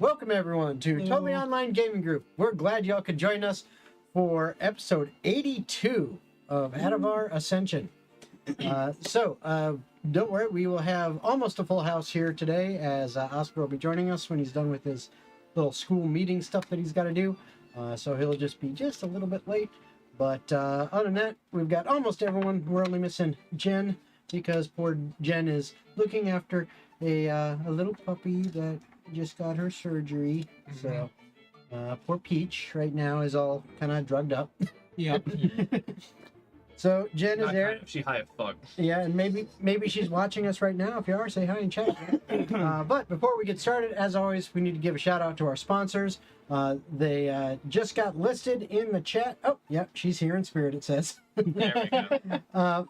Welcome everyone to Totally Online Gaming Group. We're glad y'all could join us for episode 82 of Atavar Ascension. Don't worry, we will have almost a full house here today as Oscar will be joining us when he's done with his little school meeting stuff that he's got to do. So he'll just be just a little bit late. But other than that, we've got almost everyone. We're only missing Jen because poor Jen is looking after a little puppy that just got her surgery. So poor Peach right now is all kind of drugged up. Yeah. So Jen is there. Kind of, she high as fuck. Yeah, and maybe she's watching us right now. If you are, say hi in chat. But before we get started, as always, we need to give a shout out to our sponsors. They just got listed in the chat. Oh, yeah, she's here in spirit, it says. There we go.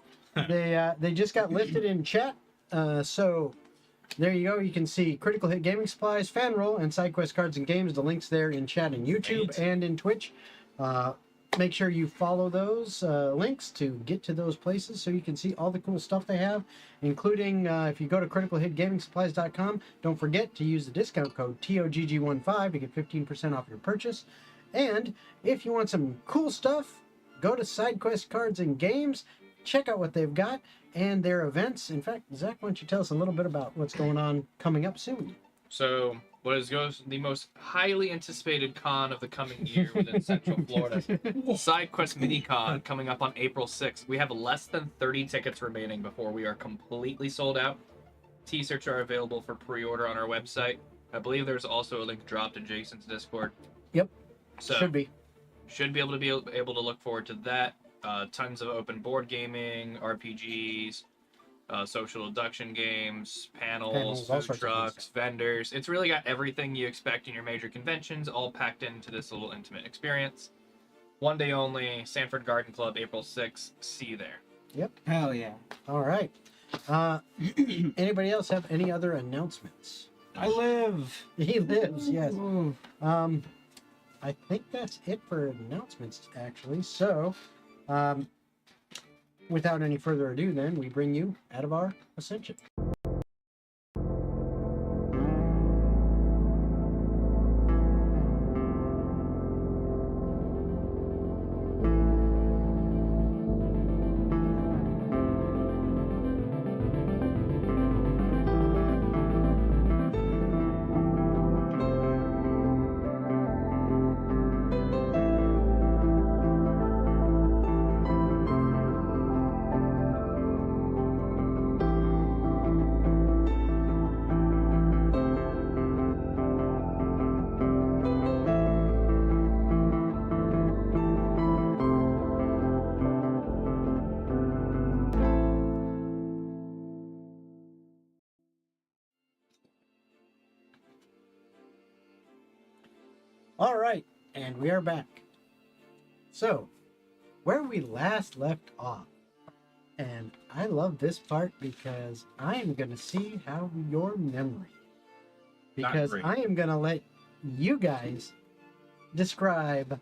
They just got listed in chat. So there you go. You can see Critical Hit Gaming Supplies, Fan Roll, and SideQuest Cards and Games. The links there in chat in YouTube and in Twitch. Make sure you follow those links to get to those places so you can see all the cool stuff they have, including if you go to criticalhitgamingsupplies.com, don't forget to use the discount code TOGG15 to get 15% off your purchase. And if you want some cool stuff, go to SideQuest Cards and Games, check out what they've got and their events. In fact, Zach, why don't you tell us a little bit about what's going on coming up soon? So, what is the most highly anticipated con of the coming year within Central Florida? SideQuest MiniCon coming up on April 6th. We have less than 30 tickets remaining before we are completely sold out. T-shirts are available for pre-order on our website. I believe there's also a link dropped in Jason's Discord. Yep, so should be able to look forward to that. Tons of open board gaming, RPGs, social deduction games, panels, all food sorts of trucks, vendors. It's really got everything you expect in your major conventions, all packed into this little intimate experience. One day only, Sanford Garden Club, April 6th. See you there. Yep. Hell yeah. All right. Anybody else have any other announcements? I live. He lives, yes. Ooh. I think that's it for announcements, actually. So, without any further ado, then, we bring you Atavar Ascension. All right, and we are back. So, where we last left off, and I love this part because I am going to see how your memory, because I am going to let you guys describe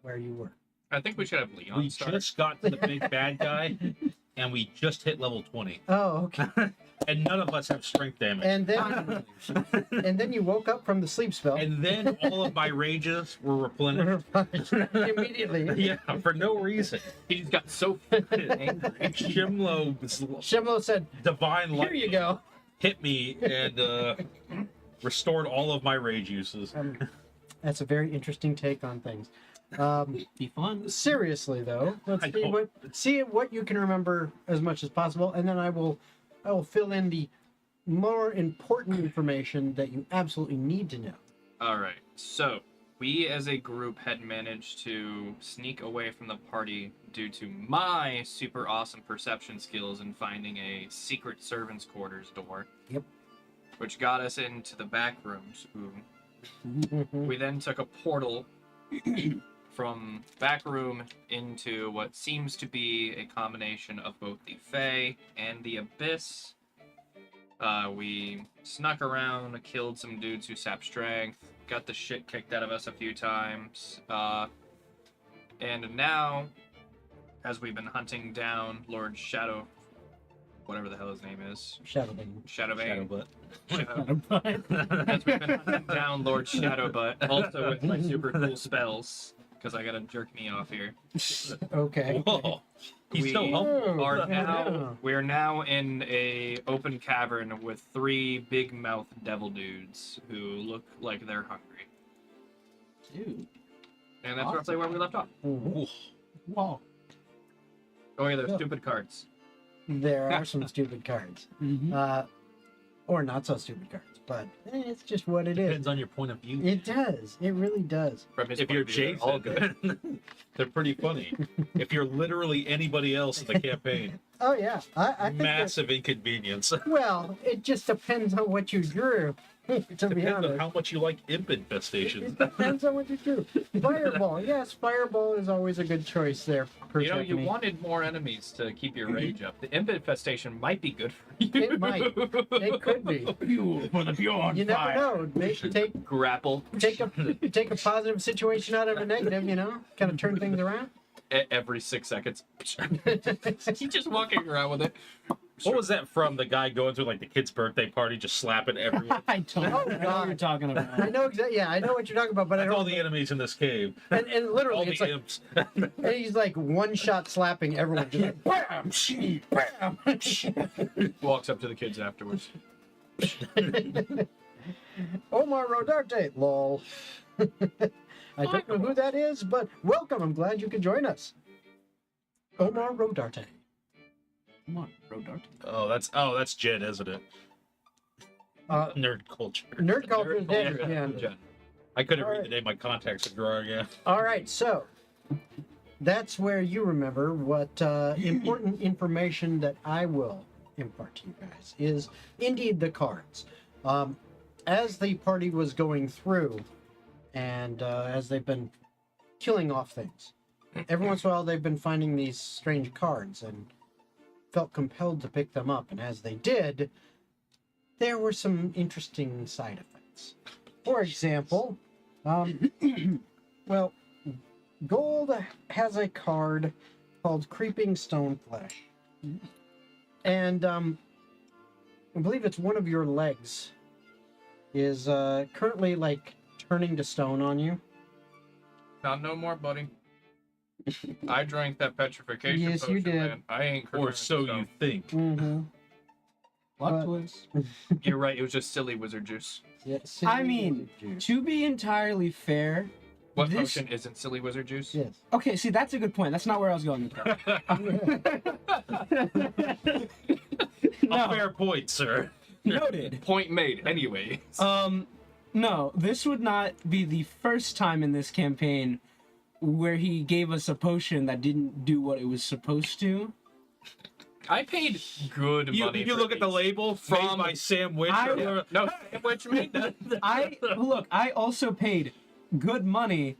where you were. I think we should have Leon We start. just got to the big bad guy, and we just hit level 20. Oh, okay. And none of us have strength damage. And then you woke up from the sleep spell. And then all of my rages were replenished. Immediately. Yeah, for no reason. He just got so fucking angry. Shimlo said, divine "Here you go." Hit me and restored all of my rage uses. That's a very interesting take on things. Be fun. Seriously though, let's see what you can remember as much as possible, and then I will fill in the more important information that you absolutely need to know. All right. So, we as a group had managed to sneak away from the party due to my super awesome perception skills in finding a secret servants' quarters door. Yep. Which got us into the back rooms. Ooh. We then took a portal from back room into what seems to be a combination of both the Fae and the Abyss. We snuck around, killed some dudes who sapped strength, got the shit kicked out of us a few times, and now, as we've been hunting down Lord whatever the hell his name is. Shadowbane. Shadowbane. Shadowbutt. As we've been hunting down Lord Shadowbutt, also with my super cool spells, because I gotta jerk me off here. Okay. Whoa. He's We so humble. We're now in a open cavern with 3 big mouth devil dudes who look like they're hungry. Dude. And that's Awesome. roughly where we left off. Mhm. Ooh. Wow. Oh yeah, those Yeah. stupid cards. There are some stupid cards. Mm-hmm. Or not so stupid cards, but it's just what it is. Depends on your point of view. It does. It really does. From his If point you're of view, they're all good. Jason, they're pretty funny. If you're literally anybody else in the campaign, Oh yeah, I think. massive inconvenience. Well, it just depends on what you drew. To be Depends on honest, how much you like imp it infestations. depends on what you drew. Fireball, yes, fireball is always a good choice there. You know, you Persephone. wanted more enemies to keep your rage up. The imp infestation might be good for you. It might. It could be. Fuel for the pure You never know. Maybe Grapple. take a positive situation out of a negative. You know, kind of turn things around. Every 6 seconds. He's just walking around with it. What was that from? The guy going to like the kid's birthday party, just slapping everyone. I don't know what God. you're talking I about. know exactly. Yeah, I know what you're talking about, but I That's all don't. the enemies in this cave. And All literally, the it's like imps. and he's like one shot slapping everyone. Just like, bam, shee, bam. Walks up to the kids afterwards. Omar Rodarte, lol. I don't know who that is, but welcome. I'm glad you could join us. Omar Rodarte. Come on, Road Dart. that's Jed, isn't it? Nerd culture. Nerd culture is Nerd dead. culture. Yeah. Jen. I couldn't All read right. the name my contacts are drawing. Yeah. All right, so that's where you remember what important information that I will impart to you guys is indeed the cards. As the party was going through, and as they've been killing off things, every once in a while they've been finding these strange cards and felt compelled to pick them up. And as they did, there were some interesting side effects. For example, well, Gold has a card called Creeping Stone Flesh. And I believe it's one of your legs is currently like turning to stone on you. Not no more, buddy. I drank that petrification Yes, potion, you did. man. I ain't Or so you think. Mm-hmm. Plot But- twist. You're right, it was just silly wizard juice. Yeah, I mean, to be entirely fair, What This- potion isn't silly wizard juice? yes. okay, see, that's a good point. That's not where I was going with that. A No, fair point, sir. noted. Point made, anyway. No, this would not be the first time in this campaign where he gave us a potion that didn't do what it was supposed to. I paid good You money. for look at the these. label From- made by Sam Witch. I- No, which made that. I also paid good money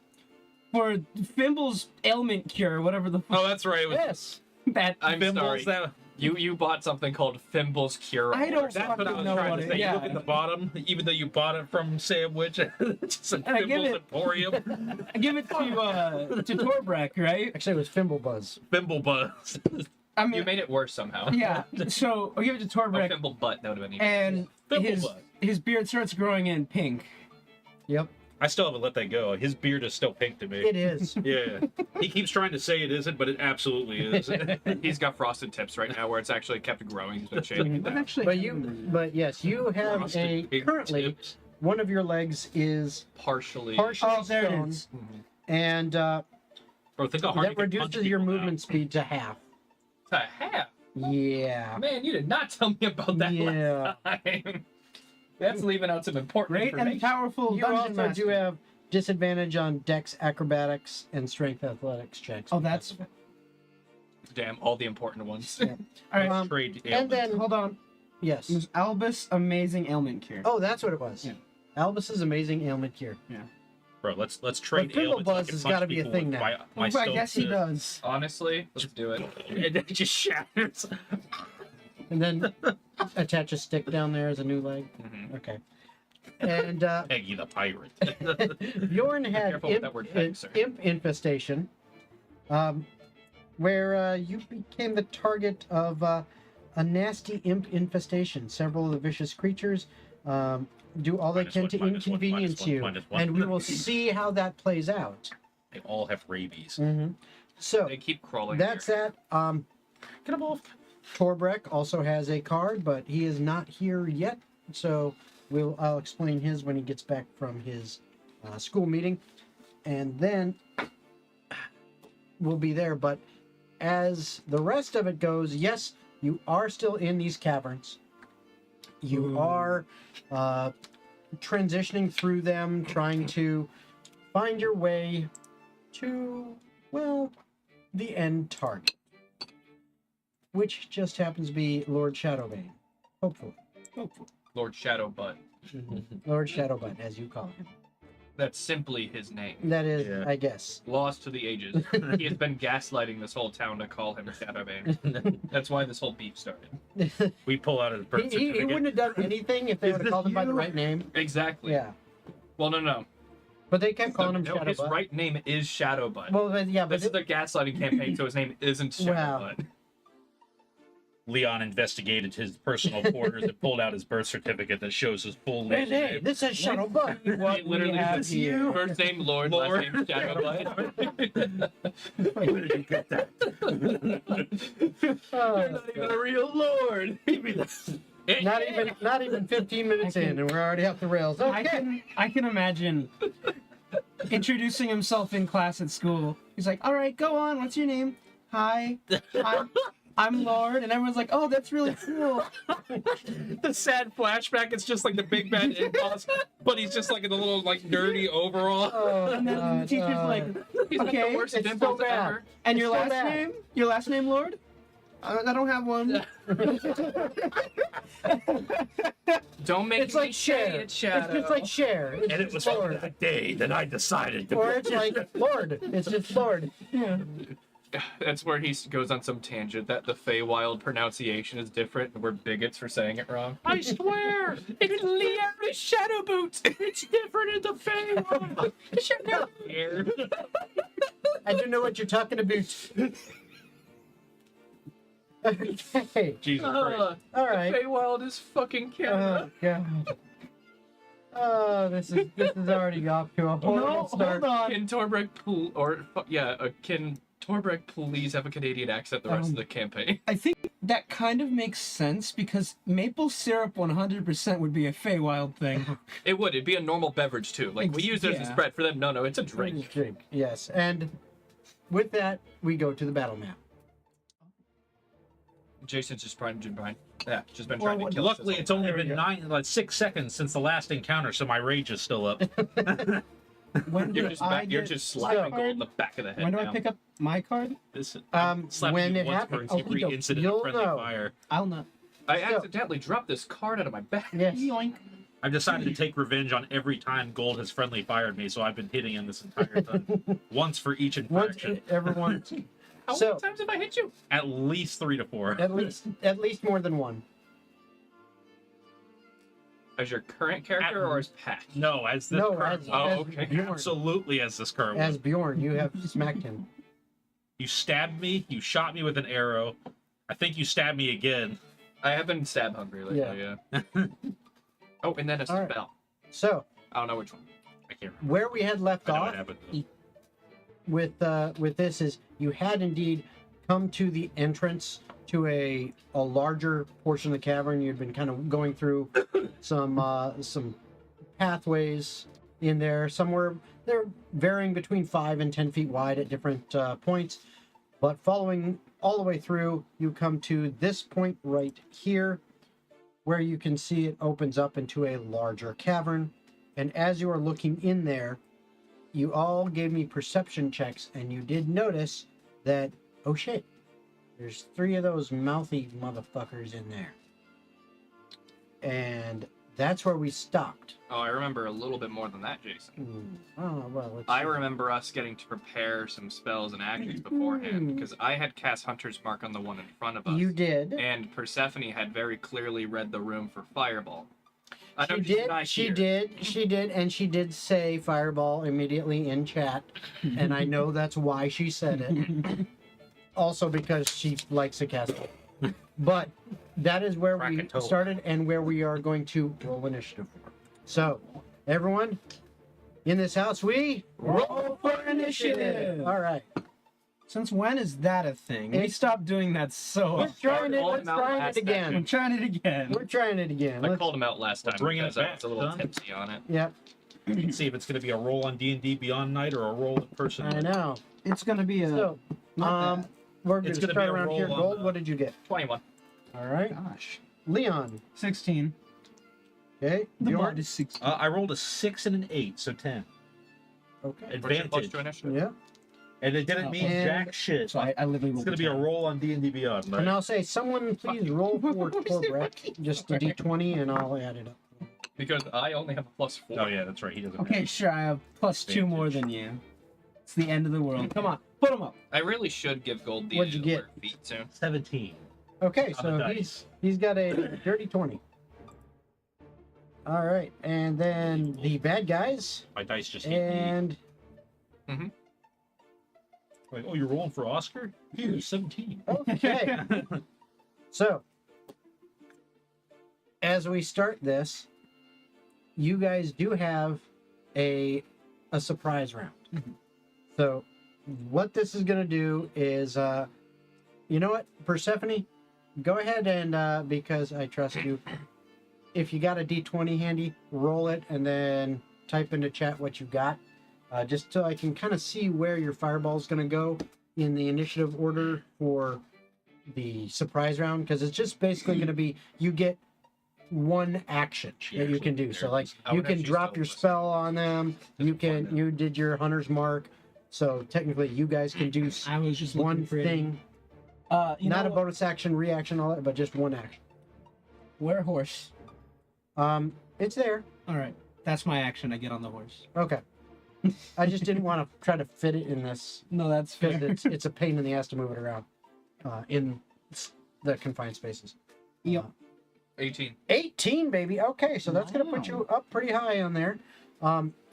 for Fimble's ailment cure, whatever the fuck Oh, that's right. It was Yes. that. I'm Fimble's sorry. that. You bought something called Fimble's Cure. I don't That's what I was know trying what to it- say. yeah. You look at the bottom, even though you bought it from Sam Witch, it's just a And I give Fimble's it- Emporium. I give it to Torbrek, right? Actually, it was Fimblebuzz. Fimble Buzz. I mean, You made it worse somehow. yeah. So I give it to Oh, Torbrek, Fimble butt. That would have been easy. and Fimblebuzz. his beard starts growing in pink. Yep, I still haven't let that go. His beard is still pink to me. it is. Yeah. He keeps trying to say it isn't, but it absolutely is. He's got frosted tips right now, where it's actually kept growing. He's been shaving it But down. actually, But yes, you have Frosted pig currently tips. one of your legs is Partially. partially Oh, there it stone, is. and Bro, think how hard you that can punch reduces your people now. movement speed to half. To half. Yeah. Man, you did not tell me about that Yeah. last time. That's leaving out some important Great and information. powerful You dungeon also master. do have disadvantage on Dex, Acrobatics, and Strength Athletics checks. Oh, that's- because of Damn, all the important ones. Yeah. All right, Um, Trade it. And then, hold on. yes. There's Albus Amazing Ailment Cure. Oh, that's what it was. Yeah. Albus's Amazing Ailment Cure. Bro, let's trade But ailments. so I Fimblebuzz can has punch gotta be a people thing with now. My Well, I guess he stone does. Honestly, let's do it. fist. And it just shatters. And then attach a stick down there as a new leg. Mhm. Okay. And Peggy the pirate. Bjorn had careful with that word peg, sir. imp infestation, where you became the target of a nasty imp infestation. Several of the vicious creatures do all they Minus can one, to minus one, inconvenience minus one, you, minus one. and we will see how that plays out. They all have rabies. So They keep crawling. that's here. that. Get them off. Torbrek also has a card, but he is not here yet. So I'll explain his when he gets back from his school meeting, and then we'll be there. But as the rest of it goes, yes, you are still in these caverns. You are transitioning through them, trying to find your way to, well, the end target, which just happens to be Lord Shadowbane. Hopefully. Lord Shadowbutt. Lord Shadowbane, as you call him. That's simply his name. That is, Yeah. I guess. Lost to the ages. He has been gaslighting this whole town to call him Shadowbane. That's why this whole beef started. We pull out his birth he certificate. wouldn't have done anything if they Is would have this called him by the you? right name. Exactly. Yeah. Well, no. But they kept calling him No, his Shadowbutt. right name is Shadowbutt. Well, but yeah, but This is the gaslighting campaign, so his name isn't Wow. Shadowbutt. Leon investigated his personal quarters and pulled out his birth certificate that shows his full hey, name. this is Shadowbutt. What He literally we have is here. first name Lord, Lord. last name Shadowbutt. Where did you get that? Oh, Not even a real Lord. not even 15 minutes in, and we're already off the rails. Okay. I can imagine introducing himself in class at school. He's like, "All right, go on. What's your name? Hi, I'm Lord," and everyone's like, "Oh, that's really cool." The sad flashback is just like the big bad boss, but he's just like in a little like nerdy overall. Oh, And then the God, teacher's like, He's got okay, the worst it's dimples so bad. ever. "And your It's so last bad. name? Your last name, Lord? I don't have one." Don't make it's me like say Cher. it, It's Shadow. just like Cher. It's And it just was Lord. that day that I decided to. Or it's like Lord. It's just Lord. Yeah. That's where he goes on some tangent that the Feywild pronunciation is different and we're bigots for saying it wrong. I swear, it's Liara Shadow Boots. It's different in the Feywild. Shadow. I don't know what you're talking about. Okay. Jesus Christ. All right. Feywild is fucking Canada. Oh God. Oh, this is already off to a horrible No, start. hold on. Can Torbrek can Torbrek please have a Canadian accent the rest of the campaign? I think that kind of makes sense because maple syrup 100% would be a Feywild thing. It would. It'd be a normal beverage too. Like we use it as a Yeah. spread for them. No, it's a drink. Drink. Yes, and with that, we go to the battle map. Jason's just trying to behind. Yeah, just been Well, trying to kill us luckily, this it's whole only There we been 6 seconds since the last encounter, so my rage is still up. When You're do just I you're get just slapping my gold in card? the back of the head. When do I now. pick up my card? This, When you it once happens, for every you'll incident of friendly know. fire. I'll know. I So- accidentally dropped this card out of my bag. Yes. Yoink. I've decided to take revenge on every time Gold has friendly fired me, so I've been hitting him this entire time. Once for each Once infraction. everyone. How So- many times have I hit you? At least 3 to 4. At least more than one. As your current character or as Pat? No, as this No, current as, one. Oh, as okay. Bjorn. Absolutely as this current As one. Bjorn, you have smacked him. You stabbed me, you shot me with an arrow. I think you stabbed me again. I have been stab hungry lately, yeah. Oh, and then a All right. spell. So, I don't know which one. I can't remember. where we had left I know off what happened. though. with this is you had indeed come to the entrance to a larger portion of the cavern. You'd been kind of going through some pathways in there. Somewhere they're varying between 5 and 10 feet wide at different points. But following all the way through, you come to this point right here, where you can see it opens up into a larger cavern. And as you are looking in there, you all gave me perception checks, and you did notice that, oh shit, there's 3 of those mouthy motherfuckers in there. And that's where we stopped. Oh, I remember a little bit more than that, Jason. Oh, well, let's I see. remember us getting to prepare some spells and actions beforehand because I had cast Hunter's Mark on the one in front of us. You did. And Persephone had very clearly read the room for Fireball. I know She she's did, not she here. did, she did, and she did say Fireball immediately in chat, and I know that's why she said it. Also because she likes to cast But that is where we Krakatoa. started and where we are going to roll initiative for. So, everyone in this house, we roll for initiative. All right. Since when is that a thing? We It's- stopped doing that so. Let's try it. Roll Let's them out try it last I'm again. trying it again. We're trying it again. I Let's, called him out last We're time bringing because it I back, was a little son. tipsy on it. yep, Let's see if it's going to be a roll on D&D Beyond night or a roll in person. I know. It's gonna be a. So, not bad. we're going It's to gonna start be a around here. roll on Gold, the- what did you get? 21. All right. Gosh. Leon. 16. Okay. The Bjorn? mod is 16. I rolled a 6 and an 8, so 10. Okay. What's your plus Advantage. to initiative? Yeah. And it didn't mean And- jack shit. So I literally It's rolled going to be a roll on D&D Beyond And night. I'll say, someone please roll for What was it? Torbreck. Just a d20 and I'll add it up. Because I only have a plus 4. Oh, yeah, that's right. He doesn't Okay, have sure. I have +2 more than you. It's the end of the world. Come on, put them up. I really should give Gold the What'd you get? alert feat soon. 17 Okay, on the so dice. he's got a dirty 20. All right, and then the bad guys, My dice just hit me. and Like, oh, you're rolling for Oscar? Here, 17. okay. So, as we start this, you guys do have a surprise round. So, what this is going to do is, you know what, Persephone, go ahead and because I trust you, if you got a d20 handy, roll it and then type into chat what you got, just so I can kind of see where your fireball is going to go in the initiative order for the surprise round, because it's just basically going to be you get one action that you can do. So like I you would can actually drop still your listen. spell on them. You Just point can you did your hunter's mark. So technically you guys can do I was just looking one for thing, You not know a bonus action, reaction, all that, but just one action. Where horse? It's there. All right, that's my action. I get on the horse. Okay. I just didn't want to try to fit it in this No, that's fair. because it's a pain in the ass to move it around in the confined spaces. Yep. 18. 18, baby. Okay, so that's gonna put you up pretty high on there.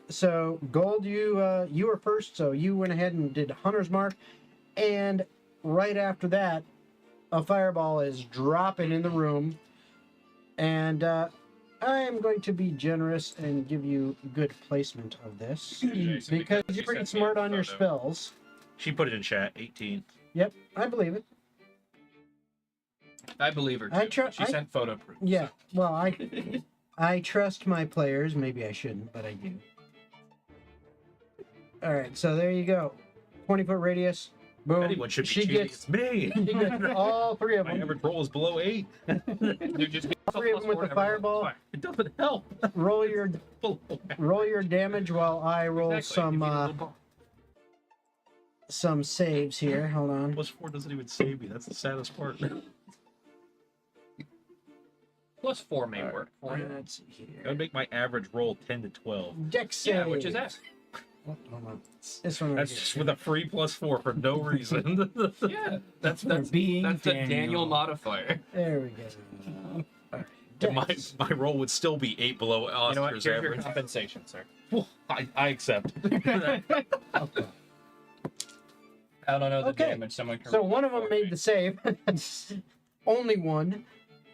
So Gold, you were first, so you went ahead and did Hunter's Mark, and right after that, a fireball is dropping in the room, and I am going to be generous and give you good placement of this Jason, because you you're pretty sent me a smart on your photo. spells. She put it in chat, 18. Yep, I believe it. I believe her too. I tr- she I- sent photo proof. Yeah, well, I trust my players. Maybe I shouldn't, but I do. All right, so there you go. 20-foot radius. Boom. Anyone should be she cheating. gets It's me. she gets all three of My them. average roll is below 8. You just get Three of them with +4 the to every fireball. fire. It doesn't help. Roll your damage while I roll Exactly, you need a little bump. some saves here. Hold on. +4 doesn't even save me. That's the saddest part. +4 may work for you. Let's see That here. would make my average roll 10 to 12. Dex save. Yeah, which is that. Hold on. This one. Right That's here. just with a free +4 for no reason. Yeah, that's being the Daniel. Daniel modifier. There we go. All right. And my, Dex. my roll would still be 8 below You know what? Oscar's Here's your average. compensation, sir. Well, I accept. Okay. I don't know the Okay. damage. Someone can So roll one of for them me. made the save. Only one.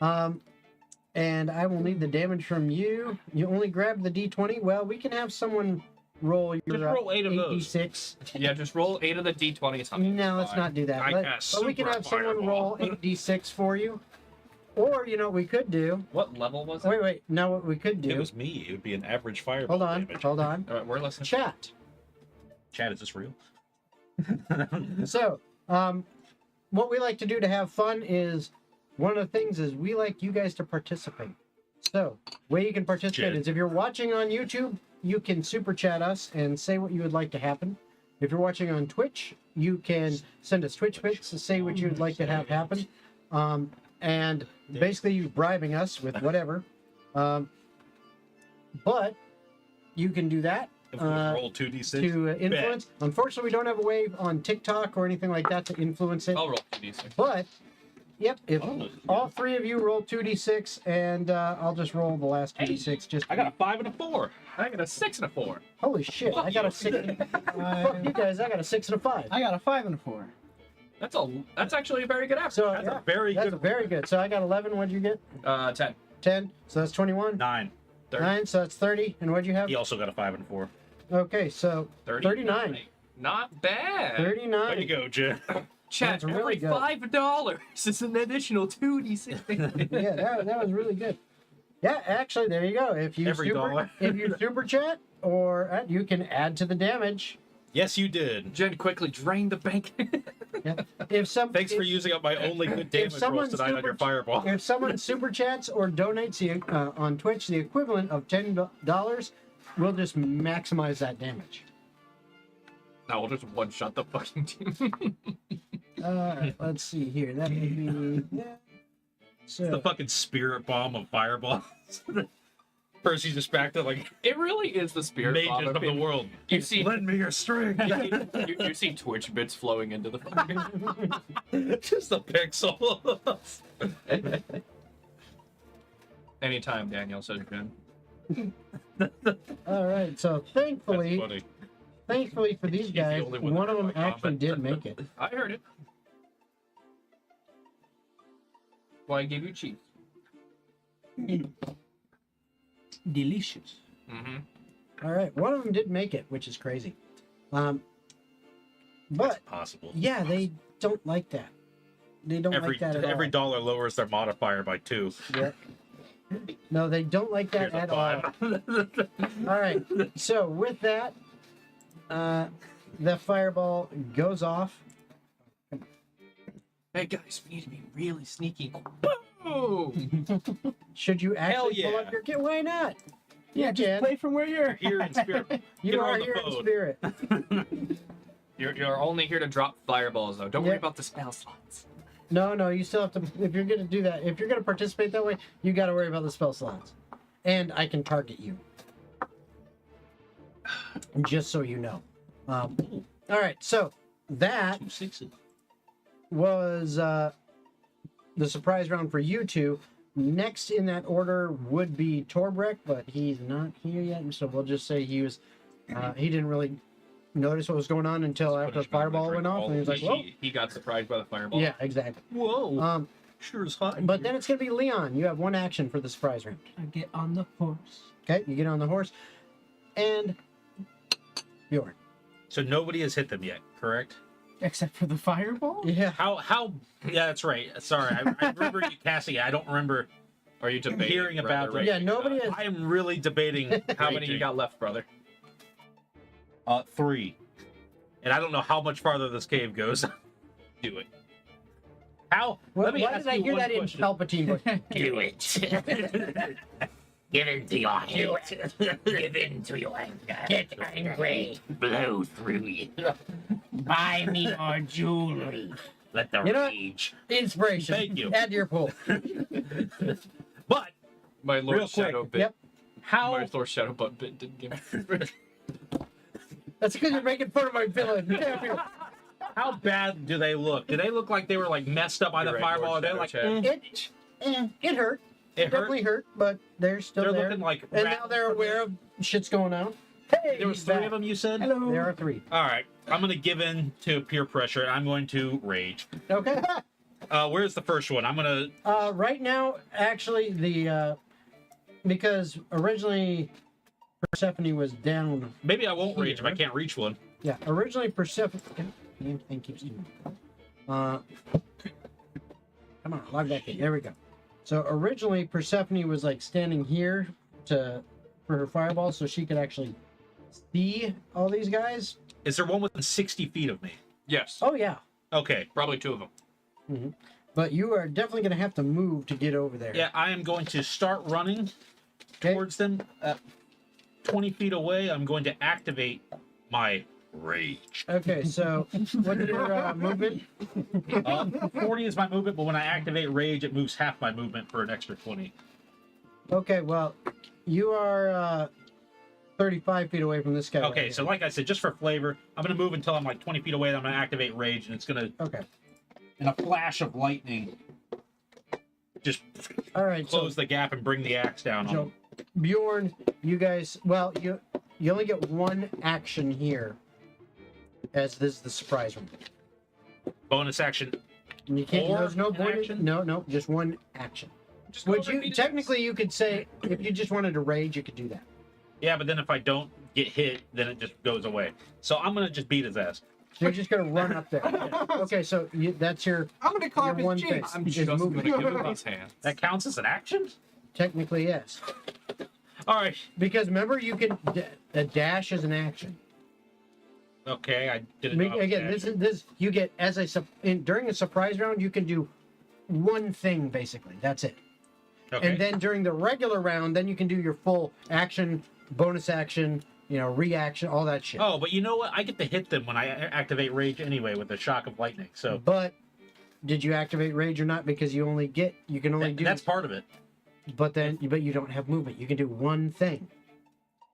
And I will need the damage from you. You only grabbed the d20. Well, we can have someone roll your Just roll 8 of those. d6. Yeah, just roll 8 of the d20s. No, let's not do that. I But cast we can super have someone fireball. roll 8d6 for you. Or, you know what we could do? What level was it? Wait. Now what we could If do. it was me, it would be an average fireball Hold on. damage. Hold on. All right, we're listening. Chat. Chat, is this real? So, what we like to do to have fun is one of the things is we like you guys to participate. So, way you can participate Chat. is if you're watching on YouTube, you can super chat us and say what you would like to happen. If you're watching on Twitch, you can send us Twitch bits to say what you would like to have happen. And basically you bribing us with whatever. But you can do that If we roll 2d6. to influence. Unfortunately, we don't have a way on TikTok or anything like that to influence it. I'll roll 2d6. But, yep, if Oh. all three of you roll 2d6, and I'll just roll the last 2d6. Just I got a 5 and a 4. I got a 6 and a 4. holy shit! I got a 6. Fuck you guys! I got a 6 and a 5. I got a 5 and a 4. That's actually a very good average. So That's yeah, a very that's good. very good. So I got 11. What'd you get? 10. 10. So that's 21. 9. 30. 9. So that's 30. And what'd you have? He also got a 5 and 4. Okay, so 39. Not bad. 39. Way to go, Jim. Chat, That's really every good. $5 is an additional 2d6. Yeah, that was really good. Yeah, actually, there you go. If you Every dollar. if you super chat, or you can add to the damage. Yes, you did. Jen quickly drained the bank. Yeah. If some Thanks for using up my only good damage rolls someone tonight on your fireball. If someone super chats or donates on Twitch the equivalent of $10, we'll just maximize that damage. No, we'll just one-shot the fucking team. Let's see here. That would be. Yeah. It's the So fucking spirit bomb of fireballs. Percy's just back to like It really is the spirit bomb mages of the world. You see, Lend me your strength. you see Twitch bits flowing into the fucking. Just the pixels. Anytime, Daniel says Jen. all right. So That's thankfully funny. for these He's the guys, only one one that of them heard my actually comment. did make it. I heard it. Well, I gave you cheese. Delicious. Mm-hmm. All right, one of them did make it, which is crazy. But That's possible. yeah, they don't like that. They don't like that at Every all. dollar lowers their modifier by 2. Yeah. No, they don't like that Here's a at all. 5. All right. So with that, the fireball goes off. Hey guys, we need to be really sneaky. Boom! Should you actually Hell pull yeah. up your kit? Why not? Yeah, just can. play from where you're. Here in spirit. You Get her are on the here in phone. spirit. You're only here to drop fireballs, though. Don't worry Yeah. about the spell slots. No, you still have to. If you're gonna do that, if you're gonna participate that way, you got to worry about the spell slots. And I can target you. Just so you know. All right. So that 2 6s. was the surprise round for you two. Next in that order would be Torbreck, but he's not here yet, so we'll just say he was. He didn't really notice what was going on until after the fireball went off, and he was like, "Whoa!" He got surprised by the fireball. Yeah, exactly. Whoa. Sure is hot. But then it's gonna be Leon. You have one action for the surprise round. I get on the horse. Okay, you get on the horse, and Bjorn. So nobody has hit them yet, correct? Except for the fireball? Yeah. How yeah, that's right. Sorry. I remember you casting it. I don't remember Are you debating? hearing whether about raging Yeah, or nobody not? has. I am really debating How many you got left, brother? 3. And I don't know how much farther this cave goes. Do it. How? Let me Why ask did I you hear one that in question. Palpatine voice? Do it. Give into your hate. Give into your anger. Get angry. Blow through you. Buy me your jewelry. Let the You know what? rage. Inspiration. Thank you. Add to your pool. But My Lord Real quick, Shadow bit. Yep. how My Lord Shadow butt bit didn't give me. That's because you're making fun of my villain. Damn you. how bad do they look? Do they look like they were like messed up by You're the right, fireball? Lord They're like Shadow Chad. It hurt. it hurt. Definitely hurt, but they're still They're there. looking like And rat- now they're aware of shit's going on. Hey, There was he's 3 back. of them, you said? Hello. There are 3. All right. I'm going to give in to peer pressure and I'm going to rage. Okay. Where's the first one? I'm going to Right now, actually, the because originally Persephone was down. maybe I won't rage if I Here. can't reach one. Yeah, originally Persephone. Damn thing keeps doing. Come on, log back in. There we go. So originally Persephone was like standing here for her fireball, so she could actually see all these guys. Is there one within 60 feet of me? Yes, Oh yeah, Okay. probably 2 of them. but you are definitely going to have to move to get over there. Yeah, I am going to start running Okay. towards them. 20 feet away, I'm going to activate my rage. Okay, so what's your movement? 40 is my movement, but when I activate rage, it moves half my movement for an extra 20. Okay, well, you are 35 feet away from this guy. Okay, right so like I said, just for flavor, I'm going to move until I'm like 20 feet away, then I'm going to activate rage, and it's going to, here. Okay. in a flash of lightning, just All right. close the gap and bring the axe down on So, them. Bjorn, you guys. Well, you only get one action here, as this is the surprise room. bonus action. You can't. Or There's no an bonus. action? No, just one action. Just go Which over and you beat his technically you could say if you just wanted to rage, you could do that. Yeah, but then if I don't get hit, then it just goes away. So I'm gonna just beat his ass. So you're just gonna run up there. Okay, so that's your I'm gonna clap Your one his thing. cheeks. I'm Just just gonna moving. give him his hands. That counts as an action. technically yes. All right. Because remember, you can a dash is an action. Okay, I didn't know. I was Again, dashing. this you get as during a surprise round, you can do one thing basically. That's it. Okay. And then during the regular round, then you can do your full action, bonus action, reaction, all that shit. Oh, but you know what? I get to hit them when I activate rage anyway with a shock of lightning. So But did you activate rage or not? Because you can only do. that's part of it. But you don't have movement. You can do one thing.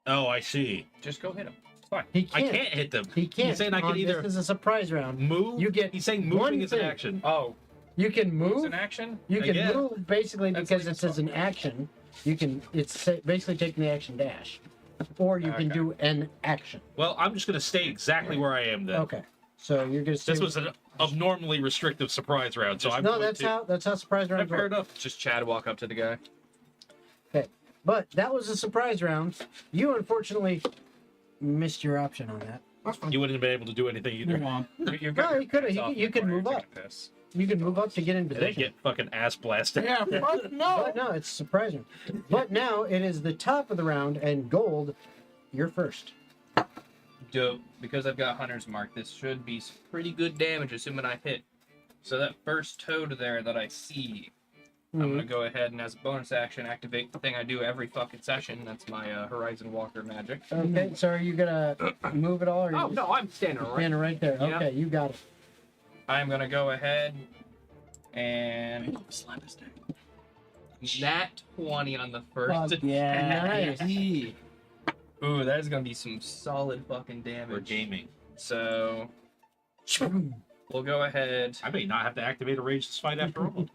Oh, I see. Just go hit him. It's fine. He I can't. can't hit them. He can't. He's saying I can On- either This is a surprise round. move. You get He's saying one moving is an thing. action. Oh, You can it's move. an action? You I can guess. move basically That's because like it says an software. action. It's basically taking the action dash, or you can Okay. do an action. Well, I'm just gonna stay exactly where I am then. Okay, so you're gonna. This was an abnormally restrictive surprise round, so I'm no. going That's to... how surprise rounds Fair work. enough. Just Chad walk up to the guy. Okay, but that was a surprise round. You unfortunately missed your option on that. That's fine. You wouldn't have been able to do anything either. Move on. You're No, you could have. It's off You could before move you're up. taking a piss. You can move up to get in They position. get fucking ass blasted. Yeah, fuck no. But no, it's surprising. But now it is the top of the round, and Gold, you're first. Dope. Because I've got Hunter's Mark, this should be some pretty good damage, assuming I hit. So that first toad there that I see, I'm Mhm. gonna go ahead and as a bonus action activate the thing I do every fucking session. That's my Horizon Walker magic. Okay, so are you gonna move it all? Or Oh you no, I'm standing right. standing right there. Yeah. Okay, you got it. I'm gonna go ahead and nat 20 on the first. Fuck yeah. Nice. Ooh, that is gonna be some solid fucking We're damage. gaming. So we'll go ahead. I may not have to activate a rage this fight after all.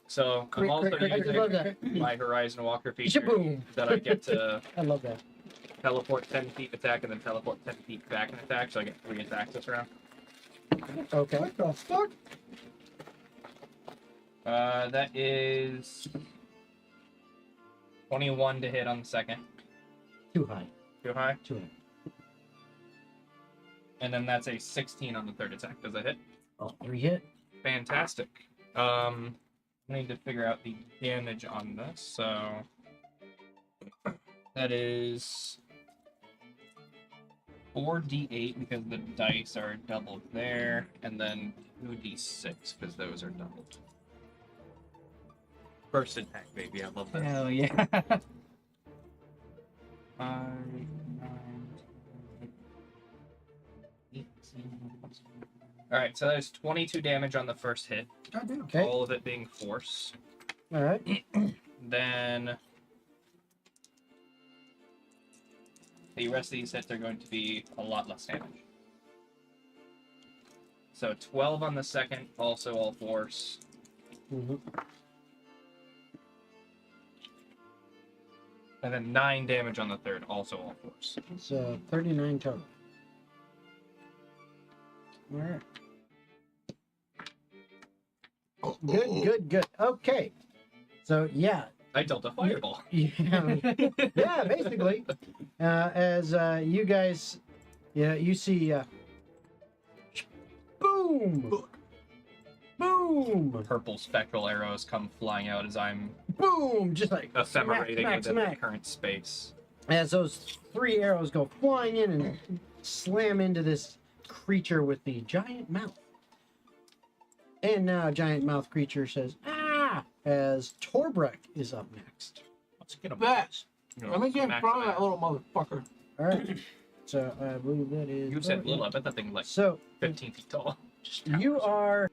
So Quick, I'm also quick, quick, I using love that. my Horizon Walker feature Shaboom. that I get to I love that. teleport 10 feet attack and then teleport 10 feet back and attack, so I get 3 attacks this round. Okay. What the fuck? That is 21 to hit on the second. Too high. Too high. Too high. And then that's a 16 on the third attack. Does that hit? Oh, 3 hit. Fantastic. I need to figure out the damage on this, so that is 4d8 because the dice are doubled there, and then 2d6 because those are doubled. First attack, baby. I love that. Hell yeah. 5, 9, 18. Alright, so that is 22 damage on the first hit. Goddamn. Okay. All of it being force. All right. Then the rest of these hits are going to be a lot less damage. So 12 on the second, also all force. Mhm. And then 9 damage on the third, also all force. So 39 total. All right. Good. Okay. So yeah, I dealt a fireball. yeah, basically, as you guys, you see, boom, boom, Purple spectral arrows come flying out as I'm boom, just like ephemerating smack, within smack. the current space. As those 3 arrows go flying in and slam into this creature with the giant mouth. And now giant mouth creature says, "Ah!" As Torbrek is up next. Let's get him. Bet. You know, Let me get in smack front of some that ass. little motherfucker. All right. So I believe that is. You said little, I bet that thing's like So 15 feet tall. Just you towers. are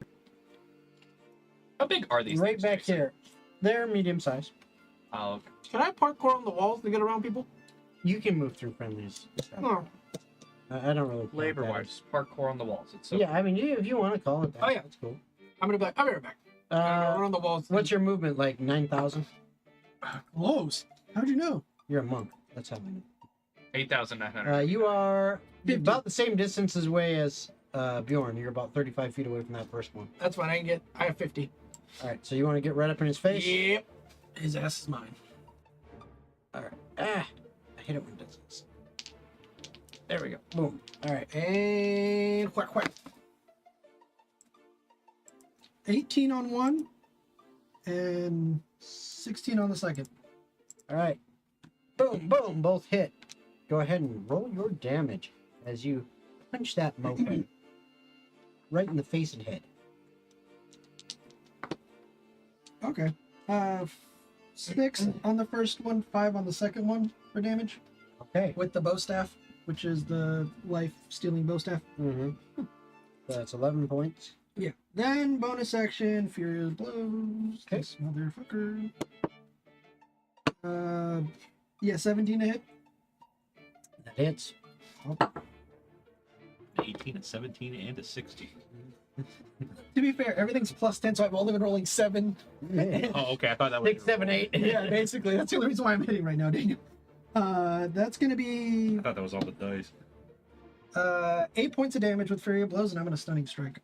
How big are these right things, back Jason? here. They're medium size. Oh, Can I parkour on the walls to get around people? You can move through friendlies. No. I don't really. count labor that wise, parkour on the walls. It's as- so Yeah, I mean, if you want to call it that, Oh, yeah. that's cool. I'm gonna be like, I'll be right back. I'm gonna run on the walls. What's your movement like? 9,000. close? How'd you know? You're a monk. That's how I know. 8,900. You are 50. about the same distance away as Bjorn, you're about 35 feet away from that first one. That's fine. I have 50. All right, so you want to get right up in his face? Yep. His ass is mine. All right. I hate it when it does this. There we go. Boom. All right, and whack whack. 18 on one, and 16 on the second. All right. Boom, boom, both hit. Go ahead and roll your damage as you punch that mofo right in the face and head. Okay. 6 on the first one, 5 on the second one for damage. Okay. With the bow staff, which is the life-stealing bow staff. Mm-hmm. So that's 11 points. Yeah. Then bonus action, Furious Blows. Okay. This motherfucker. 17 to hit. That hits. 18, a 17, and a 16. To be fair, everything's plus 10, so I've only been rolling 7. Oh, okay. I thought that was 6, 7, 8. Yeah, basically. That's the only reason why I'm hitting right now, Daniel. That's going to be I thought that was all the dice. 8 points of damage with Fury of Blows, and I'm going to Stunning Strike.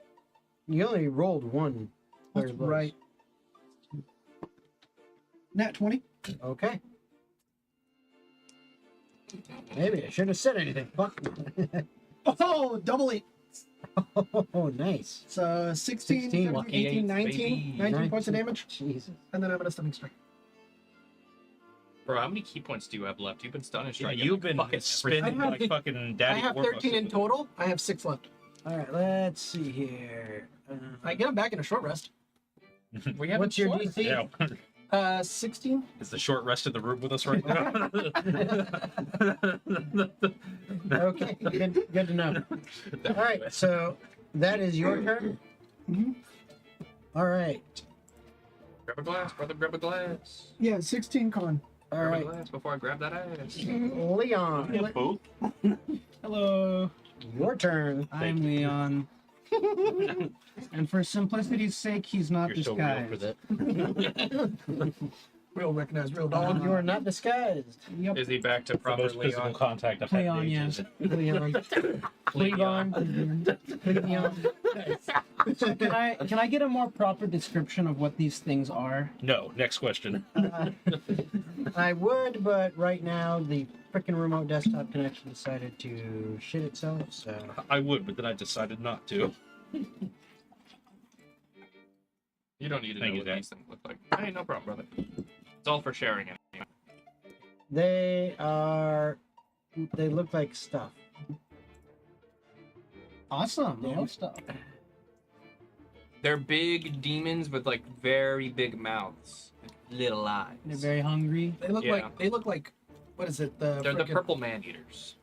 You only rolled one. That's Flurry of Blows. right. Nat 20. Okay. Maybe I shouldn't have said anything. Fuck. Oh, double 8. Oh, nice. So 16, 16, 17, lucky 18, eights, 19. baby. 19 points of damage. Jesus. And then I'm going to Stunning Strike. Bro, how many key points do you have left? You've been stunned and Yeah, striking. you've been fucking spinning I have- like fucking I daddy. have 13 in total. I have 6 left. All right, let's see here. I get them back in a short rest. We haven't What's your sorted. DC? Yeah. 16. Is the short rest in the room with us right now? Okay, good to know. All right, so that is your turn. Mhm. All right, Grab a glass, brother, grab a glass. Yeah, 16 con. all Grab a right, glass before I grab that ass. Leon, Yeah, both. Hello. your turn. I'm Leon. And for simplicity's sake, he's not You're so real for disguised. that. Real recognized, real Dog, you are not disguised. Yep. Is he back to The proper most physical Leon? contact I've Play had in on, ages. Leon, Leon. Leon. Can I get a more proper description of what these things are? No, next question. I would, but right now the frickin' remote desktop connection decided to shit itself. So I would, but then I decided not to. You don't need to Thank know you, what Zach. these things look like. Hey, no problem, brother. It's all for sharing it. they look like stuff. Awesome. I Yeah. love stuff. They're big demons with like very big mouths, and little eyes. They're very hungry. Yeah. They look like what is it? They're the frickin- purple man eaters.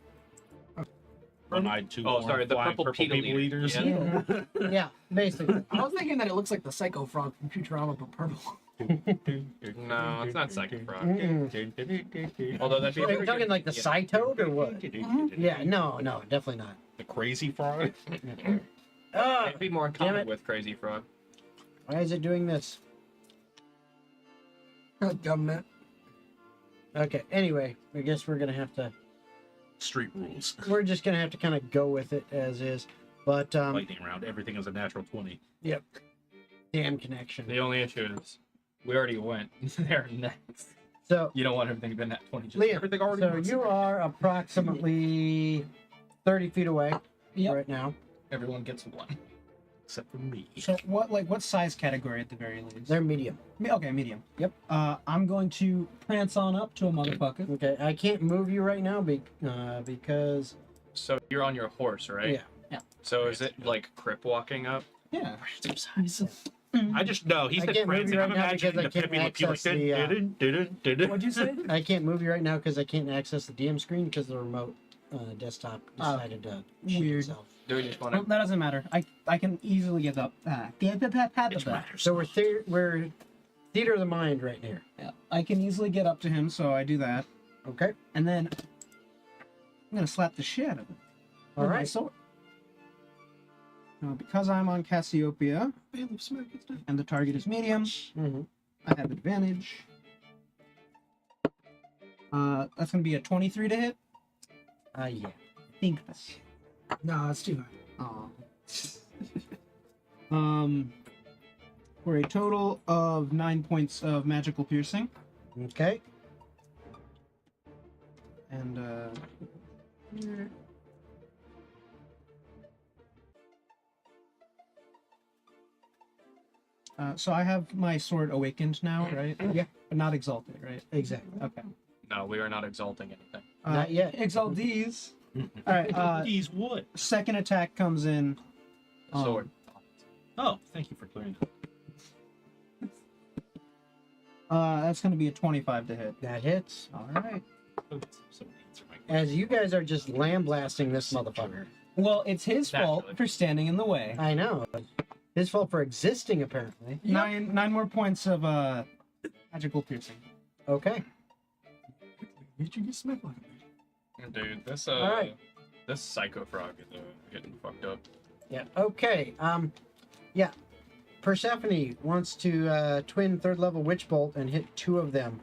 One-eyed, two Oh, sorry, the flying purple people eaters. Yeah. Yeah, basically. I was thinking that it looks like the Psycho Frog from Futurama, but purple. No, it's not Psychic Frog. Mm-mm. Although that'd be Are you talking like the yeah. Cytoad or what? Yeah, no, definitely not. The crazy frog. Ah, It'd be more in Damn common it. with Crazy Frog. why is it doing this? Government. Okay, anyway, I guess we're gonna have to. Street rules. We're just gonna have to kind of go with it as is. But Lightning round. Everything is a natural 20. damn connection. The only issue is we already went there next. So You don't want everything to be net 20. Just Liam, everything already so works. you are approximately 30 feet away Yep. right now. Everyone gets one. Except for me. So what size category at the very least? They're medium. Okay, medium. Yep. I'm going to prance on up to a motherfucker. Okay, I can't move you right now because So you're on your horse, right? Yeah. So is it like crip walking up? Yeah. I just know he's I the can't move crazy. you I'm right now imagining because the I can't Pepe Le Pew like access the, What'd you say? I can't move you right now because I can't access the DM screen because the remote desktop decided to shit Weird. itself. Do we just want Well, to? that doesn't matter. I can easily get up. It matters. So we're theater of the mind right here. Yeah, I can easily get up to him, so I do that, Okay. and then I'm gonna slap the shit out of him. All with my right. sword. Now, because I'm on Cassiopeia, and the target is medium, Mm-hmm. I have advantage. That's gonna be a 23 to hit. Yeah. I think that's. No, it's too high. Oh. For a total of 9 points of magical piercing. Okay. And so I have my sword awakened now, right? Yeah. But not exalted, right? Exactly. Okay. No, we are not exalting anything. Not yet. Exalt these. All right. These would. Second attack comes in. Sword. Oh, thank you for clearing that. That's going to be a 25 to hit. That hits. All right. Someone answer my question. As you guys are just lambasting this motherfucker. Well, it's his fault Naturally. for standing in the way. I know. His fault for existing, apparently. Nine more points of magical piercing. Okay. Did you get smith on Dude, this Alright. this psycho frog is getting fucked up. Yeah. Okay. Yeah. Persephone wants to twin third level witch bolt and hit 2 of them.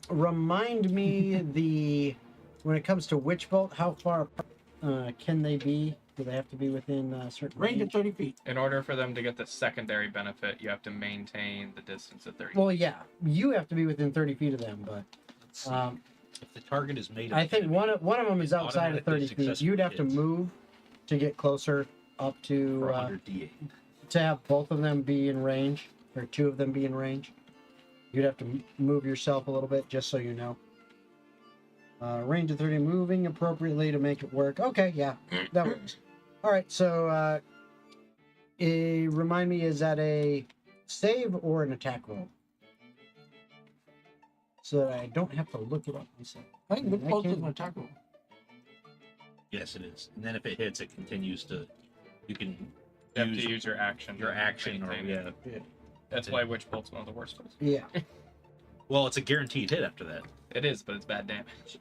Remind me when it comes to witch bolt, how far can they be? Do they have to be within a certain Range at 30 feet. In order for them to get the secondary benefit, you have to maintain the distance at 30. Well, yeah, you have to be within 30 feet of them, but If the target is made of I think enemy, one of them is outside of 30 automatically feet. successful You'd have to hits. move to get closer up for to 100 D8. to have both of them be in range, or 2 of them be in range. You'd have to move yourself a little bit, just so you know. Range of 30, moving appropriately to make it work. Okay, yeah, that works. All right, so remind me, is that a save or an attack roll? So that I don't have to look it up myself. I think good bolt is an attack roll. Yes, it is. And then if it hits, it continues to. You can You have to use your action. your to action or maintain it. yeah. That's why Witch Bolt's one of the worst ones. Yeah. Well, it's a guaranteed hit after that. It is, but it's bad damage.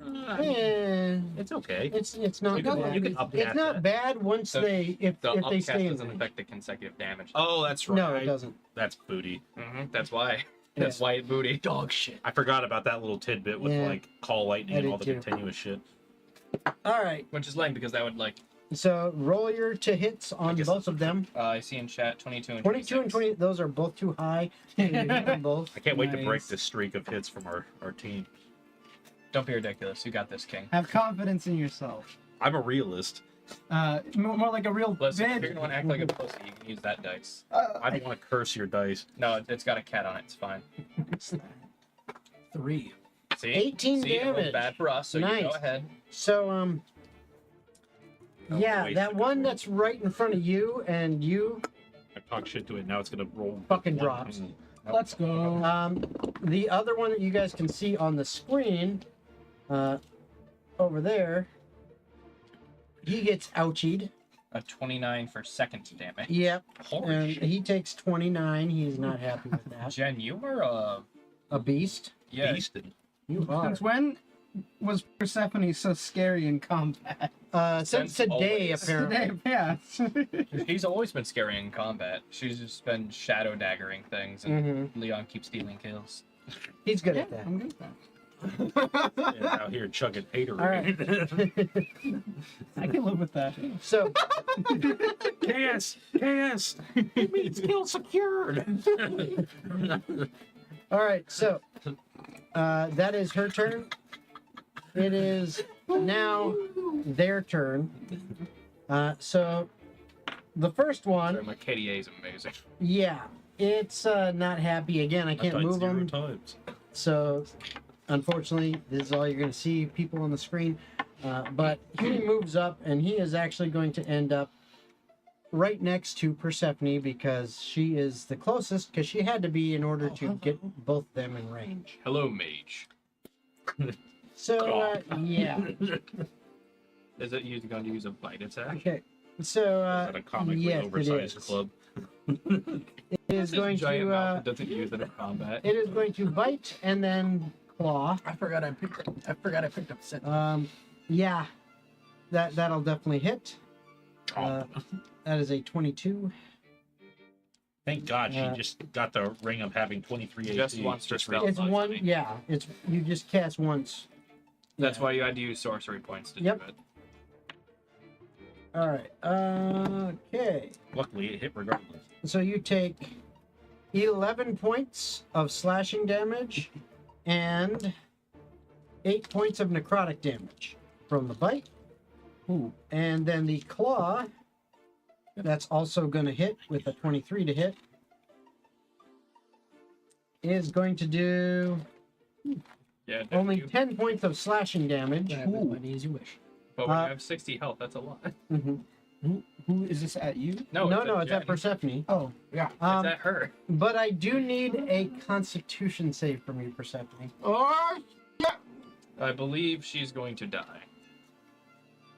It's okay. It's not You can- bad. you can up It's that. not bad once The- if The they upcast stay in doesn't range. affect the consecutive damage. Oh, that's right. No, it doesn't. That's booty. That's why. That's why it booty. Dog shit. I forgot about that little tidbit with Yeah. like call lightning I and did all the too. continuous shit. All right. Which is lame because that would like So roll your to hits on guess both that's of them. I see in chat 22 and 22 and 20. Those are both too high. You hit them both. I can't wait to break Nice. this streak of hits from our team. Don't be ridiculous. You got this, King. Have confidence in yourself. I'm a realist. More like a real Listen, if vid. you're gonna act like a pussy, you can use that dice. I don't want to curse your dice. No, it's got a cat on it. It's fine. 3. See? 18 See, it was damage. bad for us, so you Nice. go ahead. So yeah, waste that it. one that's right in front of you and you I talked shit to it. Now it's gonna roll. Fucking one- drops. Let's go. the other one that you guys can see on the screen over there, he gets ouchied. A 29 for second damage. Yep. Holy And shit. he takes 29. He is not happy with that. Jen, you are A beast. yeah. Beasted. You are. Since when was Persephone so scary in combat? Since Since today, always. apparently. Today, yeah. She's always been scary in combat. She's just been shadow daggering things, and Leon keeps stealing kills. He's good Yeah, at that. I'm good at that. Yeah, out here chugging hater. All right. I can live with that. So, KS! KS! It means kill secured! all right. So, that is her turn. It is now their turn. So, the first one, My KDA is amazing. yeah, it's not happy. Again, I can't move them. Times. So, unfortunately, this is all you're going to see, people on the screen. But he moves up, and he is actually going to end up right next to Persephone because she is the closest, because she had to be in order to get both of them in range. Hello, mage. So, yeah. Is it you going to use a bite attack? Okay. So, Is that a comically yes, it oversized is. club? It is This going giant to mouth that doesn't use it in combat. it is going to bite and then claw. I forgot I picked up set. Yeah, that'll definitely hit. That is a 22. Thank God she Uh, just got the ring of having 23 AC. Just once for spell. It's That's one. funny. Yeah, it's you just cast once. That's Yeah. why you had to use sorcery points to Yep. do it. All right. Okay. Luckily, it hit regardless. So you take 11 points of slashing damage and 8 points of necrotic damage from the bite. Ooh. And then the claw, that's also going to hit with a 23 to hit, is going to do Yeah, only you, 10 points of slashing damage. Grab as many as you wish. but when you have 60 health, that's a lot. Mhm. Who is this at you? No, No, at it's at Jen. Persephone. Oh, yeah. It's Um, at her. but I do need a Constitution save from you, Persephone. Oh, I believe she's going to die.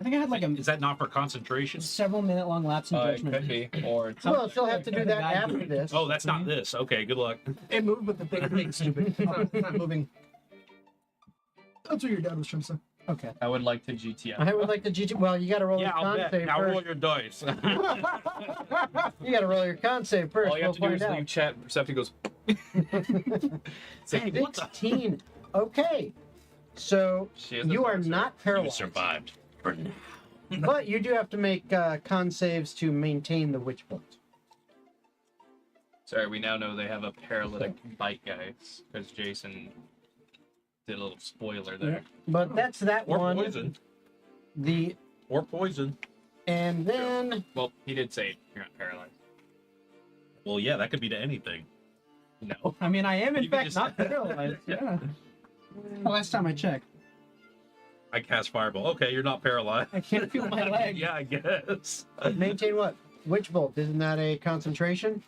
I think I had like a Is that not for concentration? several minute long lapse in It judgment. could be, or it's Well, she'll have to do that Bad after news. this. Oh, that's not this. Okay, good luck. It moved, but the thing ain't stupid. It's not moving. That's what your dad was trying to say. Okay. I would like to GTM. I would like to GG. Well, you got to roll Yeah, your I'll con bet. save Now roll first. your dice. You got to roll your con save first. All you have to we'll do is find leave chat. Persephone goes. out. 16. Okay. So She is a you are sorcerer. not You paralyzed. survived. For now. But you do have to make con saves to maintain the witch bolt. Sorry, we now know they have a paralytic bite, guys, because Jason did a little spoiler there. But that's that Or one. poison. The Or poison. and then Well, he did say you're not paralyzed. Well, yeah, that could be to anything. No. I mean, I am in You could fact just- not paralyzed. Yeah. The last time I checked, I cast fireball. Okay, you're not paralyzed. I can't feel my leg. Yeah, I guess. maintain what? Witch bolt. Isn't that a concentration?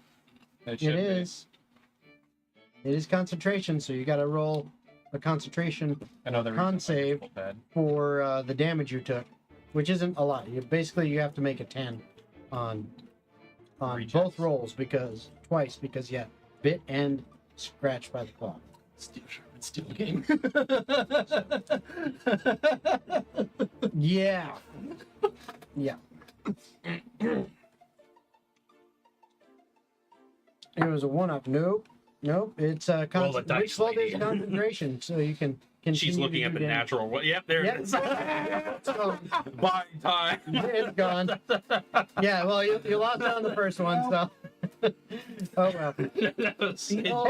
It It is. It is concentration, so you got to roll a concentration Another con reason why save it's bad. for the damage you took, which isn't a lot. You have to make a 10 on Three both checks. rolls twice because yeah, bit and scratched by the claw. Steel Sherman, steel game. Yeah. Yeah. It was a 1-up. Nope. It's Roll the dice, witch bolt is lady. concentration, so you can continue. She's looking to at do the damage. natural one. Yep, there Yep. it is. It's gone. Buying time. It's gone. Yeah, well, you lost it on the first one, so. Oh well.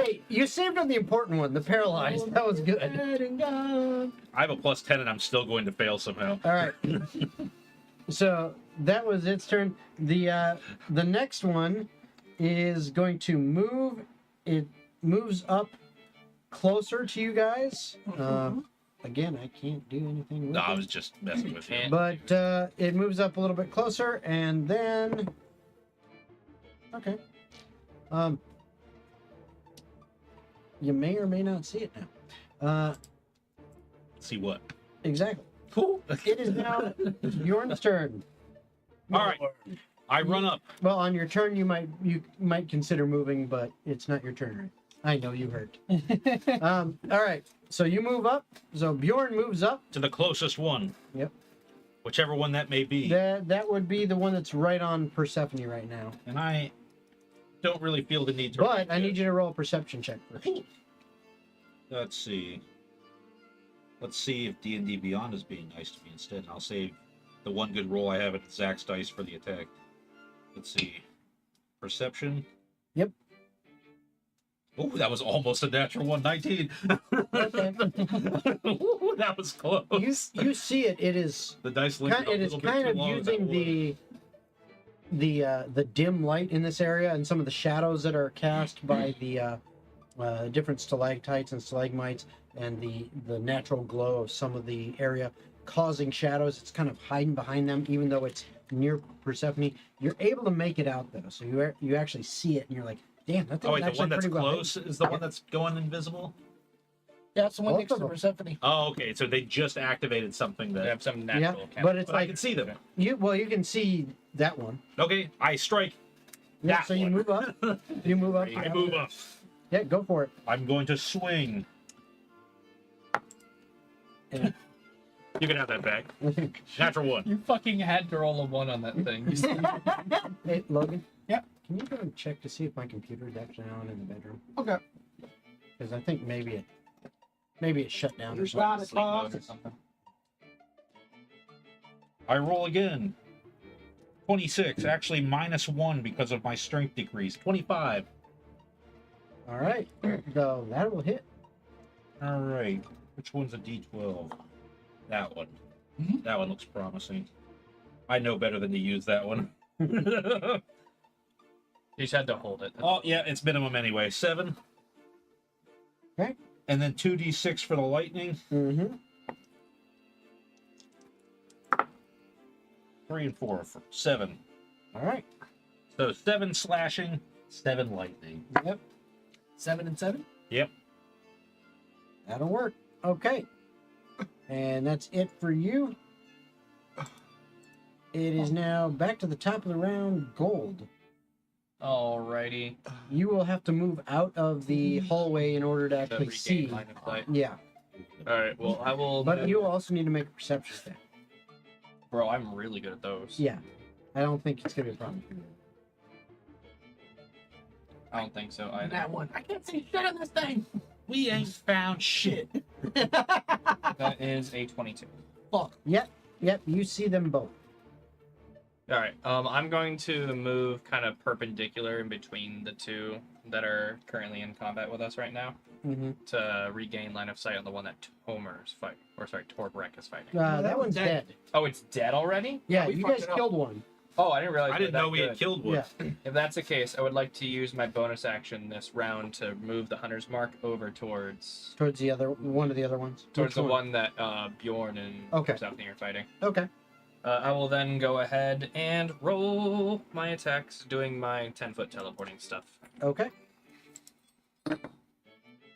Hey, you saved on the important one, the paralyzed. That was good. I have a plus 10 and I'm still going to fail somehow. All right. So that was its turn. The next one is going to move. It moves up closer to you guys. Again, I can't do anything with No, I it. was just messing with you. But it moves up a little bit closer, and then okay, you may or may not see it now. See what? Exactly. Cool. It is now Bjorn's turn. All right. I run up. Well, on your turn, you might consider moving, but it's not your turn, right? I know you heard. All right. So you move up. So Bjorn moves up. To the closest one. Yep. Whichever one that may be. That would be the one that's right on Persephone right now. And I don't really feel the need to. But I need you to roll a perception check first. Let's see. Let's see if D&D Beyond is being nice to me instead. And I'll save the one good roll I have at Zach's dice for the attack. Let's see. Perception. Yep. Oh, that was almost a natural one. 19. Okay. Ooh, that was close. You see it. It is The dice linked it is kind of using the dim light in this area and some of the shadows that are cast by the different stalactites and stalagmites and the natural glow of some of the area causing shadows. It's kind of hiding behind them, even though it's near Persephone. You're able to make it out though, so you actually see it, and you're like, "Damn, that thing's Oh wait, the actually one that's pretty well hidden." close is the one that's going invisible? Yeah, it's the one Both next of to them. Persephone. Oh, okay. So they just activated something They that. have some Yeah, natural. but it's But I like can see them. you can see that one. Okay, I strike. Yeah, That so you one. move up. You move up. I move up. Yeah, go for it. I'm going to swing. Yeah. You can have that back. Natural one. You fucking had to roll a 1 on that thing. You see? Hey, Logan. Yeah? Can you go and check to see if my computer is actually on in the bedroom? Okay. Because I think maybe it shut down or You something. got it, Sleep mode boss. or something. I roll again. 26. Actually, -1 because of my strength decrease. 25. All right. So that will hit. All right. Which one's a D12? That one. That one looks promising. I know better than to use that one. You just had to hold it. Oh, yeah, it's minimum anyway. 7. Okay. And then 2d6 for the lightning. Mm-hmm. 3 and 4 for 7. All right. So 7 slashing, 7 lightning. Yep. 7 and 7. Yep. That'll work. Okay. And that's it for you. It is now back to the top of the round, Gold. Alrighty. You will have to move out of the hallway in order to To actually regain see. line of sight. Yeah. Alright, well, I will. But you also need to make a perception check. Bro, I'm really good at those. Yeah. I don't think it's going to be a problem. I don't think so either. That one. I can't see shit on this thing. We ain't found shit. That is a 22. Fuck. Yep, you see them both. Alright, I'm going to move kind of perpendicular in between the two that are currently in combat with us right now Mm-hmm. to regain line of sight on the one that Tomer's fight, or sorry, Torbrek is fighting. That one's dead. Oh, it's dead already? Yeah, we you fucked guys it up. killed one. Oh, I didn't realize. I we didn't were know that we had good. killed one. Yeah. If that's the case, I would like to use my bonus action this round to move the hunter's mark over towards Towards the other one of the other ones. towards Which the one that Bjorn and Okay. Stephanie are fighting. Okay. I will then go ahead and roll my attacks, doing my 10-foot teleporting stuff. Okay.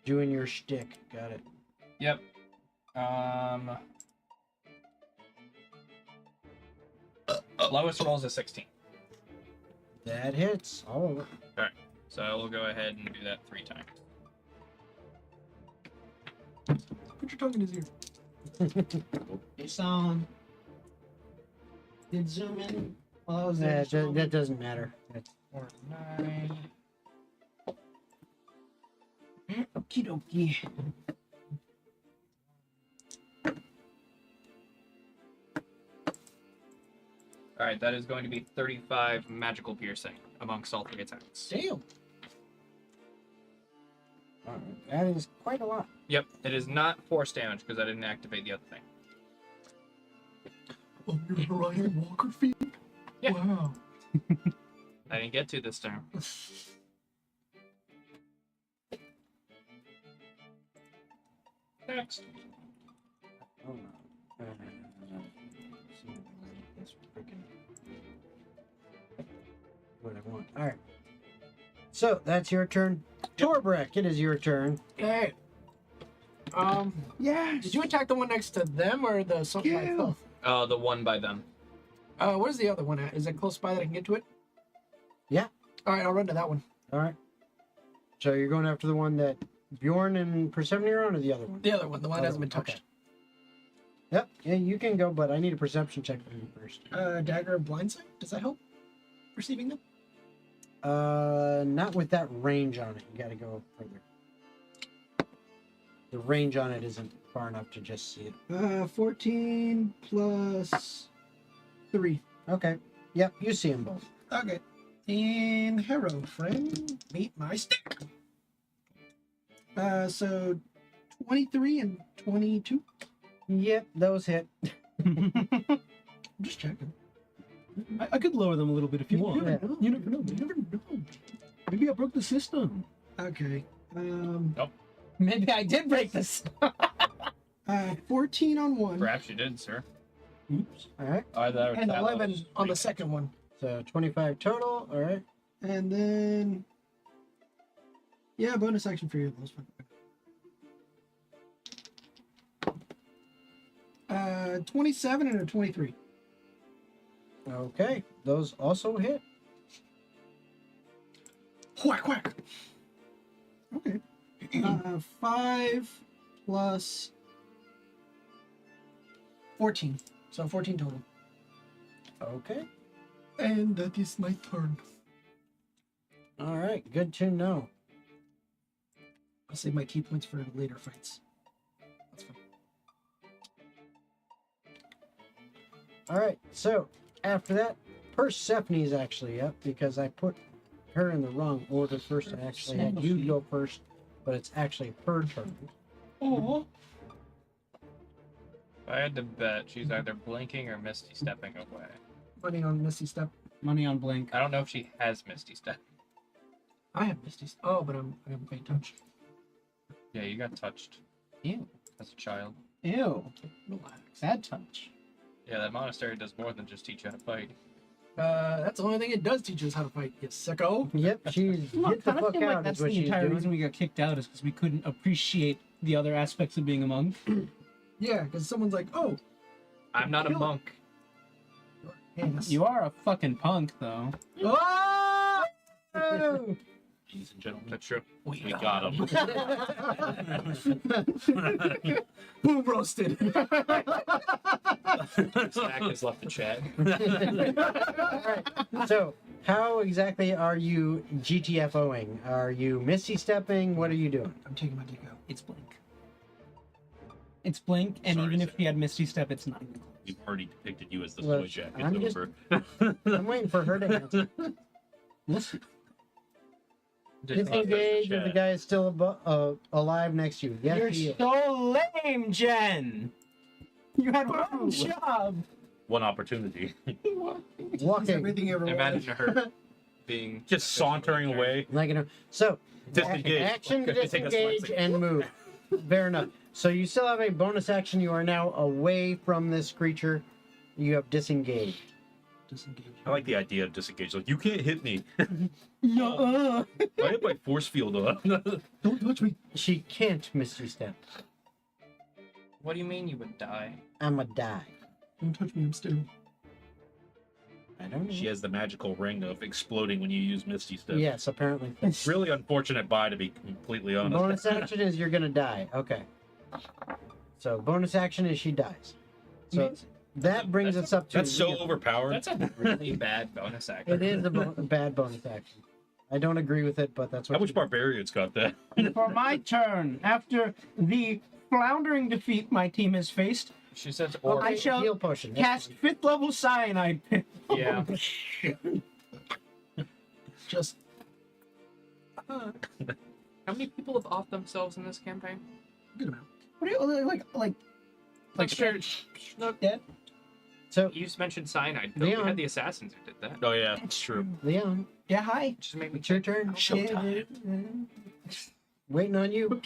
Doing your shtick. Got it. Yep. Lowest roll is a 16. That hits. All of it. So I will go ahead and do that 3 times. Put your tongue in his ear. It's on. Did zoom in while I was there. That doesn't matter. 4, 9. Okie dokie. Alright, that is going to be 35 magical piercing amongst all 3 attacks. Damn. That is quite a lot. Yep, it is not force damage because I didn't activate the other thing. Oh, you're Ryan Walker feet? Yeah. Wow. I didn't get to this turn. Next. Oh, no. This freaking- What I want. All right. So that's your turn. Torbrek, it is your turn. Hey. Yeah. Did you attack the one next to them or the something by Yeah. itself? The one by them. Where's the other one at? Is it close by that I can get to it? Yeah. All right, I'll run to that one. All right. So you're going after the one that Bjorn and Persephone are on, or the other one? The other one, the one that hasn't been Okay. touched. Yep. Yeah, you can go, but I need a perception check from you first. Dagger of Blindsight? Does that help? Receiving them? Not with that range on it. You got to go further. The range on it isn't far enough to just see it. 14 plus 3. Okay. Yep, you see them both. Okay. And Harrow, friend, meet my stick. So 23 and 22. Yep, those hit. I'm just checking. I could lower them a little bit if you want. Yeah. You never know. You never know. Maybe I broke the system. Okay. Maybe I did break this. 14 on one Perhaps you did, sir. Oops. All right. and 11 on the second one. So 25 total. All right. And then, yeah, bonus action for you. That's fine. 27 and a 23. Okay. Those also hit. Whack, whack. Okay. 5 plus 14. So 14 total. Okay. And that is my turn. All right. Good to know. I'll save my key points for later fights. That's fine. All right. So after that, Persephone's actually up because I put her in the wrong order first. I actually had you go first, but it's actually her turn. Oh. If I had to bet, she's either blinking or misty stepping away. Money on Misty Step. Money on blink. I don't know if she has misty step. I have Misty Step. Oh, but I haven't paid touch. Yeah, you got touched Ew. as a child. Ew. Relax. Bad touch. Yeah, that monastery does more than just teach you how to fight. That's the only thing it does teach us how to fight, you sicko. Yep, she's Well, get the I fuck feel like out that's is what the she's entire doing. reason we got kicked out is because we couldn't appreciate the other aspects of being a monk. Yeah, because someone's like, oh, I'm not a Kill- monk. hands. You are a fucking punk, though. Oh! Ladies and gentlemen, That's true. we got him. Boom roasted. Stack has left the chat. Alright, so how exactly are you GTFOing? Are you misty stepping? What are you doing? I'm taking my dick out. It's blink. It's blink, and Sorry, even if sir. he had Misty Step, it's not even close. We've already depicted you as the Well, soy jacket I'm just- over. I'm waiting for her to answer. Listen. Disengage if the guy is still alive next to you. Yes, You're he is. so lame, Jen! You had one job! One opportunity. He's Walking. everything you ever wanted. Imagine her being Just sauntering away. Like, so, Disengage. action to Okay, take a disengage slice. and move. Fair enough. So you still have a bonus action. You are now away from this creature. You have disengaged. Disengage. I like the idea of disengage. Like, you can't hit me. No. I have my force field up. Don't touch me. She can't misty step. What do you mean you would die? I'ma die. Don't touch me. I'm still. I don't know. She has the magical ring of exploding when you use Misty Step. Yes, apparently. Really unfortunate buy, to be completely honest. Bonus action is you're gonna die. Okay. So bonus action is she dies. So that brings us up to. That's so overpowered. That's a really bad bonus action. It is a bad bonus action. I don't agree with it, but that's what. I wish she- barbarians got that. For my turn, after the floundering defeat my team has faced, She says Okay, or I shall heal potion. That's cast 5th level cyanide. yeah. Just. How many people have offed themselves in this campaign? Good amount. What do you like sure. dead? So You just mentioned cyanide. Bill. We Leon. had the assassins who did that. Oh yeah, it's true. Leon, Yeah, hi. Just made me it's your turn. Showtime. Waiting on you.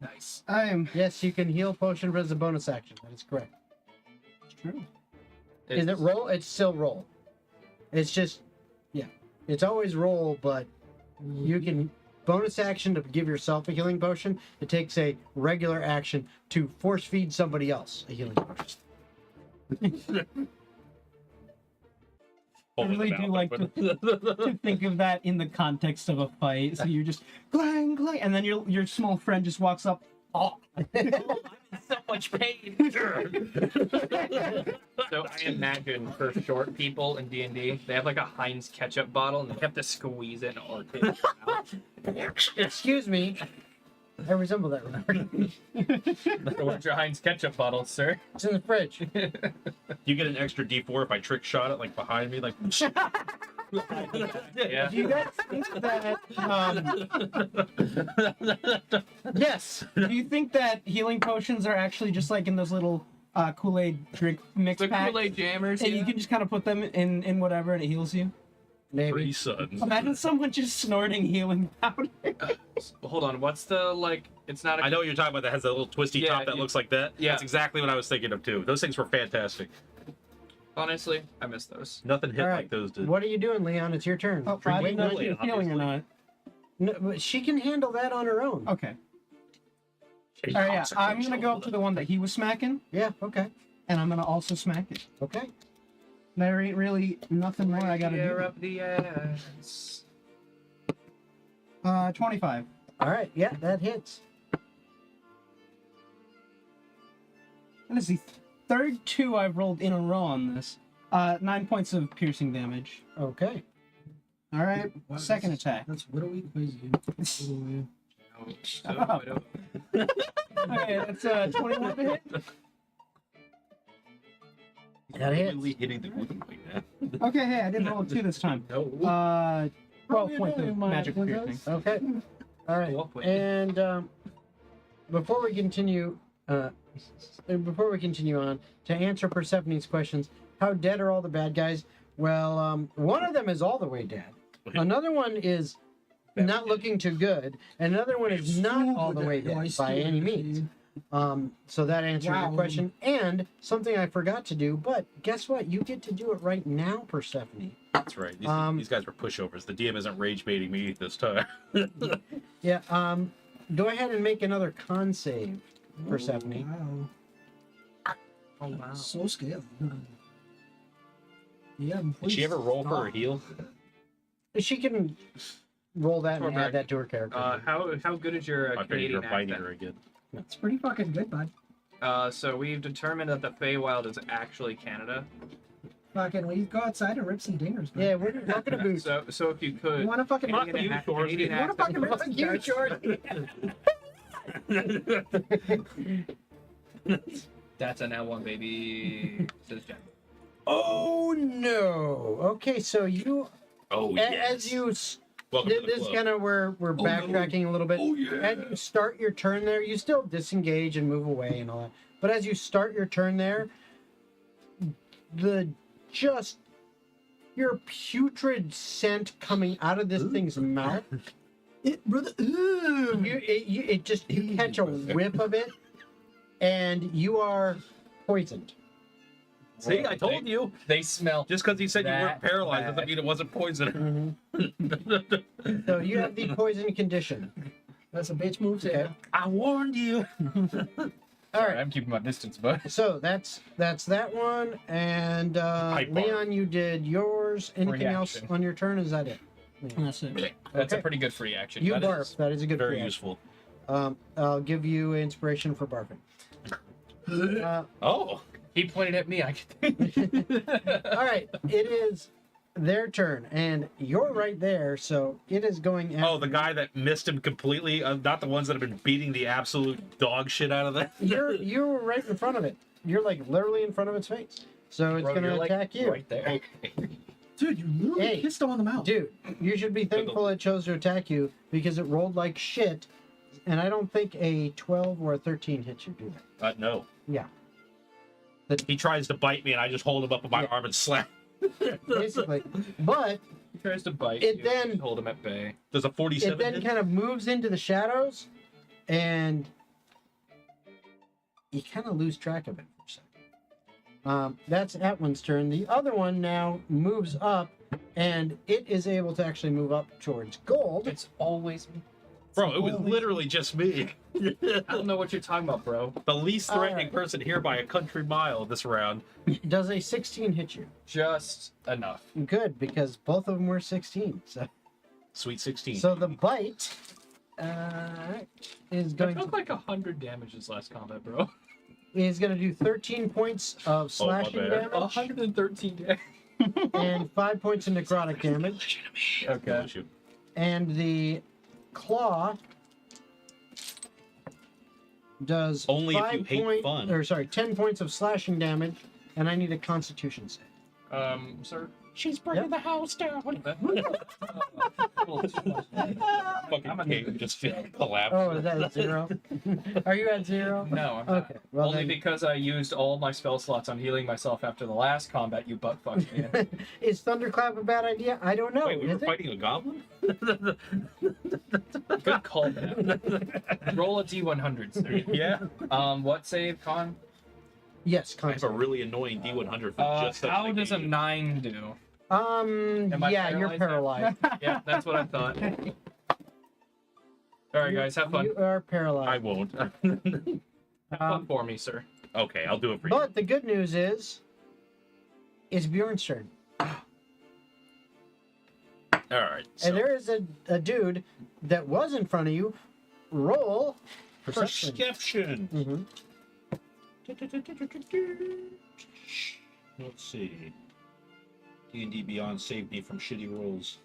Nice. I'm Yes, you can heal potion as a bonus action. That is correct. true. Is it roll? It's still roll. It's just, yeah. It's always roll, but you can bonus action to give yourself a healing potion. It takes a regular action to force feed somebody else a healing potion. I really do like to think of that in the context of a fight. So you're just clang clang, and then your small friend just walks up. Oh, I'm in so much pain. So I imagine for short people in D&D, they have like a Heinz ketchup bottle and they have to squeeze it or take it out. Excuse me. I resemble that remark. So where's your Heinz ketchup bottle, sir? It's in the fridge. You get an extra D4 if I trick shot it like behind me, like. Yeah. Do you guys think that? Yes. Do you think that healing potions are actually just like in those little Kool-Aid drink mix The packs? Kool-Aid jammers. And yeah. you can just kind of put them in whatever, and it heals you. Maybe. Pretty sudden. Imagine someone just snorting healing powder. Hold on, what's the like? It's not a. I know what you're talking about. That has that little twisty Yeah, top that yeah. looks like that. Yeah. That's exactly what I was thinking of too. Those things were fantastic. Honestly, I miss those. Nothing hit All right. like those did. What are you doing, Leon? It's your turn. Oh, I didn't know if Kool-Aid, you're healing or not. No, but she can handle that on her own. Okay. All right, yeah. I'm gonna go up to the one that he was smacking, Yeah, okay. and I'm gonna also smack it. Okay. There ain't really nothing more I gotta Tear do. up the ass. 25. All right. Yeah, that hits. That is the third 2 I've rolled in a row on this. 9 points of piercing damage. Okay. All right, Wow, second that's- attack. That's widowy crazy. Widowy. No, so Shut up. widow- Okay, that's 21 to hit. That hits. Really hitting the good right now. Okay, hey, I didn't roll a 2 this time. No. 12 you points doing, of my magic princess? piercing. Okay. All right. Well, wait. And before we continue on, to answer Persephone's questions, how dead are all the bad guys? Well, one of them is all the way dead. Another one is not looking too good, and another one is not all the way dead by any means. So that answers your question. And something I forgot to do, but guess what? You get to do it right now, Persephone. That's right. These guys were pushovers. The DM isn't rage baiting me this time. Yeah. Go ahead and make another con save, Persephone. Wow. Oh wow. So scared. Yeah. Did she ever roll for her heal? She can roll that and Or add back. that to her character. How good is your I figured Canadian you're fighting accent? her again. It's pretty fucking good, bud. So we've determined that the Feywild is actually Canada. Fucking, we go outside and rip some dingers, man. Yeah, we're not gonna boost. So if you could, You want to fucking Fuck Canadian you, ac- George. Canadian You want to accent. fucking rip some George? That's an L1, baby. Says Jen. Oh no. Okay, so you Oh as you Welcome to the this club. kind of we're backtracking a little bit. Oh, yeah. As you start your turn there, you still disengage and move away and all that. But as you start your turn there, your putrid scent coming out of this thing's mouth, Brother. you catch a whiff of it, and you are poisoned. See, I told you. They smell. Just because he said you weren't That paralyzed bad. doesn't mean it wasn't poison. So you have the poison condition. That's a bitch move, Okay. Sam. I warned you. All right. I'm keeping my distance, but So that's that one, and barf. Leon, you did yours. Anything else Reaction. on your turn? Is that it? That's it. that's Okay. a pretty good free action. You That barf. is- That is a good Very reaction. useful. I'll give you inspiration for barfing. Oh. He pointed at me. I All right, it is their turn, and you're right there, so it is going. Oh, the guy that missed him completely. Not the ones that have been beating the absolute dog shit out of that. You're right in front of it. You're like literally in front of its face, so it's Bro, going to you're, like, attack you. right there. Dude, you literally Hey. kissed him on the mouth. Dude, you should be thankful it chose to attack you because it rolled like shit, and I don't think a 12 or a 13 hits you, do they? No. Yeah. He tries to bite me, and I just hold him up with my Yeah. arm and slap. Basically. But He tries to bite It you. then- Just hold him at bay. Does a 47 it then hit? kind of moves into the shadows, and you kind of lose track of it for a second. That's that one's turn. The other one now moves up, and it is able to actually move up towards gold. It's always me. Bro, it was literally just me. I don't know what you're talking about, bro. The least threatening Alright. person here by a country mile this round. Does a 16 hit you? Just enough. Good, because both of them were 16. Sweet 16. So the bite is I going took to like 100 damage this last combat, bro. is going to do 13 points of slashing bad. damage 113 damage. and 5 points of necrotic damage. Okay. Shoot. And the claw does Only if you hate fun. or sorry, 10 points of slashing damage, and I need a Constitution save. Sir. She's bringing Yep. the house down. Fucking cave just collapsed. Oh, is that a 0? Are you at 0? No, I'm not. Okay. Well, Only then, because I used all my spell slots on healing myself after the last combat you butt fucked me in. is Thunderclap a bad idea? I don't know. Wait, we were Is it? fighting a goblin? Good call, man. Roll a D100, sir. Yeah. What save, Con? Yes, I have a Constitution. really annoying D100 for just such How a does a game. 9 do? Am I Yeah, you're paralyzed paralyzed. Yeah, that's what I thought. Alright, guys, have fun. You are I paralyzed. won't. Have fun for me, sir. Okay, I'll do it for you. But the good news is, it's Bjorn's turn. Alright. So. And there is a dude that was in front of you. Roll perception. Perception. Mhm. Let's see. D&D Beyond saved me from shitty rolls.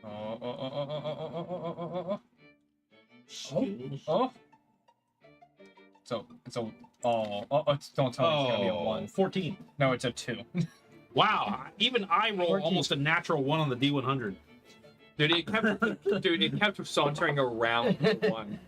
Oh. Skills. Oh. So Oh, don't tell me it's gonna be a 1. 14. No, it's a 2. Wow. Even I roll 14. almost a natural 1 on the D100. Dude, it kept sauntering around the 1.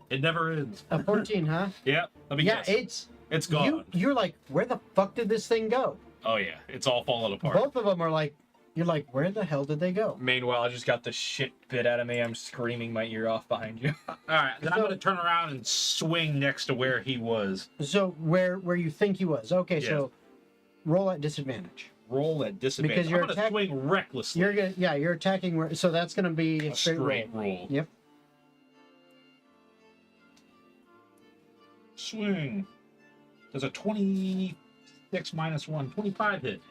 It never ends. A 14, huh? Yeah. Let me Yeah, guess. It's you, gone. you're like, where the fuck did this thing go? Oh yeah. It's all falling apart. Both of them are like, you're like, where the hell did they go? Meanwhile, I just got the shit bit out of me. I'm screaming my ear off behind you. All right. Then I'm So- gonna turn around and swing next to where he was. So where you think he was? Okay, Yes. so roll at disadvantage. Roll at disadvantage. Because you're I'm gonna attack- swing recklessly. You're gonna, yeah, you're attacking. So that's gonna be a straight roll. roll. Yep. Swing. Does a 26 minus 1, 25 hit?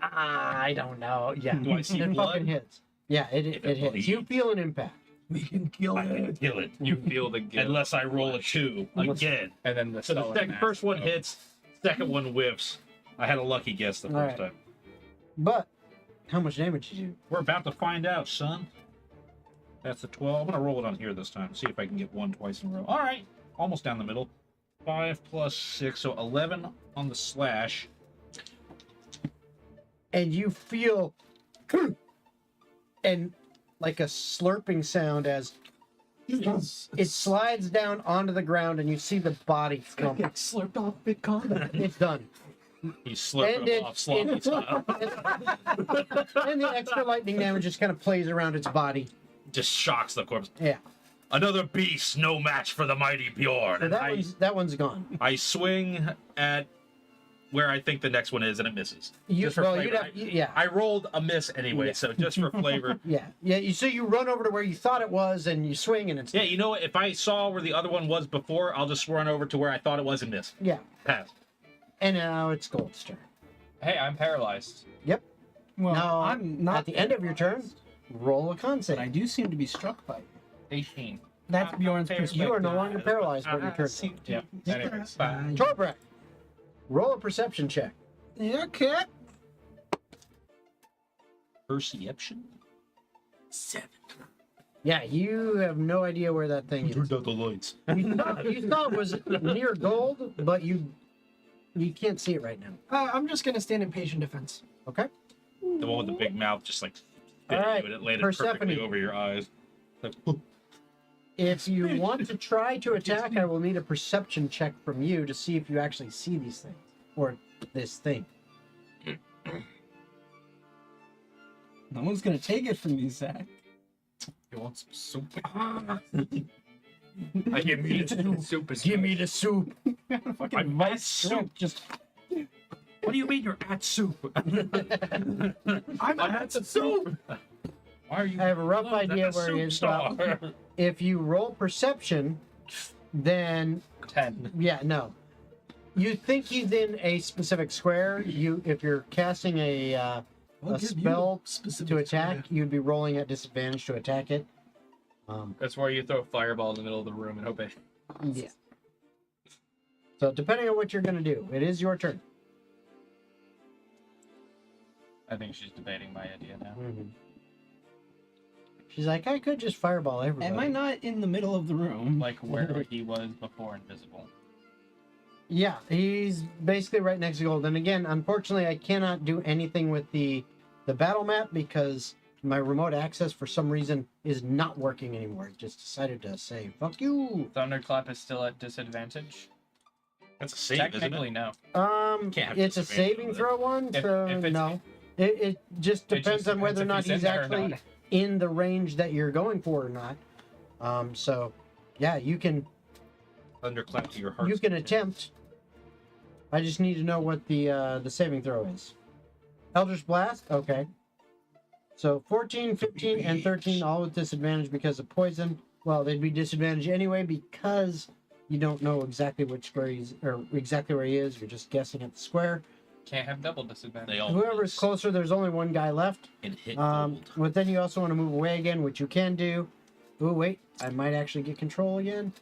I don't know. Yeah, Do I see it blood? fucking hits. Yeah, it If it hits. bleeds. You feel an impact. We can kill I can it. kill it. You feel the guilt. Unless I roll a 2 again. And then the So the stellar mass. first one hits, second one whiffs. I had a lucky guess the All first right. time. But how much damage did you do? We're about to find out, son. That's a 12. I'm gonna roll it on here this time. See if I can get 1 twice in a row. All right, almost down the middle. 5 plus 6, so 11 on the slash. And you feel, and like a slurping sound as it slides down onto the ground, and you see the body come. Get slurped off big combat. It's done. He's slurping And him off sloppy style. And the extra lightning damage just kind of plays around its body. Just shocks the corpse. Yeah. Another beast, no match for the mighty Bjorn. So And that one's gone. I swing at where I think the next one is, and it misses. You, Just for well, flavor. you'd have, yeah. I rolled a miss anyway, Yeah. so just for flavor. Yeah. So you run over to where you thought it was, and you swing, and it's Yeah, you know what? If I saw where the other one was before, I'll just run over to where I thought it was and miss. yeah. Pass. And now it's Gold's turn. Hey, I'm paralyzed. Yep. Well, Now, I'm not at the end of your turn, roll a con but I save. do seem to be struck by it. 18. That's Bjorn's perspective. You are no longer paralyzed, but your turn. Yep. Anyways. Torbreck, roll a perception check. Yeah, okay. Perception? 7. Yeah, you have no idea where that thing is. out the lights. You thought it was near Gold, but you can't see it right now. I'm just gonna stand in patient defense. Okay. The one with the big mouth just like All right, and it landed Persephone. perfectly over your eyes. Like, If you want to try to attack, I will need a perception check from you to see if you actually see these things or this thing. No one's gonna take it from you, Zach. You want some soup? I give me the soup. is Give good. me the soup. Fucking I'm vice at soup. grip, just what do you mean you're at soup? I'm at soup. Why are you? I have a rough That's idea a where he soup is. star. If you roll perception, then 10. yeah, no. You think he's in a specific square. If you're casting a spell to attack, you'd be rolling at disadvantage to attack it. That's where you throw a fireball in the middle of the room and hope it. Yeah. So depending on what you're gonna do, it is your turn. I think she's debating my idea now. She's like, I could just fireball everybody. am I not in the middle of the room? Like where he was before invisible. Yeah, he's basically right next to Gold. And again, unfortunately, I cannot do anything with the battle map because my remote access for some reason is not working anymore. It just decided to say, fuck you. Thunderclap is still at disadvantage. That's a save, isn't Technically, it? no. Can't have It's a disadvantage saving with it. throw one, If- so if it's- no. It just It depends just on whether or not depends he's if in there or actually not. in the range that you're going for or not. So yeah, you can Thunderclap to your heart. you can attempt. I just need to know what the saving throw is. Eldritch Blast, okay. So 14, 15, and 13 all with disadvantage because of poison. Well, they'd be disadvantaged anyway because you don't know exactly which square he's or exactly where he is. You're just guessing at the square. Can't have double disadvantage. They all Whoever's miss closer, there's only one guy left. and hit But then you also want to move away again, which you can do. Oh wait, I might actually get control again.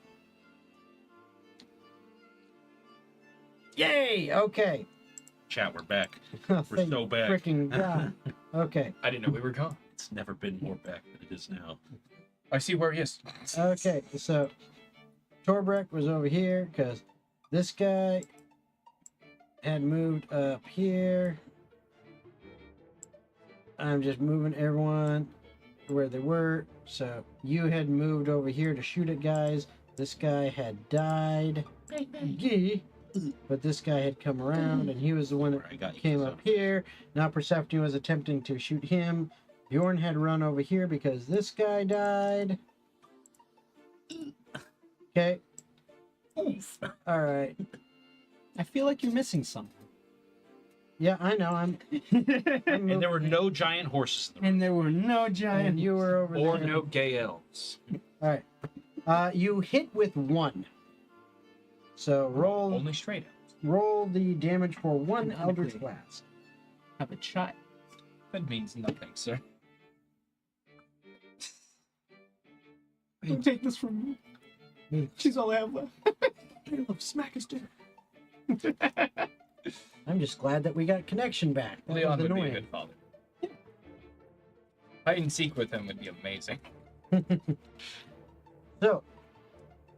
Yay! Okay. Chat, we're back. Thank so back. Freaking God. Okay. I didn't know we were gone. It's never been more back than it is now. I see where he is. Okay. So Torbreck was over here because This guy had moved up here. I'm just moving everyone where they were. So you had moved over here to shoot at guys. This guy had died. Gee. But this guy had come around, and he was the one that came up here. Now Persephone was attempting to shoot him. Bjorn had run over here because this guy died. Okay. All right. I feel like you're missing something. Yeah, I know. I'm And there were no giant horses in the room. And there were no and giant. you were over Or there. no gay elves. All right. You hit with 1. So roll Only straight elves. roll the damage for 1 Technically. Eldritch Blast. Have a child. That means nothing, sir. Don't take this from me. She's all I have left. Caleb, smack his dick. I'm just glad that we got connection back. That Leon was would be a annoying. good father. Hide and seek with him would be amazing. So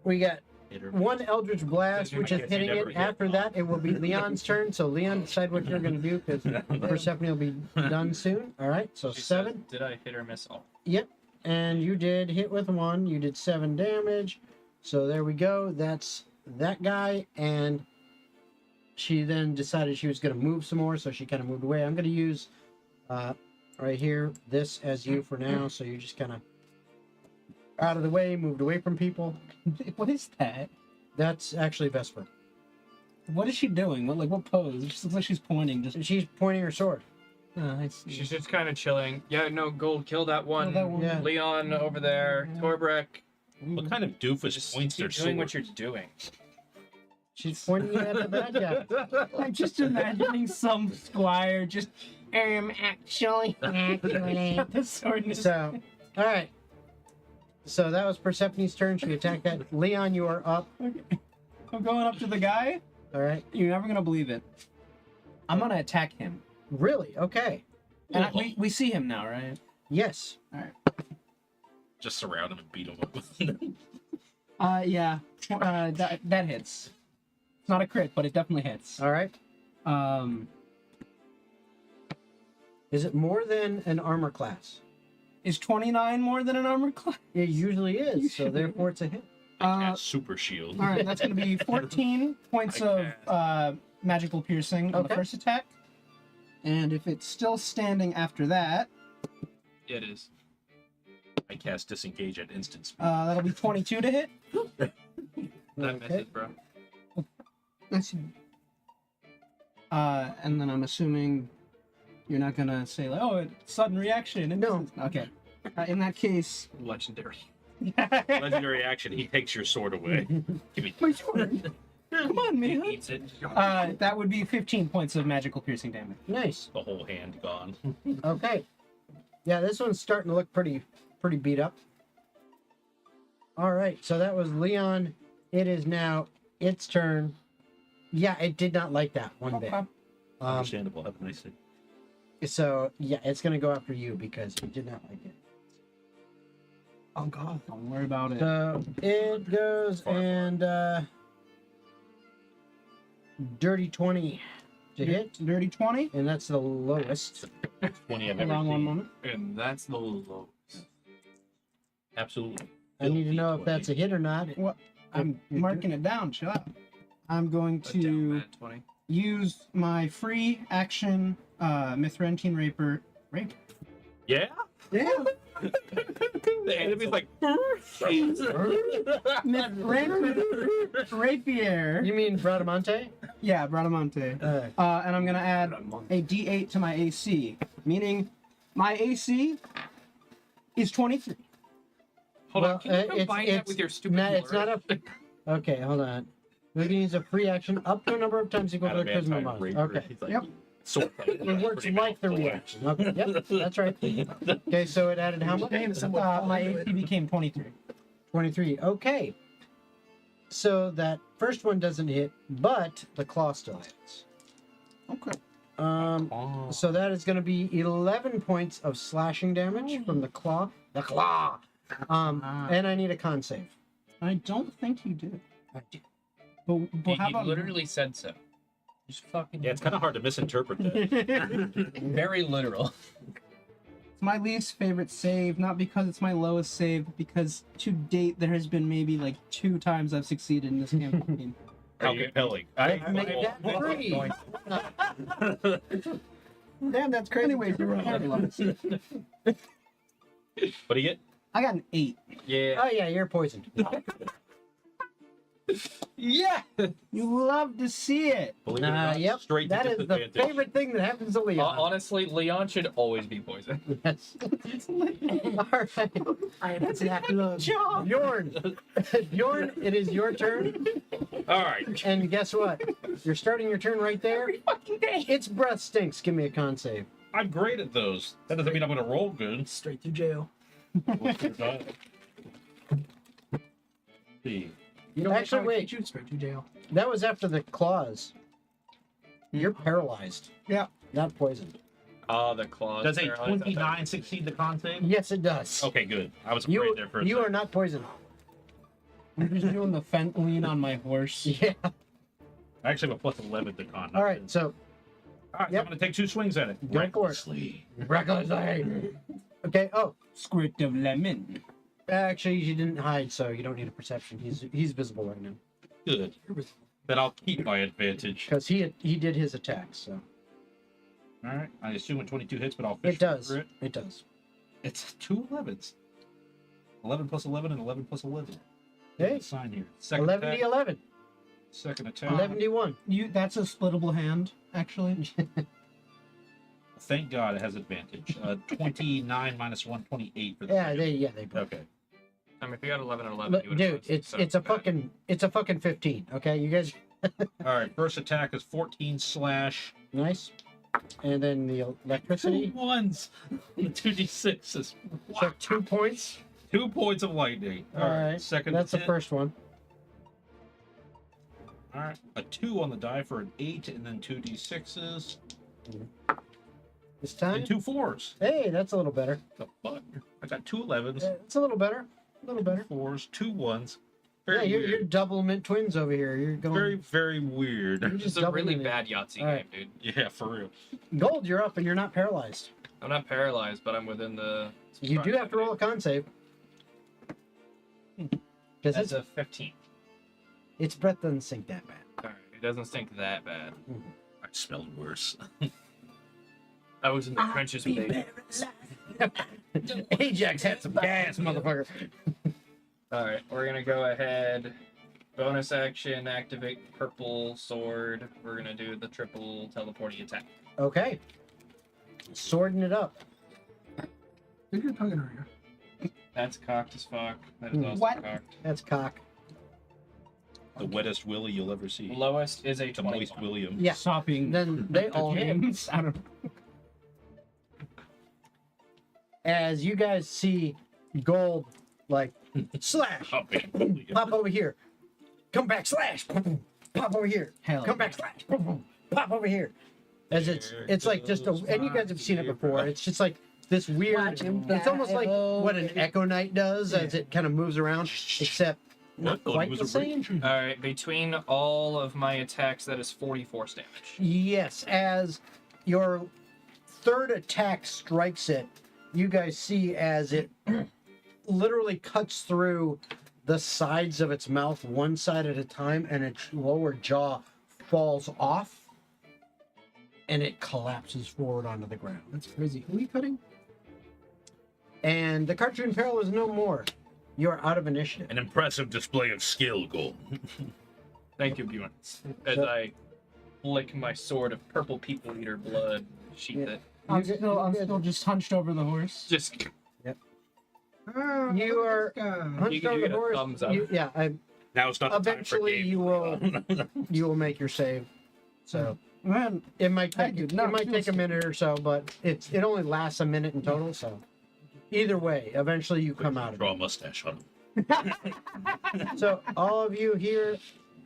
we got Hit or 1 Eldritch Blast, Because which you is might hitting never it. hit. After that, it will be Leon's turn. So Leon, decide what you're going to do because Persephone will be done soon. All right. So She 7. said, did I hit or miss all? Yep. And you did hit with 1. You did 7 damage. So there we go. That's that guy. And she then decided she was going to move some more. So she kind of moved away. I'm going to use right here this as you for now. So you just kind of out of the way, moved away from people. What is that? That's actually Vesper. What is she doing? What pose? It just looks like she's pointing. Just. She's pointing her sword. I see. She's just kind of chilling. Yeah, no, Gold, kill that one. that one. Yeah. Leon over there. Torbrek. What kind of doofus Just points their keep doing sword? what you're doing. She's pointing it at the bad guy. I'm just imagining some squire just actually the sword in his So, all right. So that was Persephone's turn. She attacked that. Leon, you are up. I'm going up to the guy. All right. You're never gonna believe it. I'm gonna attack him. Really? Okay. And we see him now, right? Yes. Just surround him and beat him up. Yeah. That hits. It's not a crit, but it definitely hits. All right. Is it more than an armor class? Is 29 more than an armor class? It usually is. So therefore, it's a hit. Super shield. All right, that's going to be 14 points of magical piercing on the Okay. first attack. And if it's still standing after that, It is. I cast disengage at instant speed. that'll be 22 to hit. That Okay. misses, bro. And then I'm assuming you're not going to say, like, oh, sudden reaction. It No. doesn't- Okay. In that case... Legendary. Legendary action. He takes your sword away. Give me. My sword. Come on, He man. eats it. That would be 15 points of magical piercing damage. Nice. The whole hand gone. Okay. Yeah, this one's starting to look pretty beat up. All right. So that was Leon. It is now its turn. Yeah, it did not like that one bit. Okay. Understandable. Have a nice day. So yeah, it's gonna go after you because it did not like it. Oh god, don't worry about it. So it goes and dirty 20 to hit, Dirty 20. and that's the lowest. 20 I've Hold ever on one seen. moment. And that's the lowest. Absolutely. I need to know if that's a hit or not. What? I'm marking it down. Chill out. I'm going A down to bad 20. use my free action Mithrantine Rapier. Yeah? Yeah. The enemy's like. Rapier. You mean Bradamante? Yeah, Bradamante. And I'm gonna add a D8 to my AC, meaning my AC is 23. Hold Well, on, can you combine that with your stupid it's not lure? a. Okay, hold on. We can use a free action up to a number of times equal to the charisma mod. Okay. Yep. Sword fight. It works Pretty like the mouthful. reaction. Okay, yep, that's right. Okay, so it added how much? My AC became 23. 23. Okay. So that first one doesn't hit, but the claw still hits. Okay. Oh. So that is going to be 11 points of slashing damage from the claw. The claw. And I need a con save. I don't think you do. I do. But He how about literally said so. Just fucking. Yeah, it's kind of hard to misinterpret that. very literal. It's my least favorite save, not because it's my lowest save, but because to date there has been maybe like 2 times I've succeeded in this campaign. How compelling. Make that 3. Damn, that's crazy. Anyways, you're paralyzed. What do you get? I got an 8. Yeah. Oh yeah, you're poisoned. Yeah, you love to see it. Believe it or not, Yep. straight That to is the disadvantage. favorite thing that happens to Leon. Honestly, Leon should always be poisoned. Yes. All right. That's not Job. Bjorn. Bjorn, it is your turn. All right. And guess what? You're starting your turn right there. Its breath stinks. Give me a con save. I'm great at those. That doesn't mean I'm going to roll good. straight to jail. See. You know Actually, what? wait. You straight to jail. That was after the claws. You're paralyzed. Yeah. Not poisoned. Oh, the claws. Does a paralyzed. 29 succeed the con save? Yes, it does. Okay, good. I was afraid there for a You second. are not poisoned. I'm just doing the lean on my horse. Yeah. I actually have a plus 11 to con. All right. So All right, so Yep. I'm going to take 2 swings at it. go for it. Recklessly. Okay. Oh, Squirt of lemon. actually, you didn't hide, so you don't need a perception. He's visible right now Good. Then I'll keep my advantage. because he did his attack. So All right. I assume a 22 hits, but I'll fish it does. for it. It does. It's 2 11s. 11 plus 11 and 11 plus 11. Hey, Sign here. Second 11 attack. to 11. Second attack. 11 to 1. That's a splittable hand, actually. Thank God it has advantage. 29 minus 1, 28 for the Yeah, second. they broke. Okay. I mean, if you got 11 and 11, Look, you would dude, it's a fucking 15. Okay, you guys, All right. First attack is 14 slash. nice. And then the electricity. 2 ones. The 2d6s. So 2 points. 2 points of lightning. All right. Second That's the hit. first one. All right. A 2 on the die for an 8, and then 2d6s. This time. And 2 4s. Hey, that's a little better. The fuck? I got 2 11s. It's a little better. A little better. 4s, 2 1s. Yeah, Very you're weird. double mint twins over here. You're going. Very, very weird. You're It's just a really doubling it. bad Yahtzee All right. game, dude. Yeah, for real. Gold, you're up and you're not paralyzed. I'm not paralyzed, but I'm within the. You do have to roll a con save. Because That's a 15. its breath doesn't stink that bad. Alright, it doesn't stink that bad. I smelled worse. I was in the trenches with Ajax had some gas, motherfucker. Alright, we're gonna go ahead. Bonus action, activate purple sword. We're gonna do the triple teleporting attack. Okay. Swording it up. Who you're talking earlier? That's cocked as fuck. That is also What? cocked. That's cock. The wettest willy you'll ever see. Lowest is a The moist 21. William. Yeah. Stopping Then they all hit. games. I don't As you guys see Gold, like, slash, Oh, man. pop over here. Come back, slash, pop over here. Hell. Come back, slash, pop over here. As it's like just a, and you guys have seen it before. It's just like this weird. It's almost like what an Echo Knight does as it kind of moves around, except not What? quite It was the a same. Alright, between all of my attacks, that is 40 force damage. Yes, as your third attack strikes it, you guys see as it literally cuts through the sides of its mouth one side at a time, and its lower jaw falls off, and it collapses forward onto the ground. That's crazy. Who are you cutting? And the cartoon peril is no more. You are out of initiative. An impressive display of skill, Gold. Thank you, Bjorn. As So- I flick my sword of purple people eater blood, sheath Yeah. it. I'm still just hunched over the horse. Just Oh, You look are at this guy. hunched You on get the a horse. thumbs up. Yeah, Now it's not the time for eventually game. you will make your save. So Man, it might I take did it not might feel take a minute or so, but it only lasts a minute in total. So either way, eventually you come out of Draw it. a mustache on him. So all of you here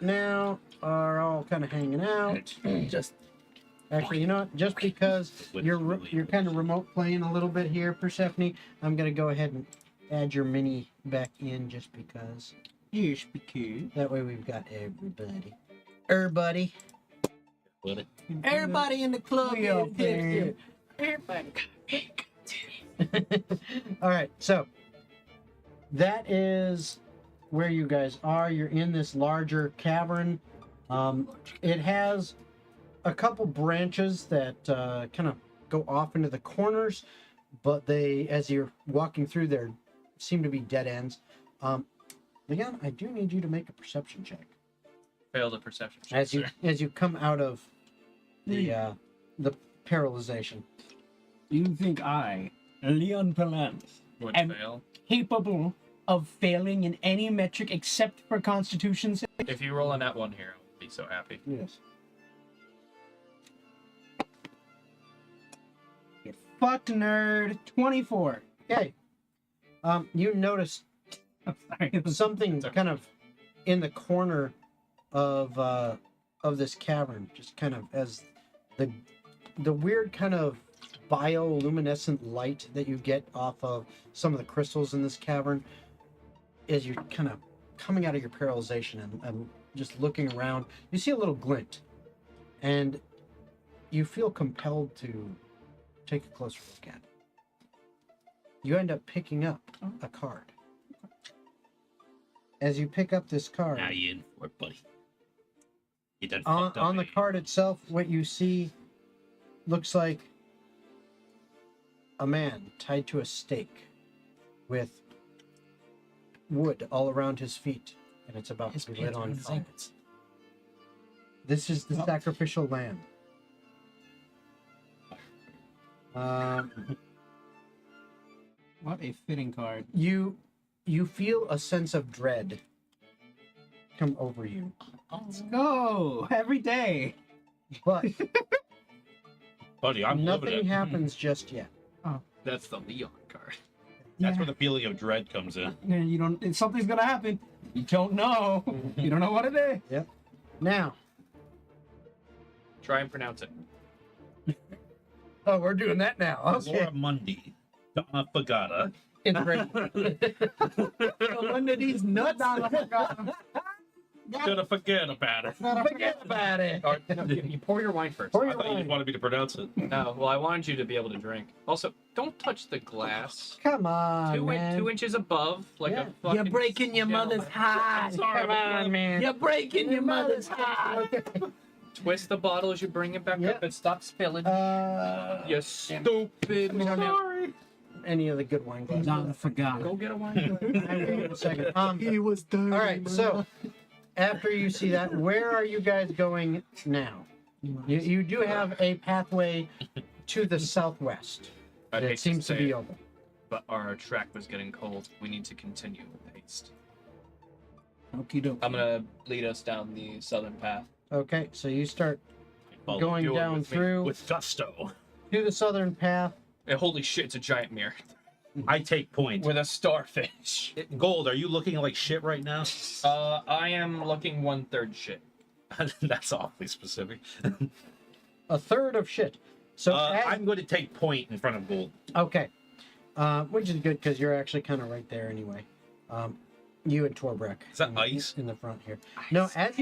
now are all kind of hanging out. Just Actually, you know what? Just because you're kind of remote playing a little bit here, Persephone, I'm gonna go ahead and add your mini back in just because. Yes, because. That way we've got everybody. Everybody. But Everybody in the club. We all there. Everybody. All right, so that is where you guys are. You're in this larger cavern. It has a couple branches that kind of go off into the corners, but they, as you're walking through there, seem to be dead ends. Leon, I do need you to make a perception check Failed a perception check, as you sir. as you come out of the paralyzation. You think I, Leon Palance, Would am fail. capable of failing in any metric except for Constitution save? If you roll a nat 1 here, I'll be so happy. Yes. You fucked nerd. 24. Okay. You notice I'm sorry. something kind of in the corner of this cavern, just kind of as the weird kind of bioluminescent light that you get off of some of the crystals in this cavern, as you're kind of coming out of your paralyzation and just looking around, you see a little glint, and you feel compelled to take a closer look at it. You end up picking up a card. As you pick up this card, now you in for it, buddy. You done on fucked up, the eh? card itself, what you see looks like a man tied to a stake with wood all around his feet, and it's about to be lit on fire. This is the sacrificial lamb. What a fitting card. You feel a sense of dread come over you, Let's go every day. but Buddy, I'm loving nothing it. happens just yet. That's the Leon card. That's where the feeling of dread comes in. Yeah, you don't. Something's gonna happen. You don't know. You don't know what it is. Now, Try and pronounce it. oh, we're doing that now. Okay. Laura Mundi. Donna Fagata. One of these nuts. Gonna forget about it. Forget about it. Or, no, you pour your wine first. Pour I your thought you wine. just wanted me to pronounce it. No, well, I wanted you to be able to drink. Also, don't touch the glass. Come on, man. 2 inches above, like Yeah. a fucking... You're breaking your mother's heart. Sorry, Come on, man. You're breaking your mother's heart. Twist the bottle as you bring it back Yeah. up and stop spilling. Sorry. You stupid. We don't have any of the good wine glasses. Not forgot. Go get a wine glass. I will in a second. He was done. All right, so after you see that, where are you guys going now? You do have a pathway to the southwest. I'd hate It seems to say be it, open. but our track was getting cold. We need to continue with haste. Okie dokie. I'm gonna lead us down the southern path. Okay, so you start Follow going you down with me. through with gusto. to the southern path. And holy shit, it's a giant mirror I take point. with a starfish. Gold, are you looking like shit right now? I am looking 1/3 shit. That's awfully specific. A third of shit. So I'm going to take point in front of Gold. okay, which is good because you're actually kind of right there anyway. You and Torbrek. Is that ice? in the front here? No, as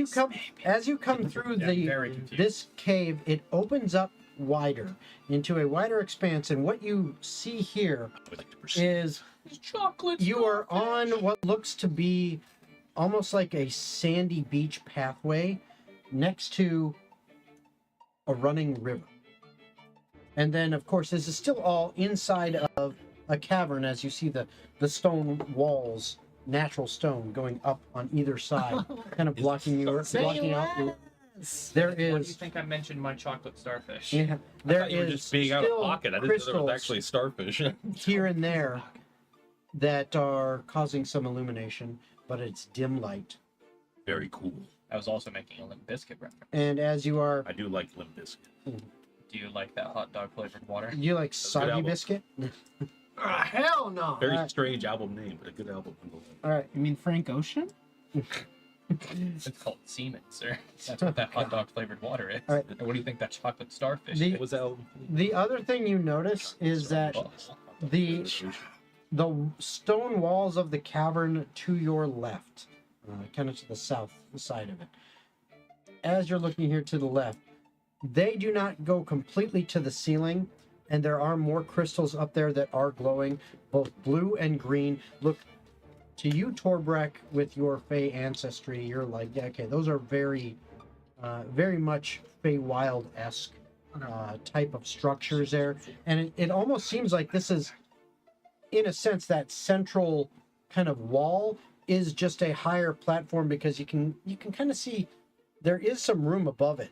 you come through Yeah, the very confused. this cave, it opens up wider into a wider expanse, and what you see here I would like to proceed. is Chocolate. you are on what looks to be almost like a sandy beach pathway next to a running river. And then, of course, this is still all inside of a cavern, as you see the stone walls, natural stone, going up on either side, kind of blocking out. There What do you is, think I mentioned my chocolate starfish? yeah, I there thought you were is just being out of still pocket. I didn't know there was crystals actually a starfish. here and there that are causing some illumination, but it's dim light. Very cool. I was also making a Limp Biscuit reference. And as you are, I do like Limp Bizkit. Do you like that hot dog flavored water? you like a good soggy album. biscuit? Hell no. Very Alright. strange album name, but a good album. All right. You mean Frank Ocean? It's called semen, sir. That's what that hot dog flavored water is. All right. And what do you think that chocolate starfish The- is? What was that album? The other thing you notice is that the stone walls of the cavern to your left, kind of to the south side of it. As you're looking here to the left, they do not go completely to the ceiling, and there are more crystals up there that are glowing, both blue and green. Look, to you, Torbrek, with your Fey ancestry, you're like, yeah, okay, those are very much Feywild-esque type of structures there. And it almost seems like this is, in a sense, that central kind of wall is just a higher platform, because you can kind of see there is some room above it.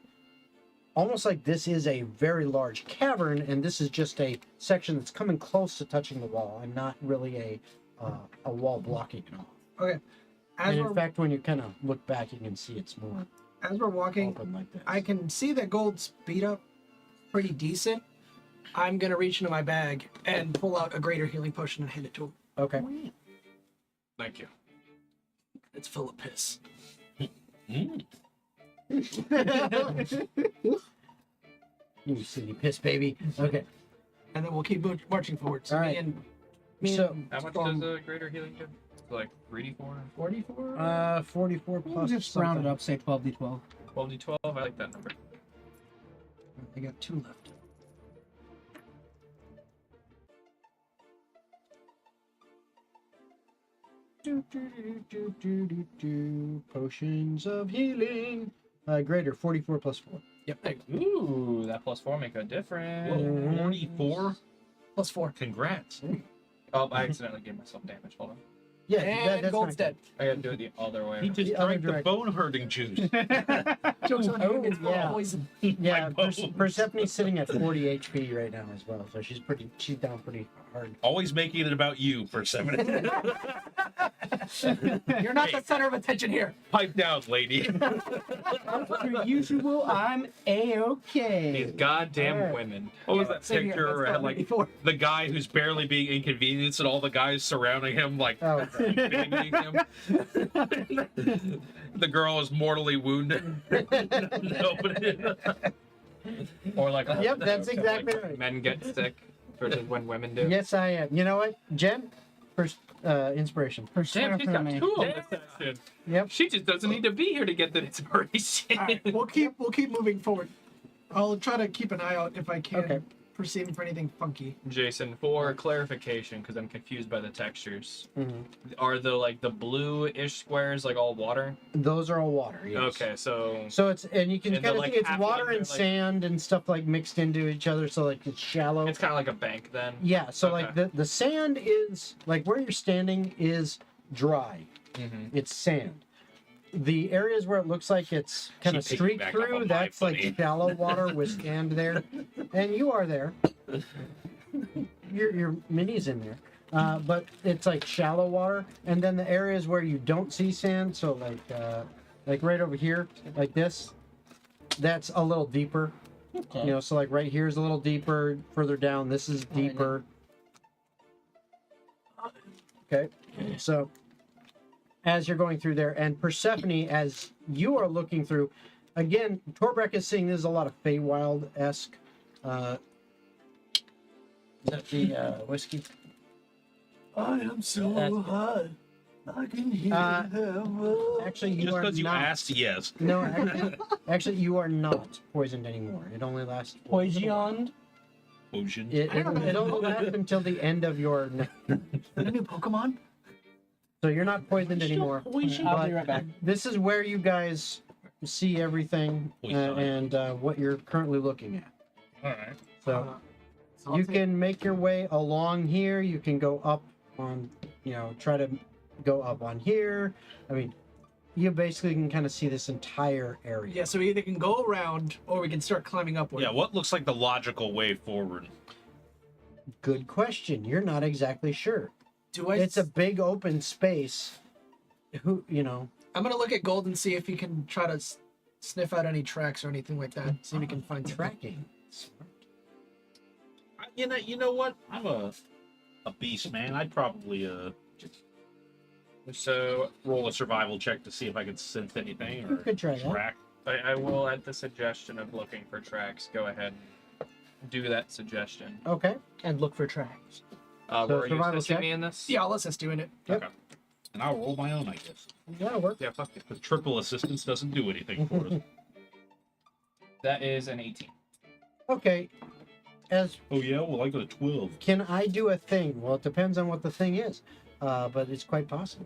Almost like this is a very large cavern, and this is just a section that's coming close to touching the wall, and not really a wall blocking it off. Okay. And in fact, when you kind of look back, you can see it's more As we're walking, open like this. I can see that Gold's beat up pretty decent. I'm gonna reach into my bag and pull out a greater healing potion and hand it to him. Okay. Thank you. It's full of piss. You silly piss baby. Okay. And then we'll keep marching forward. So All me right. and So How much does a greater healing do? Like 3d4? 44? 44 We'll plus just something. round it up, say 12d12. 12d12? I like that number. I got 2 left. Potions of healing. Greater 44 plus 4. Yep. There you Ooh, that plus 4 make a difference. Whoa, 44? go. Plus 4. Congrats. Oh, I accidentally gave myself damage. Hold on. Yeah, And that's Gold's not dead. I gotta do it the other way. He around. just The other drank the direction. bone hurting juice. Joke's on you. It's full yeah. of poison. Yeah, My bones. Persephone's sitting at 40 HP right now as well, so she's down pretty hard. Always making it about you for 7 minutes. You're not the center of attention here. Pipe down, lady. Per usual, I'm A-okay. These goddamn Alright. women. What was that Same here. picture where it That's had like 94. the guy who's barely being inconvenienced and all the guys surrounding him like Oh, okay. banging him? The girl is mortally wounded. Nobody. Or like Yep, that's exactly like right. Men get sick versus when women do. Yes, I am. You know what, Jen? First inspiration. Damn, she's got me. 2 on this session. Yep. She just doesn't need to be here to get the inspiration. All right, we'll keep moving forward. I'll try to keep an eye out if I can. Okay. Perceiving for anything funky. Jason, for clarification, because I'm confused by the textures, Mhm. are the blue-ish squares like all water? Those are all water. Yes. Okay, so So it's, and you can And kind they're, of like, see it's half water like and they're, like- sand and stuff like mixed into each other, so like it's shallow. it's kind of like a bank then. Yeah, so like Okay. the sand is like where you're standing is dry. Mm-hmm. It's sand. The areas where it looks like it's kind of She streaked piggybacked off through, of that's my like buddy. shallow water with sand there, and you are there. Your mini's in there, but it's like shallow water. And then the areas where you don't see sand, so like right over here, like this, that's a little deeper. Okay. You know, so like right here is a little deeper. Further down, this is Alright, deeper. Okay, so as you're going through there, and Persephone, as you are looking through, again, Torbrek is seeing there's a lot of Feywild-esque. Is that the whiskey? I am so That's- high. I can hear heaven. Actually, you Just are because you not. asked, yes. No, actually, you are not poisoned anymore. It only lasts. Poison. Potion. It only lasts until the end of your. Is that a new Pokemon? So you're not poisoned anymore. I'll be right back. This is where you guys see everything Poison. and what you're currently looking at. Alright. So So I'll you take- can make your way along here. You can go up on, try to go up on here. I mean, you basically can kind of see this entire area. Yeah, so we either can go around or we can start climbing upward. Yeah, what looks like the logical way forward? Good question. You're not exactly sure. Do I? It's a big open space. I'm gonna look at Gold and see if he can try to sniff out any tracks or anything like that. See if he can find Tracking. You know what? I'm a beast, man. I'd probably So roll a survival check to see if I can sense anything You or could try that. track. I will, at the suggestion of looking for tracks, go ahead and do that suggestion. Okay. and look for tracks. So Were you survival assisting check? me in this? Yeah, I'll assist you in it. Yep. Okay. And I'll roll my own, I guess. That'll work. Yeah, fuck it. Because triple assistance doesn't do anything for us. That is an 18. Okay. As Oh, yeah? Well, I got a 12. can I do a thing? Well, it depends on what the thing is, but it's quite possible.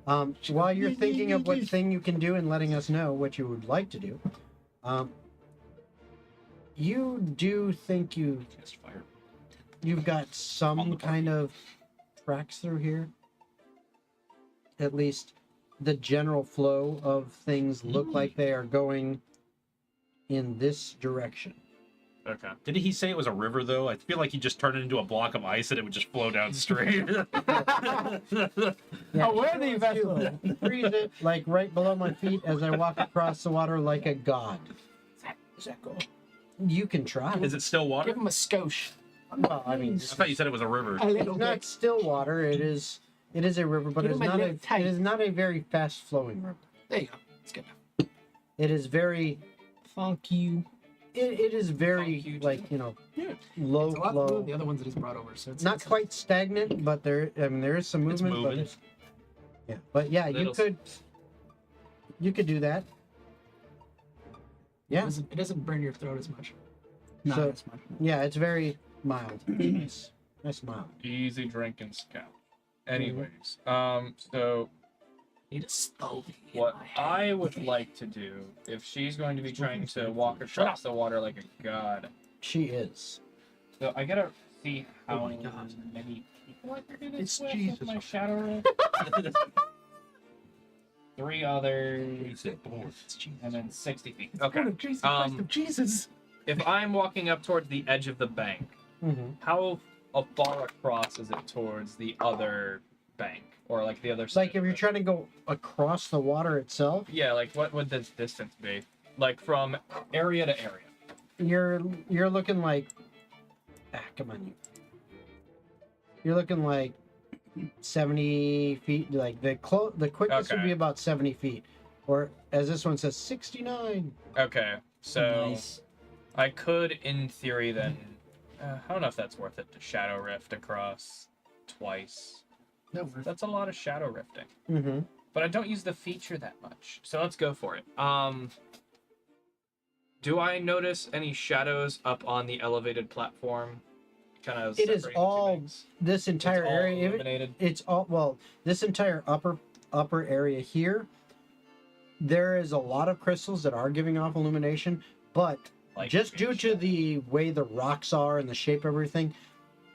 While you're thinking of what thing you can do and letting us know what you would like to do, you do think Cast fire. you've got On some the kind of tracks through here. At least the general flow of things look like they are going in this direction. Okay. Did he say it was a river, though? I feel like he just turned it into a block of ice and it would just flow down straight. Yeah. Oh, where the vessel? Freeze it like right below my feet as I walk across the water like a god. Is that cool? You can try. Is it still water? Give him a skosh. Well, I mean, I thought you said it was a river. A little it's not bit. still water. It is a river, but Give it's him a not little tight. it is not a very fast flowing river. There you go. It's good. It is very Funk you. it is very Thank you, like, low It's a lot fluid flow. than the other ones that he's brought over, so it's Not it's- quite stagnant, but there is some It's movement. moving. But yeah, Little- you could do that. Yeah. It doesn't burn your throat as much. Not So- as much. Yeah, it's very mild. Nice mild. Easy drinking scout. Anyways, so Need a stove. what I would like to do, if she's going to be trying to walk across the water like a god, She is. so I gotta see how Oh my God. many people I can do this It's with Jesus. my shadow rift. 3 others, It's Jesus. and then 60 feet. It's Okay. of Jesus Christ of Jesus. If I'm walking up towards the edge of the bank, Mm-hmm. how far across is it towards the other bank, or like the other side? Like if of you're it? trying to go across the water itself, Yeah, like what would this distance be? Like from area to area. you're looking like come on you. You're looking like 70 feet. Like the quickest would Okay. be about 70 feet, or as this one says, 69. Okay, so Nice. I could, in theory, then. I don't know if that's worth it to shadow rift across twice. No, That's a lot of shadow rifting. Mm-hmm. But I don't use the feature that much, so let's go for it. Do I notice any shadows up on the elevated platform? Kind of. It is all this entire area. Illuminated. It's all this entire upper area here. There is a lot of crystals that are giving off illumination, but Like just due to the way the rocks are and the shape of everything,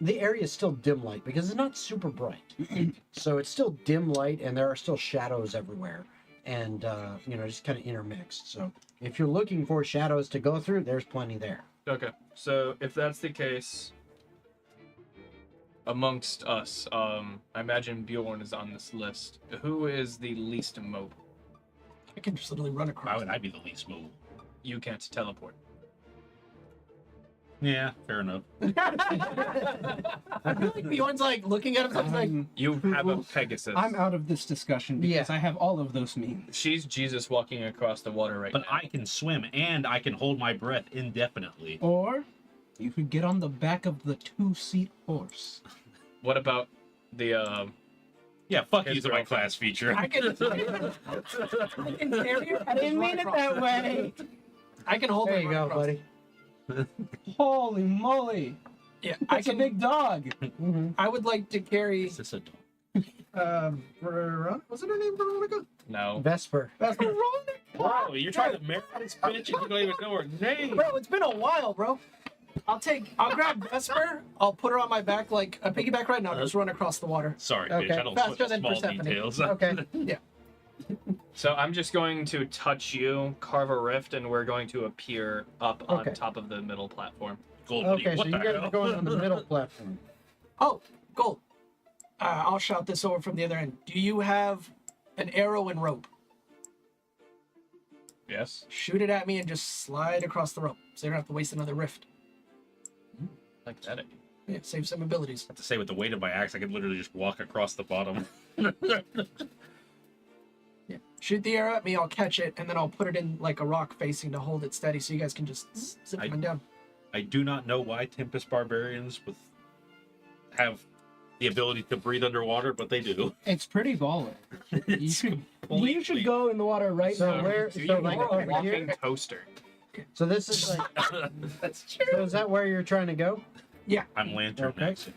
the area is still dim light because it's not super bright. So it's still dim light, and there are still shadows everywhere, and just kind of intermixed. So if you're looking for shadows to go through, there's plenty there. Okay, so if that's the case, amongst us, I imagine Bjorn is on this list. Who is the least mobile? I can just literally run Why across. would I be the least mobile? You can't teleport. Yeah, fair enough. I feel like Bjorn's like looking at him. Something like, You have a Pegasus. I'm out of this discussion because Yeah. I have all of those memes. She's Jesus walking across the water right But now. I can swim and I can hold my breath indefinitely. Or you could get on the back of the 2-seat horse. What about the Yeah, fuck His using my girlfriend. class feature. I can carry her. I didn't mean it that way. I can hold There her. you and run go, across. buddy. Holy moly! Yeah, I That's a can. big dog. Mm-hmm. I would like to carry. Is this a dog? Was it her name Veronica? no? Vesper. That's Veronica. Bro, you're trying to marry this bitch and you don't even know her name. Bro, it's been a while, bro. I'll grab Vesper. I'll put her on my back like a piggyback ride. Now just run across the water. Sorry, Okay. bitch. I don't Faster sweat the than small Persephone. details. Okay. So I'm just going to touch you, carve a rift, and we're going to appear up on Okay. top of the middle platform. Gold Okay, what so the you guys hell? are going on the middle platform. Oh, Gold. I'll shout this over from the other end. Do you have an arrow and rope? Yes. Shoot it at me and just slide across the rope, so you don't have to waste another rift. Like that. Yeah, save some abilities. I have to say, with the weight of my axe, I could literally just walk across the bottom. Yeah. Shoot the arrow at me, I'll catch it, and then I'll put it in like a rock facing to hold it steady, so you guys can just zip I- on down. I do not know why Tempest Barbarians have the ability to breathe underwater, but they do. It's pretty baller. You should completely- go in the water right So now. where? So So you're like a over walking here. toaster. So this is like. That's true. So is that where you're trying to go? I'm lantern Okay. maxing.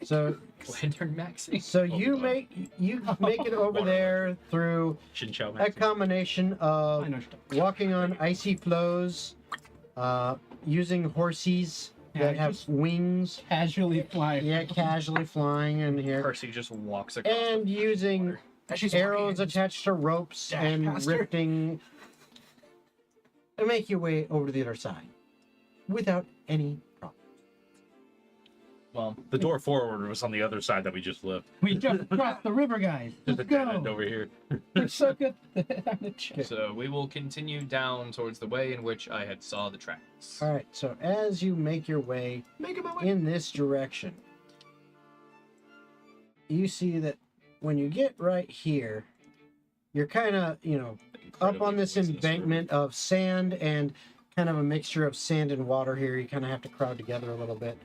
So Lantern maxing. so Oh, you God. make it over Water. there through Chin chow a maxing. combination I of know. walking on icy flows, using horses Yeah, that have just- wings, Casually fly. casually flying in here, Percy just walks across. and the using water. As she's arrows walking, attached to ropes dash and past her. rifting, and make your way over to the other side without any problem. Well, The door forward was on the other side that we just left. We just crossed the river, guys. There's Let's a dead end go. over here. We're so good. I'm a chick. so we will continue down towards the way in which I had saw the tracks. All right. So as you make your way making my way. in this direction, you see that when you get right here, you're kind of, up on this embankment of sand and kind of a mixture of sand and water here. You kind of have to crowd together a little bit.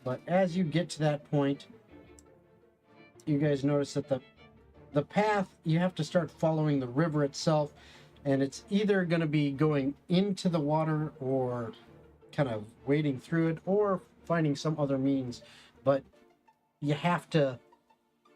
But as you get to that point, you guys notice that the path, you have to start following the river itself, and it's either going to be going into the water or kind of wading through it or finding some other means. But you have to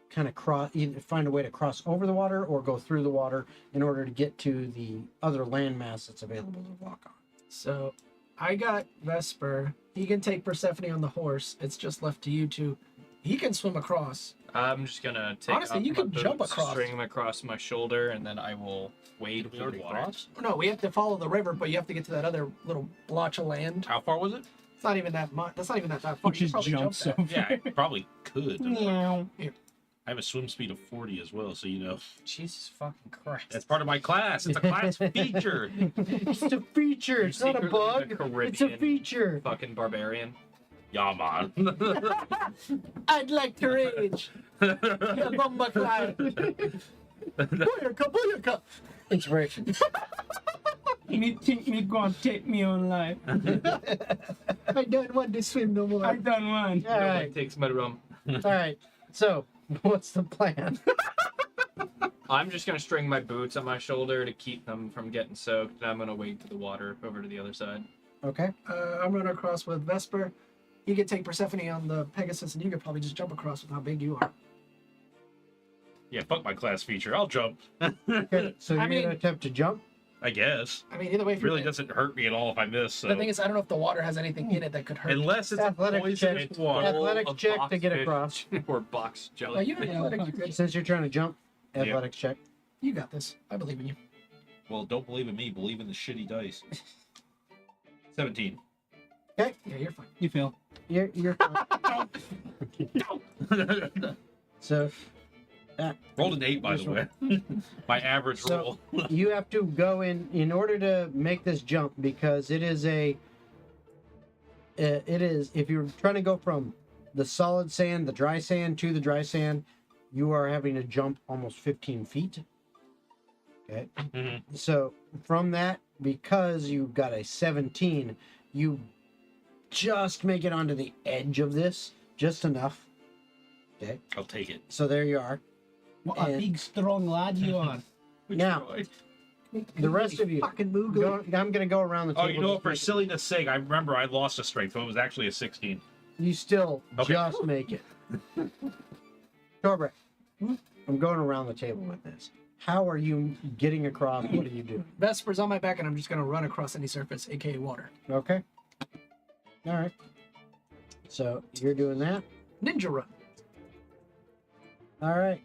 kind of either find a way to cross over the water or go through the water in order to get to the other landmass that's available to walk on. So I got Vesper. He can take Persephone on the horse. It's just left to you two. He can swim across. I'm just gonna take Honestly, off you my could jump boots, across. string them across my shoulder, and then I will wade Did we through already the water. cross? No, we have to follow the river, but you have to get to that other little blotch of land. How far was it? It's not even that much. That's not even that far. He You just probably jumps jumped over. Yeah, I probably could. Meow. I have a swim speed of 40 as well, so Jesus fucking Christ! that's part of my class. It's a class feature. It's a feature. It's not a secretly bug. the It's a Caribbean feature. fucking barbarian. Yeah, man. I'd like to rage. Yeah, Bumba Clyde. Booyaka. Inspiration. You think me go and take me on life? I don't want to swim no more. I done one. All Nobody right. takes my rum. All right. So, what's the plan? I'm just gonna string my boots on my shoulder to keep them from getting soaked, and I'm gonna wade through the water over to the other side. Okay. I'm running across with Vesper. You could take Persephone on the Pegasus, and you could probably just jump across with how big you are. Yeah, fuck my class feature. I'll jump. Okay. So I you're mean- gonna attempt to jump. I guess. I mean, either way, It if you really doesn't hurt me at all if I miss. So. The thing is, I don't know if the water has anything in it that could hurt. Unless it's a Athletic poisonous check. water. Athletics Full of check box to get fish across. or box Well, jelly. you know, athletic, you, Since you're trying to jump, Yep. athletics check. you got this. I believe in you. Well, don't believe in me. Believe in the shitty dice. 17. Yeah, you're fine. You fail. You're fine. So Rolled an 8, by the way. My average So- roll. you have to go in order to make this jump because it is if you're trying to go from the solid sand, the dry sand to the dry sand, you are having to jump almost 15 feet. Okay. Mhm. So from that, because you got a 17, you just make it onto the edge of this, just enough. Okay. I'll take it. So there you are. What a And- big, strong lad you are. Now, the rest of you, Fucking moogly. I'm going to go around the table. Oh, you know what? just For make- silliness sake, I remember I lost a strength, so it was actually a 16. You still Okay. just make it. Torbreck, I'm going around the table with this. How are you getting across? What are you doing? Vesper's on my back, and I'm just gonna run across any surface, aka water. Okay. All right. So you're doing that. Ninja run. All right.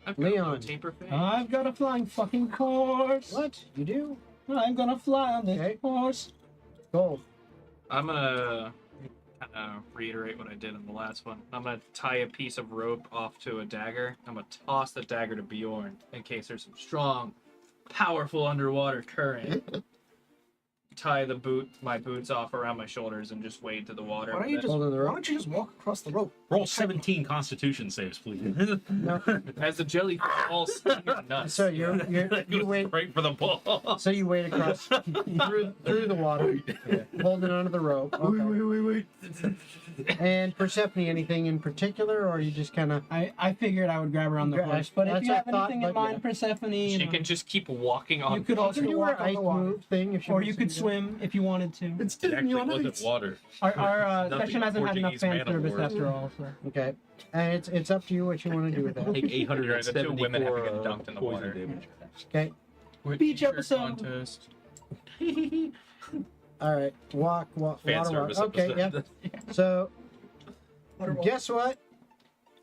I've got a Leon. little taper thing. I've got a flying fucking horse. What? You do? I'm gonna fly on this Okay. horse. Gold. I'm gonna kind of reiterate what I did in the last one. I'm gonna tie a piece of rope off to a dagger. I'm gonna toss the dagger to Bjorn in case there's some strong, powerful underwater current. tie my boots off around my shoulders and just wade to the water. Why don't you with it. just Holding the why rope. don't you just walk across the rope? Roll 17 Constitution saves, please. No. As the jelly falls in your nuts. So you wait. Right for the ball. So you wade across through the water, holding onto the rope. Okay. Wait. And Persephone, anything in particular, or you just kind of? I figured I would grab her on the Yeah, horse, but if that's you what have I thought, anything but in mind, yeah. Persephone, She can just keep walking on. you could You also can do her walk on ice the water, move thing if she or wants you to could do that. swim if you wanted to. It's It Disney actually on wasn't ice. water. Our Nothing session hasn't had enough Portuguese fan man service awards. after all, so. Okay, and it's up to you what you want to do with that. Take The two women have to 874 get dunked in the poison water. damage. Okay, Beach T-shirt episode. Contest. all right, walk, Fan water walk. service Okay, yeah. episode. So Water walk. guess what?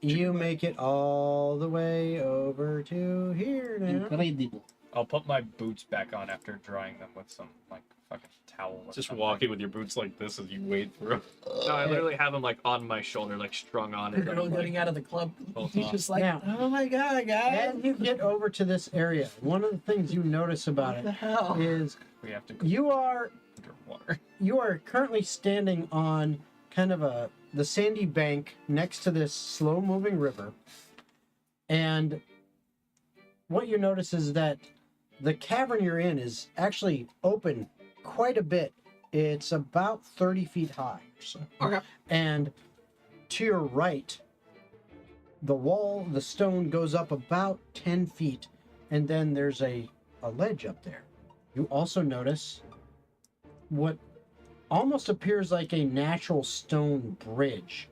You make it all the way over to here now. Incredible. I'll put my boots back on after drying them with some like fucking towel. Or Just something. walking with your boots like this as you wade through. No, I literally have them like on my shoulder, like strung on. And Girl I'm, getting like, out of the club. both He's off. just like, Now- oh my god, guys. As you get over to this area, one of the things you notice about What the it hell? is we have to go you are underwater. you are currently standing on kind of the sandy bank next to this slow moving river, and what you notice is that the cavern you're in is actually open quite a bit. It's about 30 feet high or so. Okay. And to your right, the stone goes up about 10 feet, and then there's a ledge up there. You also notice what almost appears like a natural stone bridge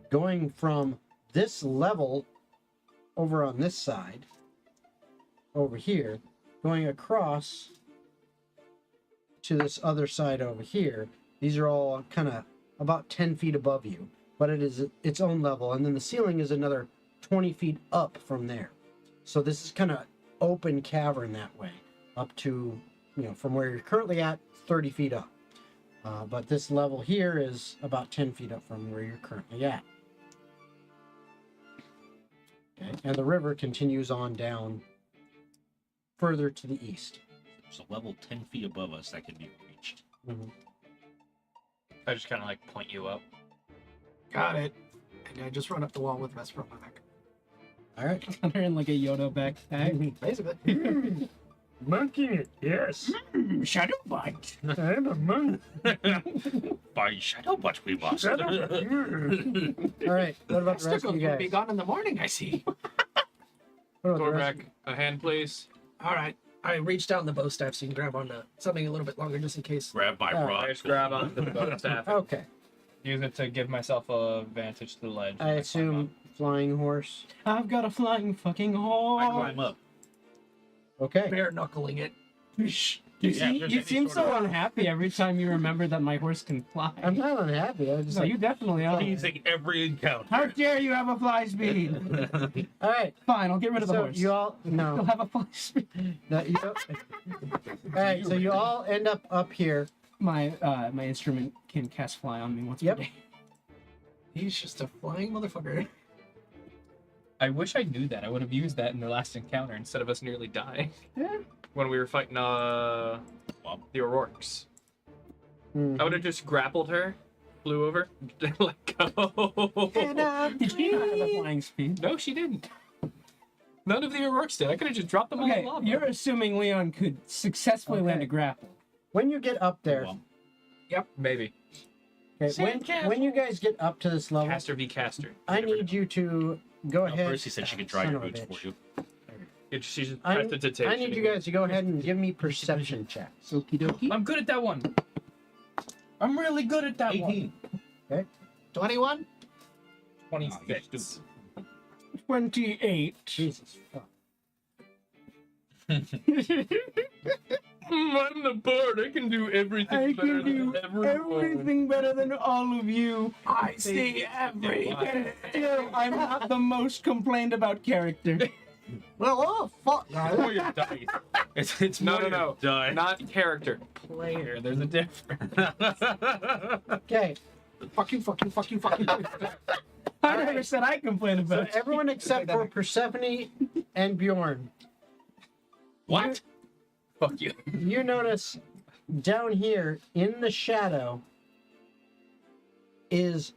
going from this level over on this side, over here, going across to this other side over here. These are all kind of about 10 feet above you, but it is its own level. And then the ceiling is another 20 feet up from there. So this is kind of open cavern that way, up to, from where you're currently at, 30 feet up. But this level here is about 10 feet up from where you're currently at. Okay. And the river continues on down further to the east. So level 10 feet above us that can be reached. Mhm. I just kind of like point you up. Got it. And I just run up the wall with Vesper on my back. All right. They're in like a Yoda backpack. Basically. Monkey, yes. Shadowbane. I'm a monk. By shadow, but we must. All right. What about the rest of Stickles you will be guys? gone in the morning, I see. What about the rest Torback, a hand, please. All right. I reached down the bow staff so you can grab onto something a little bit longer just in case. Grab my Oh. rod. I just grab onto the boat staff. Okay. Use it to give myself a vantage to the ledge. I assume flying horse. I've got a flying fucking I horse. climb up. Okay. Bare knuckling it. You, Yeah, see, if there's you any seem sort so of- unhappy every time you remember that my horse can fly. I'm not unhappy. I just No, you definitely are. Teasing every encounter. How dare you have a fly speed? All right. Fine, I'll get rid of the So horse. you all You'll no. have a fly speed. All right. So you all end up here. My my instrument can cast fly on me once Yep. per day. He's just a flying motherfucker. I wish I knew that. I would have used that in the last encounter instead of us nearly dying. Yeah. When we were fighting the O'Rourkes. Mhm. I would have just grappled her, flew over, let go. Did she not have a flying speed? No, she didn't. None of the O'Rourkes did. I could have just dropped them on the Okay, lava. you're assuming Leon could successfully land Okay. a grapple. When you get up there, Well, Maybe. okay, when you guys get up to this level, Caster v. Caster. I need you to go no, ahead. Percy said she could dry Son your of a boots bitch. for you. She's just I prestidigitation. I need you guys to go ahead and give me perception checks. Okie dokie. I'm good at that one. I'm really good at that 18. 21? one. Oh, you 26. 28. Jesus fuck. I'm the bard. I can do everything I better can do than everyone. everything better than all of you. I see everything. Still, I'm not the most complained about character. Well, oh, fuck. Roll your dice. It's No, more no, Die. Not character. Player. There's a difference. Okay. Fuck you, fuck you, fuck you, fuck you. I never said I complained So about it. everyone except for Persephone and Bjorn, What? Fuck you. you notice down here in the shadow is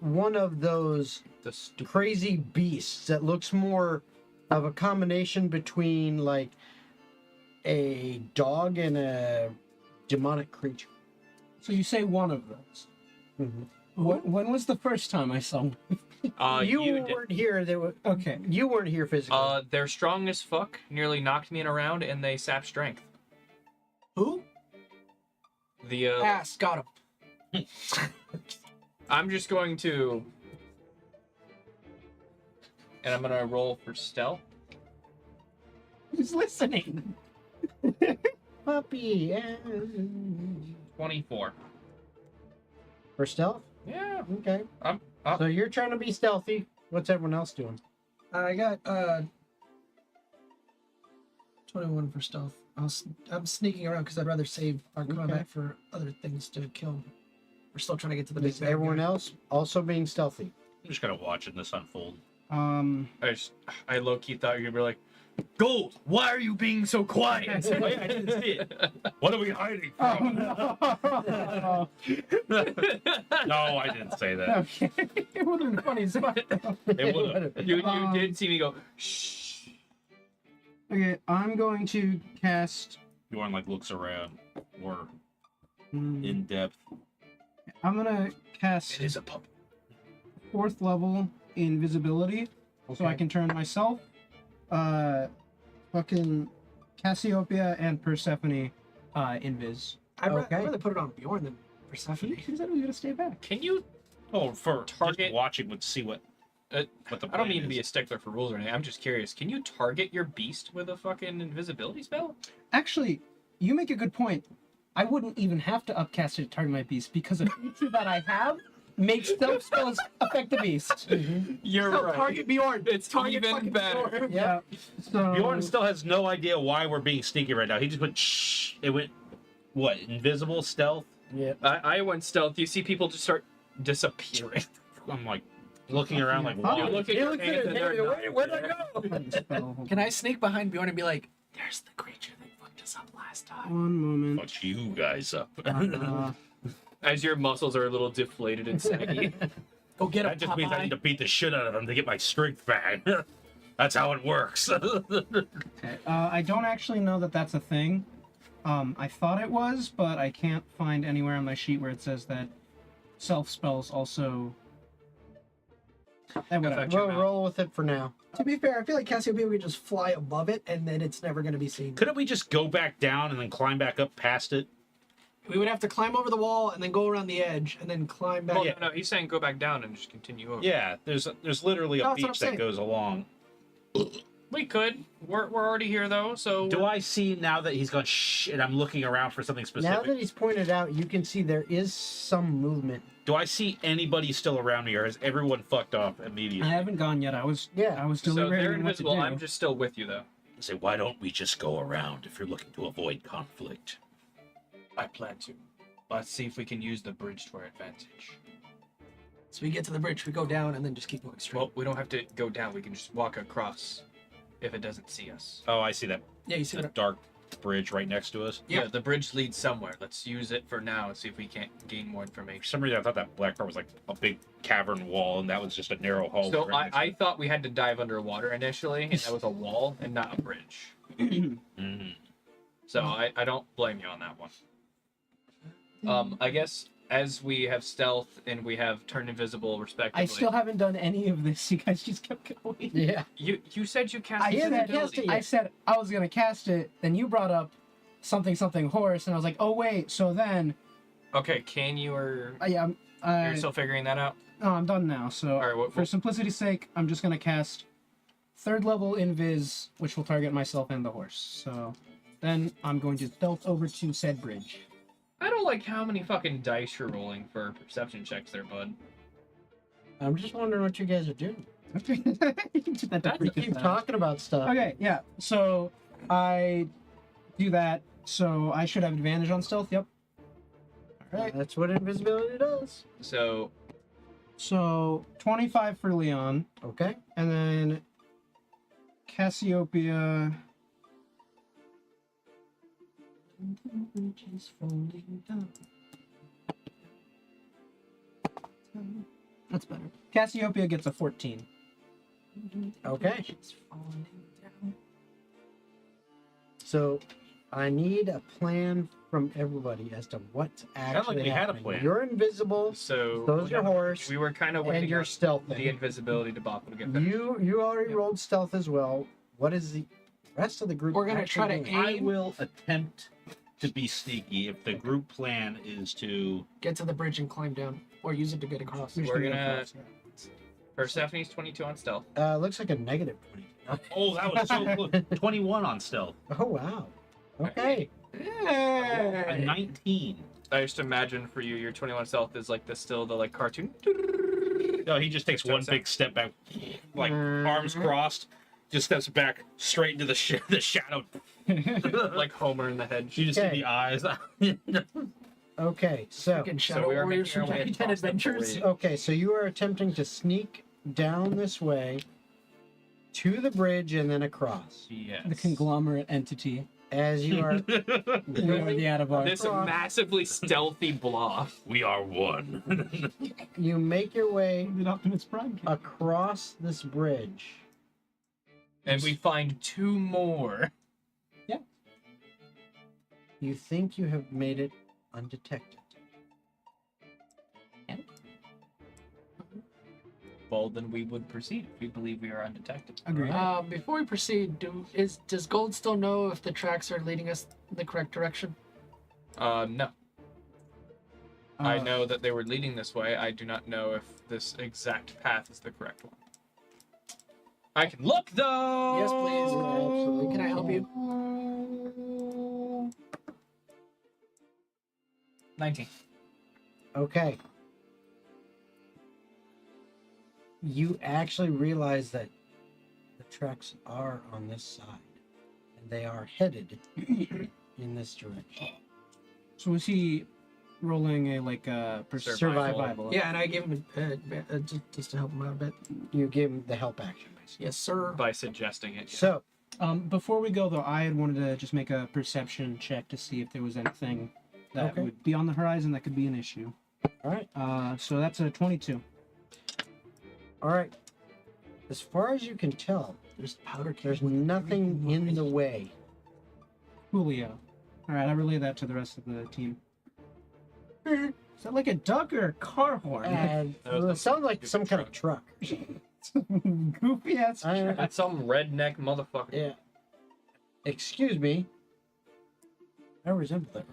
one of those The stupid. crazy beasts that looks more of a combination between like a dog and a demonic creature. So you say one of those. When was the first time I saw one? You did. weren't here. They were Okay. You weren't here physically. They're strong as fuck. Nearly knocked me in a round, and they sap strength. Who? The Ass. Got him. I'm just going to, and I'm gonna roll for stealth. Who's listening? Puppy. 24. For stealth? Yeah. Okay. I'm So you're trying to be stealthy. What's everyone else doing? I got 21 for stealth. I'm sneaking around because I'd rather save our combat for other things to kill. We're still trying to get to the big Is bad everyone guy. else also being stealthy? I'm just kind of watching this unfold. I low key thought you'd be like, Gold, why are you being so quiet? I didn't see it. What are we hiding from? Oh, no. No, I didn't say that. Okay. It would have been funny as fuck. It would have. You did see me go, shh. Okay, I'm going to cast. Bjorn like looks around more Hmm, in depth. I'm gonna cast It is a pup. 4th level invisibility, so I can turn myself, fucking Cassiopeia and Persephone, invis. I'd Okay. rather put it on Bjorn than Persephone. He said he was gonna stay back. Can you? Oh, for Target- just watching would see what the I don't plan mean to be a is. stickler for rules or anything. I'm just curious. Can you target your beast with a fucking invisibility spell? Actually, you make a good point. I wouldn't even have to upcast it to target my beast because a feature that I have makes stealth spells affect the beast. You're No, target Bjorn. It's Target even fucking better. Bjorn. Yeah. So Bjorn still has no idea why we're being sneaky right now. He just went shh. It went what? Invisible stealth. Yeah. I went stealth. You see people just start disappearing. I'm like looking around like, You wow. You look at He your looks at hand his and hand, they're where'd not I there. go? spell. Can I sneak behind Bjorn and be like, there's the creature that fucked us up last time? One moment. Fuck you guys up. As your muscles are a little deflated and saggy. Go get him, That just means I Popeye. need to beat the shit out of him to get my strength back. That's how it works. Okay. I don't actually know that that's a thing. I thought it was, but I can't find anywhere on my sheet where it says that self spells also. Whatever. Affect- We'll mouth. roll with it for now. To be fair, I feel like Cassiopeia could just fly above it and then it's never going to be seen. Couldn't we just go back down and then climb back up past it? We would have to climb over the wall and then go around the edge and then climb back. Well, no, he's saying go back down and just continue over. Yeah, there's literally a No, that's what I'm beach that saying. goes along. We could. We're already here though, so. Do I see now that he's gone shh and I'm looking around for something Now specific? that he's pointed out, you can see there is some movement. Do I see anybody still around me or has everyone fucked off I immediately? haven't gone yet. I was So they're deliberating what to do. invisible. I'm just still with you though. Say, why don't we just go around if you're looking to avoid conflict? I plan to. Let's see if we can use the bridge to our advantage. So we get to the bridge, we go down and then just keep going straight. Well, we don't have to go down. We can just walk across if it doesn't see us. Oh, I see that. Yeah, you see The that? dark bridge right next to us. Yeah. Yeah, the bridge leads somewhere. Let's use it for now and see if we can't gain more For information. some reason, I thought that black part was like a big cavern wall, and that was just a narrow hall. So I thought we had to dive underwater initially, and that was a wall and not a bridge. Mhm. So I don't blame you on that one. I guess as we have stealth and we have turned invisible respectively. I still haven't done any of this. You guys just kept going. Yeah. You said you cast I said, invisibility. cast it. I said I was gonna cast it. Then you brought up something horse, and I was like, oh wait. So then, Okay, can you or yeah, you're still figuring that out? no, I'm done now. So All right, for simplicity's sake, I'm just gonna cast 3rd level invis, which will target myself and the horse. So then I'm going to stealth over to said bridge. I don't like how many fucking dice you're rolling for perception checks there, bud. I'm just wondering what you guys are doing. Okay. You can do that to That's freak us Keep out. talking about stuff. Okay, yeah. So I do that. So I should have advantage on stealth. Yep. All right. That's what invisibility does. So So 25 for Leon, Okay. and then Cassiopeia. Bridge is falling down. That's better. Cassiopeia gets a 14. Okay. So I need a plan from everybody as to what's actually we had a happening. plan. You're invisible. So So's your horse. we were kind of And waiting you're on stealthing. the invisibility debacle to get finished. You already Yep. rolled stealth as well. What is the rest of the group? We're gonna actually try to doing? I will attempt to be sneaky if the group plan is to. Get to the bridge and climb down, or use it to get across. We're gonna. Persephone's 22 on stealth. Looks like a negative 20. Oh, that was so close. 21 on stealth. Oh wow. Okay. A 19. I just imagine for you, your 21 stealth is like the like cartoon, No, he just takes one big step back, like arms crossed, just steps back straight into the shadow. like Homer in the hedge. You just see Okay. the eyes. Okay, so Freaking Shadow we are Warriors making our from way Giant across the Adventures. bridge. okay, so you are attempting to sneak down this way to the bridge and then across. Yes. The conglomerate entity. As you are We are the Atavar. This massively stealthy blob. We are one. you make your way Did Optimus Prime. across this bridge. And we find 2 more. You think you have made it undetected. Well, then we would proceed if we believe we are undetected. Agreed. Before we proceed, does Gold still know if the tracks are leading us in the correct direction? No. I know that they were leading this way. I do not know if this exact path is the correct one. I can look though. Yes, please. Absolutely. Can I help you? 19. Okay. You actually realize that the tracks are on this side, and they are headed in this direction. So was he rolling a Survival. Yeah, and I gave him just to help him out a bit. You give him the help action, basically. Yes, sir. By suggesting it. So, Before we go though, I had wanted to just make a perception check to see if there was anything that Okay. would be on the horizon that could be an issue. all right. So that's a 22. All right. As far as you can tell, There's powder keg there's with nothing in the way. Julio. All right, I relay that to the rest of the team. Is that like a duck or a car horn? And That was it the sounds like stupid some kind of truck. Goofy ass. That's some redneck motherfucker. Yeah. Excuse me. I resemble that.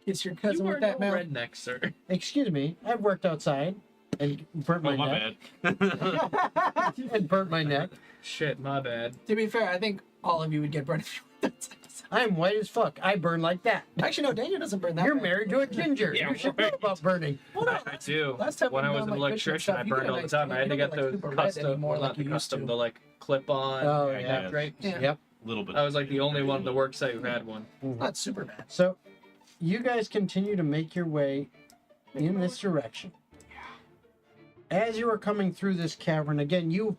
It's your You cousin are with that no mouth. redneck, sir. Excuse me. I've worked outside and burnt my Oh, my neck. bad. And burnt my neck. Shit, my bad. To be fair, I think all of you would get burned if you were that size. I'm white as fuck. I burn like that. Actually, no, Daniel doesn't burn that You're bad. married to a ginger. Yeah, You should know right. about burning. I do. last time When we I was done, an like, fishing electrician, stuff, I you burned get all the nice- time. I had you to don't get get, like, those super red custom, anymore well, like not you the used custom, to. the like clip-on Oh, Yeah, yeah. yeah. drapes. Yeah. Yep. A little bit. I was like the only one at the work site who had one. Not super bad. So, you guys continue to make your way in this direction. As you are coming through this cavern, again, you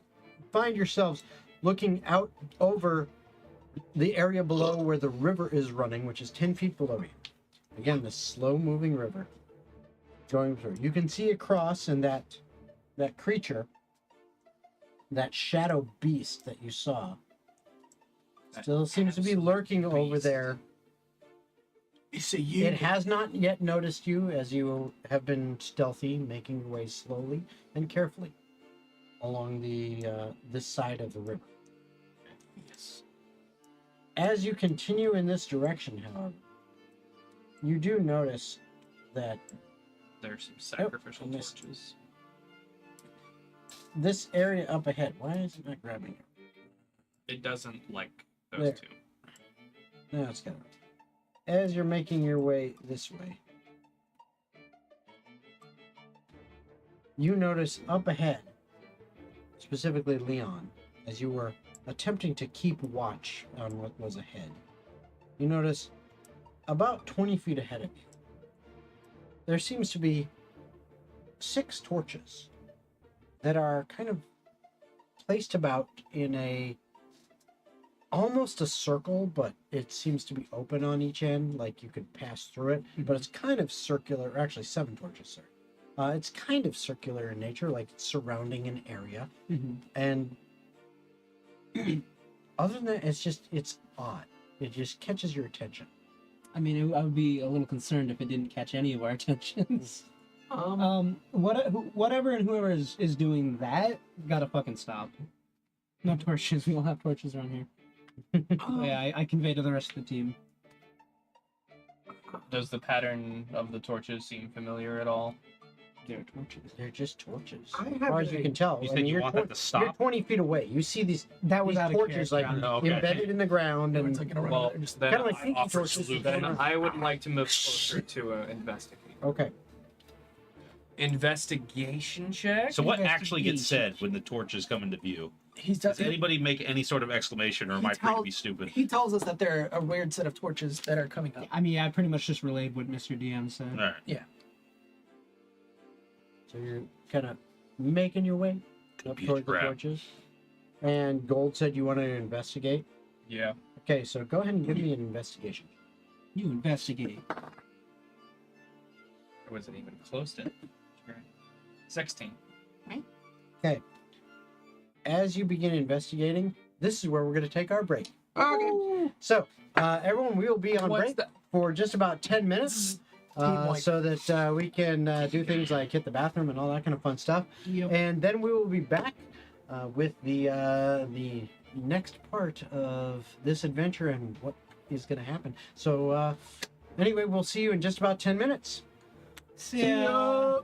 find yourselves looking out over the area below where the river is running, which is 10 feet below you. Again, the slow-moving river going through. You can see across, and that creature, that shadow beast that you saw, still seems to be lurking over there. It's a you. It has not yet noticed you as you have been stealthy, making your way slowly and carefully along the this side of the river. Yes. As you continue in this direction, however, you do notice that There's some sacrificial I missed. torches. this area up ahead, why is it not grabbing you? It doesn't like those There. two. No, it's got it. As you're making your way this way, you notice up ahead, specifically Leon, as you were attempting to keep watch on what was ahead, you notice about 20 feet ahead of you, there seems to be 6 torches that are kind of placed about in a almost a circle, but it seems to be open on each end, like you could pass through it. But it's kind of circular. Or actually, 7 torches, sorry. It's kind of circular in nature, like it's surrounding an area. And other than that, it's odd. It just catches your attention. I mean, I would be a little concerned if it didn't catch any of our attentions. Whatever and whoever is doing that, gotta fucking stop. No torches. We don't have torches around here. Yeah, I convey to the rest of the team. Does the pattern of the torches seem familiar at all? They're torches. They're just torches. I As far as you can tell. You I said mean, you you're want that to stop? You're 20 feet away. You see these That was these out of torches like character. Okay. embedded in the ground, And and it's like in a row. Well, They're just then kind of like I thinking offer torches. salute. Then I would like to move closer to investigate. Okay. Investigation check? So what actually gets said when the torches come into view? Does anybody make any sort of exclamation, or am I free to be stupid? He tells us that there are a weird set of torches that are coming up. I mean, I pretty much just relayed what Mr. DM said. All right. So you're kind of making your way Could up be a toward the trap. torches. And Gold said you wanted to investigate. Yeah. Okay, so go ahead and give me an investigation. You investigate. I wasn't even close to it. 16. Okay. As you begin investigating, this is where we're going to take our break. Okay. So, everyone, we will be on What's break that? for just about 10 minutes. Teamwork. So that we can do things like hit the bathroom and all that kind of fun stuff. Yep. And then we will be back with the next part of this adventure and what is going to happen. So anyway, we'll see you in just about 10 minutes. See ya.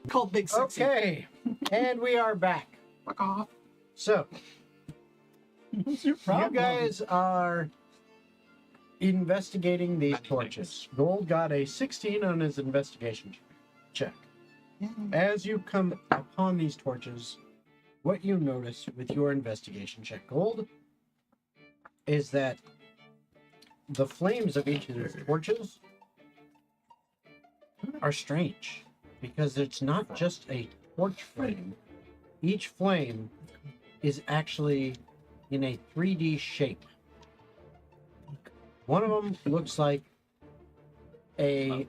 Called Big Sexy. Okay, and we are back. Fuck off. So, What's your you problem? guys are investigating these torches. Gold got a 16 on his investigation check. As you come upon these torches, what you notice with your investigation check, Gold, is that the flames of each of these torches are strange, because it's not just a torch flame. Each flame is actually in a 3D shape. One of them looks like a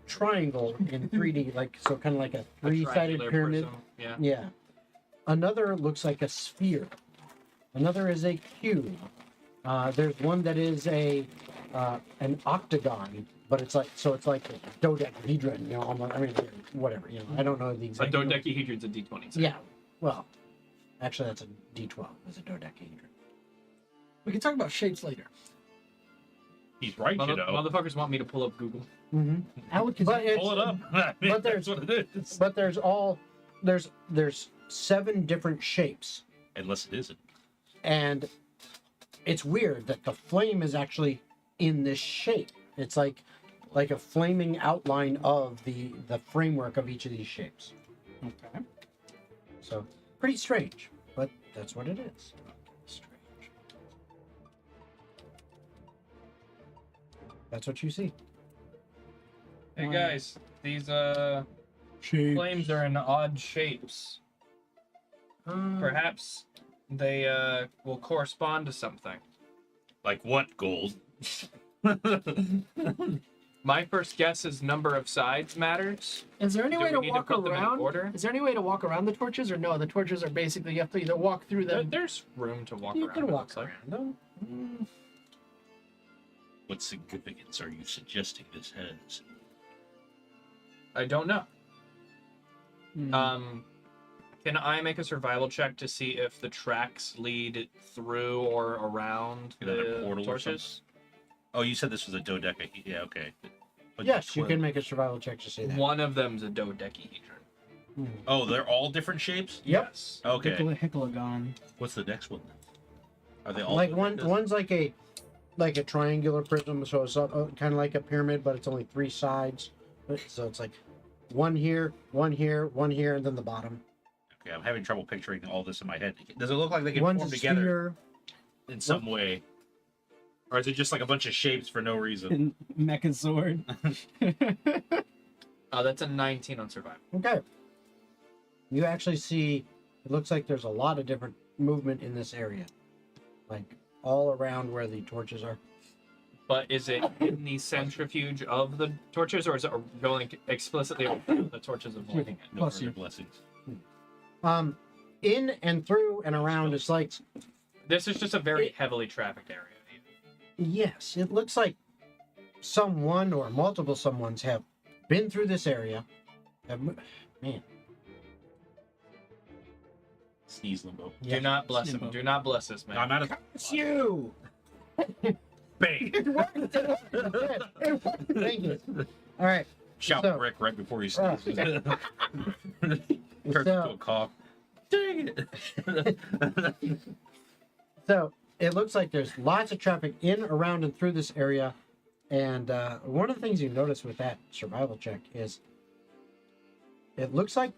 triangle in 3D, like so, kind of like a three-sided triangular pyramid. prism, Yeah. Yeah. Another looks like a sphere. Another is a cube. There's one that is a an octagon, but it's like a dodecahedron. You know, almost, I mean, whatever. You know, I don't know the A exact. dodecahedron's a D20. Yeah. Well, actually, that's a D12. It's a dodecahedron. We can talk about shapes later. He's right, you know. Motherfuckers want me to pull up Google. Mm-hmm. Alec is But it's, Pull it up. But That's what it is. But there's 7 different shapes, Unless it isn't. and it's weird that the flame is actually in this shape. It's like a flaming outline of the framework of each of these shapes. okay. So pretty strange, but that's what it is. Strange. That's what you see. Hey Wow. guys, these Shape. flames are in odd shapes. Perhaps they will correspond to something. Like what, Gold? My first guess is number of sides matters. Is there any Do way we to need to walk put them in around? order? Is there any way to walk around the torches, or no? The torches are basically you have to either walk through them. There's room to walk You around. can it walk looks like. around them. What significance are you suggesting this has? I don't know. Hmm. Can I make a survival check to see if the tracks lead through or around Another the portal or torches? Oh, you said this was a dodecahedron. Yeah, okay. But Yes, you twin- can make a survival check to see that. One of them's a dodecahedron. Oh, they're all different shapes? Yep. Yes. Okay. Hickalagon. What's the next one then? Are they all Like dodecahedrons? one's like a triangular prism, so it's kind of like a pyramid, but it's only 3 sides. So it's like one here, one here, one here, and then the bottom. Okay, I'm having trouble picturing all this in my head. Does it look like they can One's form a together sphere. in some way? Or is it just like a bunch of shapes for no reason? Mecha sword. That's a 19 on survival. Okay. You actually see, it looks like there's a lot of different movement in this area. Like all around where the torches are. But is it in the centrifuge of the torches, or is it going explicitly around the torches avoiding it? No Plus further you. blessings. In and through and around, it's like, This is just a very heavily trafficked area. yes, it looks like someone or multiple someones have been through this area. Man, Sneeze limbo. yeah. Do not bless him. Simple. Do not bless this man. No, I'm not a... It's you! Bang! Thank you. All right. Shout So- Rick right before he sneezes. Turns into So, a cough. Dang it! so it looks like there's lots of traffic in, around, and through this area. And one of the things you notice with that survival check is it looks like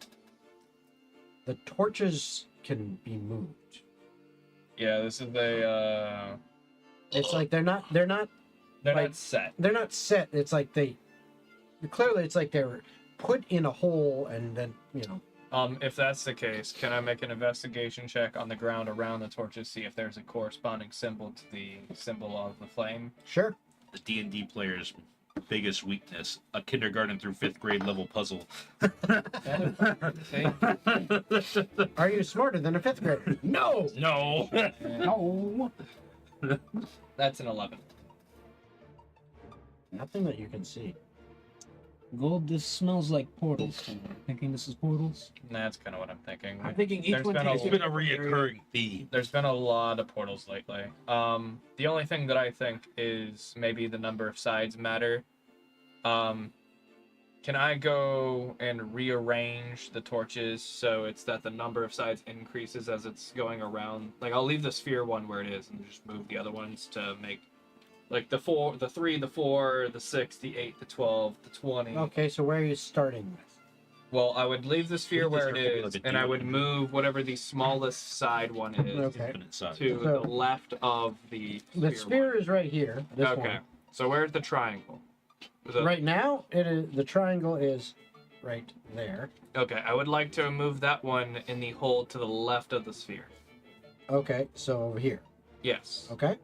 the torches can be moved. Yeah, this is a. It's like they're not They're like- not set. they're not set. It's like clearly it's like they were put in a hole and then, you know. If that's the case, can I make an investigation check on the ground around the torches, see if there's a corresponding symbol to the symbol of the flame? Sure. The D&D player's biggest weakness, a kindergarten through 5th grade level puzzle. See? Are you smarter than a 5th grader? No. No! No. That's an 11. Nothing that you can see. Gold, this smells like portals to me. Thinking this is portals? That's kind of what I'm thinking. I'm thinking each There's one been a- takes It's been a reoccurring theme. There's been a lot of portals lately. The only thing that I think is maybe the number of sides matter. Can I go and rearrange the torches so it's that the number of sides increases as it's going around? Like, I'll leave the sphere one where it is and just move the other ones to make, like, the 4, the 3, the 4, the 6, the 8, the 12, the 20. Okay, so where are you starting with? Well, I would leave the sphere where it This could be is, like a and I would D100. move whatever the smallest side one is Okay. Infinite size. to So- the left of the sphere. The sphere is right here. This Okay. one. So where's the triangle? The- Right now, it is the triangle is right there. Okay, I would like to move that one in the hole to the left of the sphere. Okay, so over here. Yes. Okay.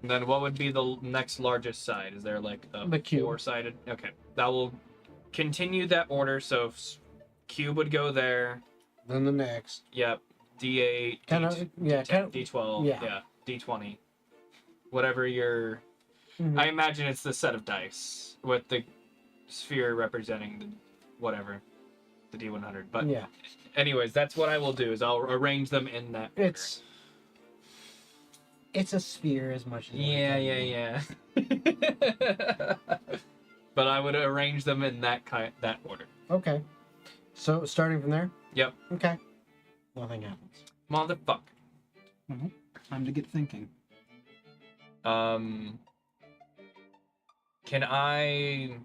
And then what would be the next largest side? Is there like a The cube. 4-sided? Okay, that will continue that order. So cube would go there. Then the next. Yep. D8, Kind of. Yeah. D10, Kind of. D12. yeah. D20. Whatever your. Mhm. I imagine it's the set of dice with the sphere representing the whatever, the D100. But Yeah. anyways, that's what I will do. Is I'll arrange them in that. order. It's a sphere as much as. Yeah. But I would arrange them in that order. Okay. So starting from there. Yep. Okay. Nothing happens. Motherfucker. Time to get thinking. Can I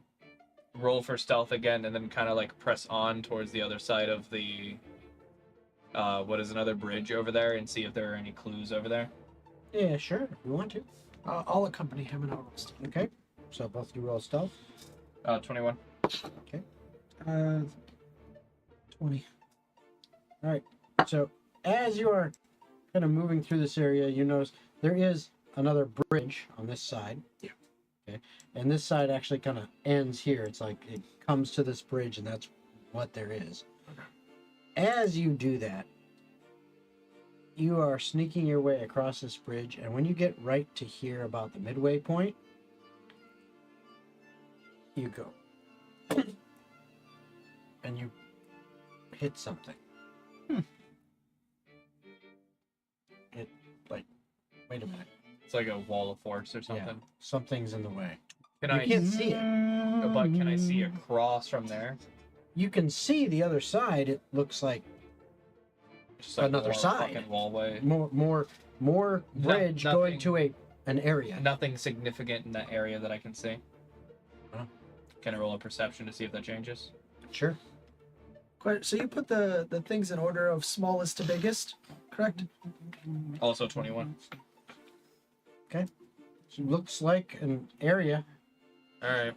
roll for stealth again and then kind of like press on towards the other side of the what is another bridge over there and see if there are any clues over there? Yeah, sure. If you want to. I'll accompany him and I'll roast. Okay. So both you roll stealth. 21. 20. All right. So as you are kind of moving through this area, you notice there is another bridge on this side. Yeah. Okay. And this side actually kind of ends here. It's like it comes to this bridge, and that's what there is. Okay. As you do that, you are sneaking your way across this bridge, and when you get right to here about the midway point, you go. And you hit something. It, like, wait a minute. It's like a wall of force or something. Yeah, something's in the way. Can You I can't see it. but can I see across from there? You can see the other side. It looks like Just like Another more side. fucking wallway. more bridge going nothing. to an area. Nothing significant in that area that I can see. Huh? Can I roll a perception to see if that changes? Sure. So you put the things in order of smallest to biggest, correct? Also 21. Looks like an area. All right.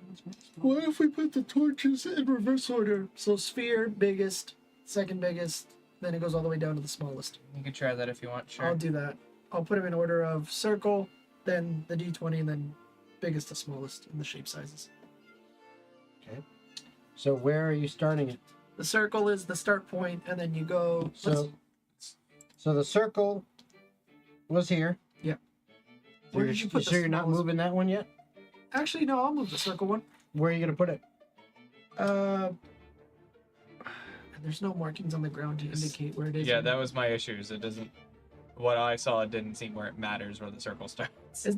What if we put the torches in reverse order? So sphere, biggest, second biggest, then it goes all the way down to the smallest. You can try that if you want. Sure. I'll do that. I'll put them in order of circle, then the D20, and then biggest to smallest in the shape sizes. So where are you starting it? The circle is the start point, and then you go. So the circle was here. Yeah. So Where you're, did you put the sure you're not smallest- moving that one yet? Actually, no, I'll move the circle one. Where are you gonna put it? There's no markings on the ground to indicate where it is. Yeah, that was my issues. It doesn't. What I saw, it didn't seem where it matters where the circle starts. Is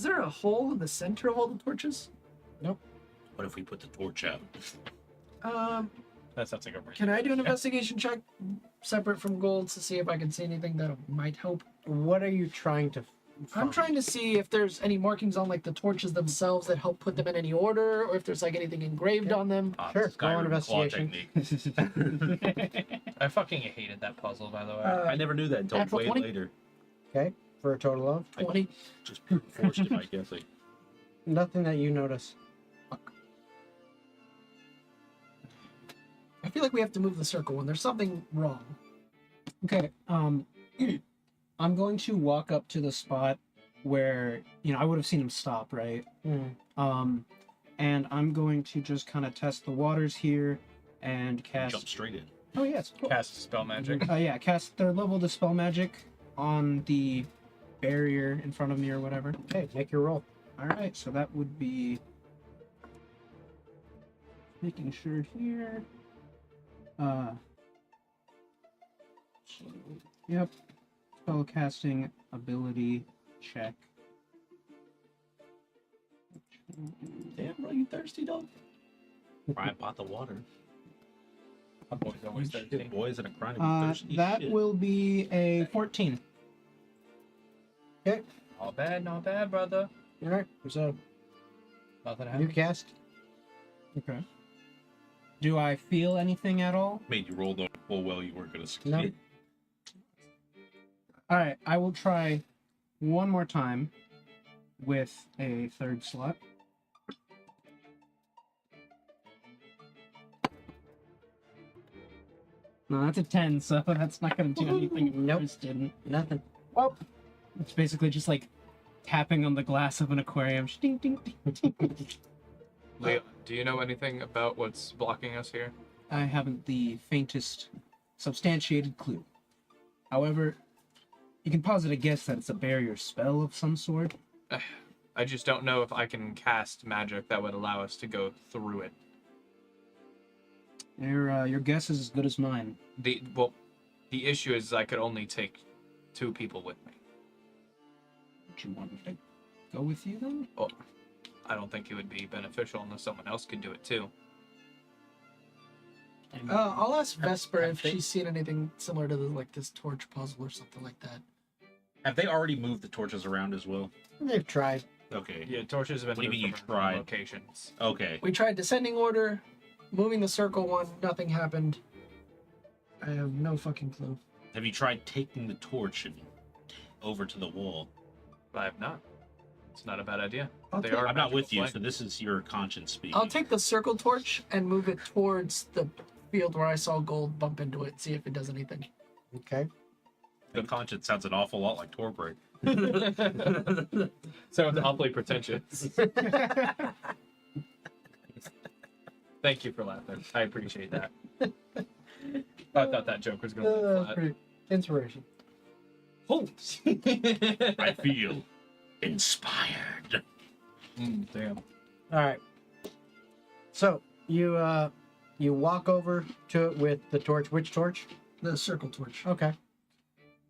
there a hole in the center of all the torches? What if we put the torch out? That sounds like a bridge. Can I do an investigation check separate from gold to see if I can see anything that might help? What are you trying to? I'm trying to see if there's any markings on like the torches themselves that help put them in any order, or if there's like anything engraved on them. Sure, go on Skyrim claw investigation. technique. I fucking hated that puzzle, by the way. Uh, I never knew that until Natural way 20? later. Okay, for a total of 20. Just forced it, I guess. nothing that you notice. I feel like we have to move the circle one. There's something wrong. Okay. I'm going to walk up to the spot where I would have seen him stop, right? And I'm going to just kind of test the waters here and Jump cast. straight in. Oh yes, cool. Cast spell magic. Yeah, cast third level dispel magic on the barrier in front of me or whatever. Okay, make your roll. All right, so that would be making sure here. Yep. Spellcasting ability check. Damn, bro, you thirsty dog? Fry a pot of water. My boy's always thirsty. Boys and a crying thirsty That shit. will be a 14. Okay. Not bad, brother. All right. So Nothing you happened. cast. Okay. Do I feel anything at all? Made you roll the full well you weren't gonna succeed. No. All right, I will try one more time with a third slot. No, that's a 10, so that's not going to do anything. Nope. Just didn't. Nothing. Well, it's basically just like tapping on the glass of an aquarium. Ding, ding, ding, ding. Leo, do you know anything about what's blocking us here? I haven't the faintest substantiated clue. However, you can posit a guess that it's a barrier spell of some sort. I just don't know if I can cast magic that would allow us to go through it. Your guess is as good as mine. The issue is I could only take 2 people with me. Do you want me to go with you then? Well, I don't think it would be beneficial unless someone else could do it too. I'll ask Vesper if she's seen anything similar to this torch puzzle or something like that. Have they already moved the torches around as well? They've tried. Okay. Yeah, torches have been What do you moved mean you from tried? locations. Okay. We tried descending order, moving the circle one, nothing happened. I have no fucking clue. Have you tried taking the torch and over to the wall? I have not. It's not a bad idea. I'll They take- are I'm not with magical you, so flame. this is your conscience speaking. I'll take the circle torch and move it towards the field where I saw gold, bump into it, see if it does anything. Okay. The conscience sounds an awful lot like Torbreak. Sounds awfully pretentious. Thank you for laughing. I appreciate that. I thought that joke was going to be flat. Pretty inspiration. Oh. I feel inspired. Damn. All right. So you walk over to it with the torch. Which torch? The circle torch. Okay.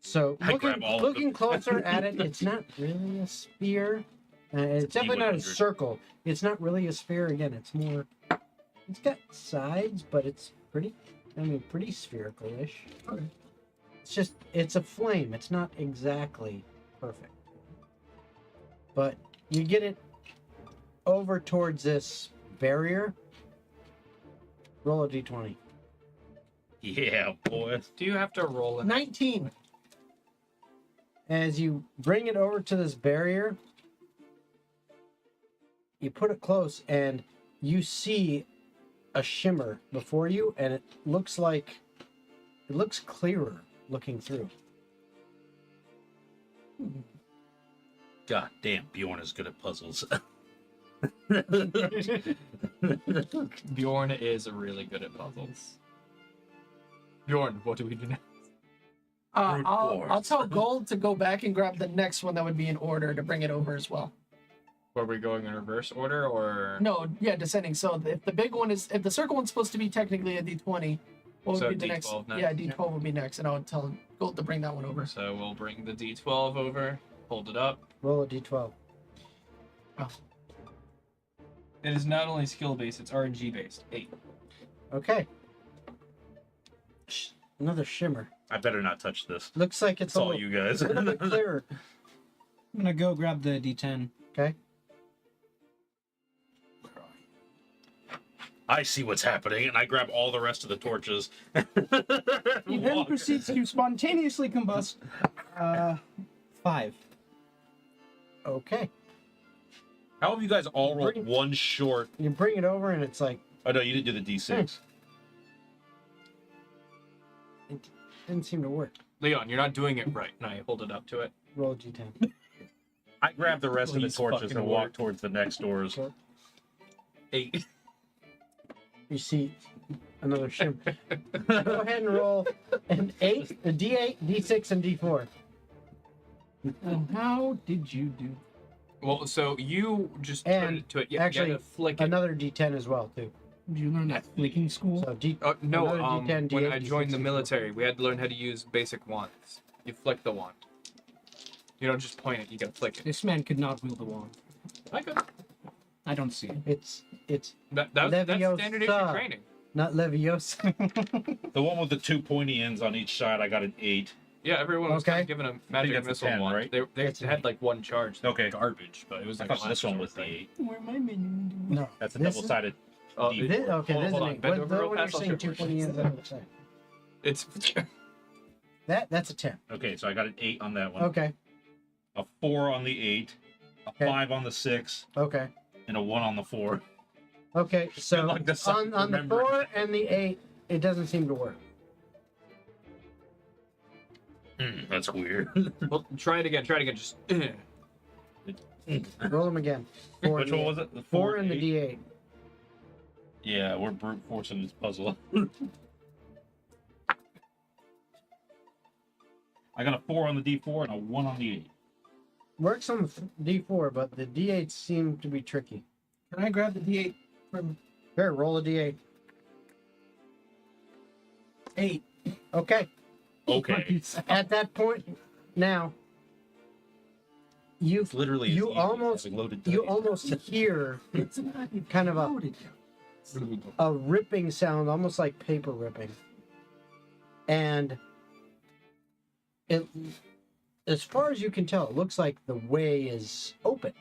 So I grab all of them. looking closer at it, it's not really a spear. It's definitely not a D100. circle. It's not really a sphere. Again, it's more. It's got sides, but it's pretty. I mean, pretty spherical-ish. Okay. It's a flame. It's not exactly perfect. But you get it over towards this barrier. Roll a d20. Yeah, boy. Do you have to roll in? 19. As you bring it over to this barrier, you put it close and you see a shimmer before you, and it looks clearer looking through. God damn, Bjorn is good at puzzles. Bjorn is really good at puzzles. Bjorn, what do we do now? Brute I'll force. tell Gold to go back and grab the next one that would be in order to bring it over as well. Were we going in reverse order or? No, yeah, descending. So if the big one is, if the circle one's supposed to be technically a D20, what would So be the next? D12 next. Yeah, D12 would be next, and I would tell Gold to bring that one over. So we'll bring the D12 over, hold it up. Roll a d12. It is not only skill based, it's RNG based. 8. Okay. Another shimmer. I better not touch this. Looks like it's It's a all little, you guys. little bit clearer. I'm gonna go grab the D10. Okay. I see what's happening, and I grab all the rest of the torches. He then Walk. proceeds to spontaneously combust 5. Okay. How have you guys all rolled Bring- one short? You bring it over and it's like, Oh no, you didn't do the D6. it didn't seem to work. Leon, you're not doing it right. And I hold it up to it. Roll a d10. I grab the rest of Please the torches fucking and walk work. towards the next doors. 8. You see another shimmer. Go ahead and roll an 8, a d8, d6, and d4. And how did you do? Well, so you just put And it to it. You actually, gotta flick it. Another d10 as well, too. Did you learn that flicking school? So No, another D10, when D8, I joined the D6, military, we had to learn how to use basic wands. You flick the wand. You don't just point it, you gotta flick it. This man could not wield the wand. I could. I don't see it. It's That's standard issue Leviosa. training. not Leviosa. The one with the 2 pointy ends on each side, I got an 8. Yeah, everyone was kind Okay. of given a magic that's a missile 10, one. right? They That's had an like one charge. Okay. Garbage, but it was I like thought this one was the 8. Where my menu? No. That's a This is- double-sided. Oh, D4. This, okay, Hold this on, is an bend eight. over What real when you're fast, I'll saying show you. 220 ends, that looks like- It's that's a 10. Okay, so I got an 8 on that one. Okay. A 4 on the 8. A Okay. 5 on the 6. Okay. And a 1 on the 4. Okay. So luck this time on the remembering. 4 and the 8, it doesn't seem to work. That's weird. well, try it again. Try it again. Just Roll them again. 4 Which and one the was it? The 4 and the 8? D8. Yeah, we're brute forcing this puzzle. I got a 4 on the D4 and a 1 on the 8. Works on the D4, but the D8 seem to be tricky. Can I grab the D8 from Here, roll a D8. 8? Okay. Okay. At that point, now, It's literally as you easy as almost having loaded you dice. almost hear It's not even kind of loaded. a ripping sound, almost like paper ripping, and it, as far as you can tell, it looks like the way is open.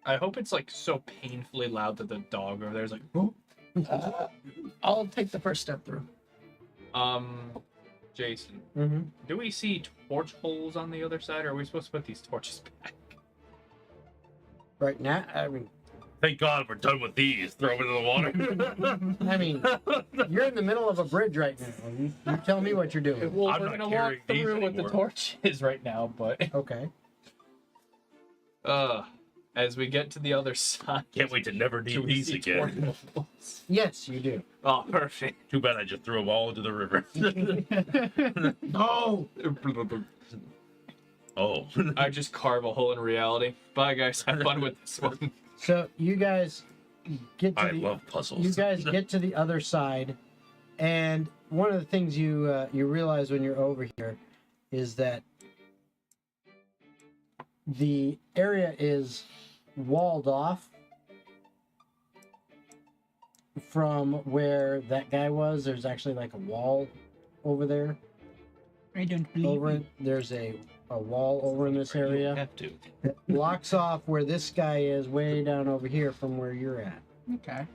I hope it's like so painfully loud that the dog over there's like, "Who?" I'll take the first step through. Jason, Mm-hmm. do we see torch holes on the other side, or are we supposed to put these torches back? Right now, I mean, Thank God we're done with these. Throw them into the water. you're in the middle of a bridge right now. You tell me what you're doing. Well, I'm we're not gonna walk carrying these through with the anymore. torches right now, but Okay. as we get to the other side, Can't wait to never do need we these see again. torch holes? Yes, you do. Oh, perfect. Too bad I just threw them all into the river. No! Oh. I just carve a hole in reality. Bye, guys. Have fun with this one. So you guys get to I the love puzzles. you guys get to the other side, and one of the things you realize when you're over here is that the area is walled off from where that guy was. There's actually like a wall over there. I don't believe Over you. it, there's a wall over in this You area have to. that blocks off where this guy is way down over here from where you're at. Okay.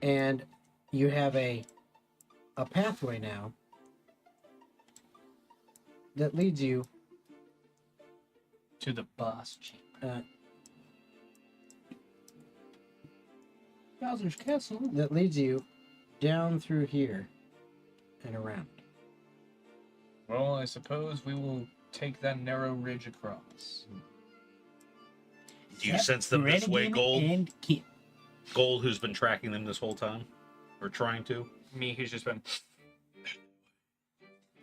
And you have a pathway now that leads you To the boss chamber. Bowser's Castle. down through here and around. Well, I suppose we will take that narrow ridge across. Do you sense them this way, Renegade Gold? And Kid. Gold, who's been tracking them this whole time? Or trying to? Me, who's just been.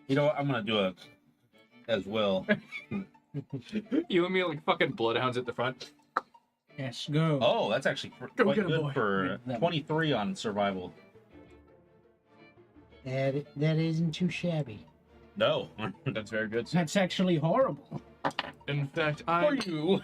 You know what? I'm going to do a as well. You and me like fucking bloodhounds at the front. Yes, go. Oh, that's actually Go quite get 'em, good boy. for Get them. 23 on survival. That isn't too shabby. No. That's very good. That's actually horrible. In fact, I. you.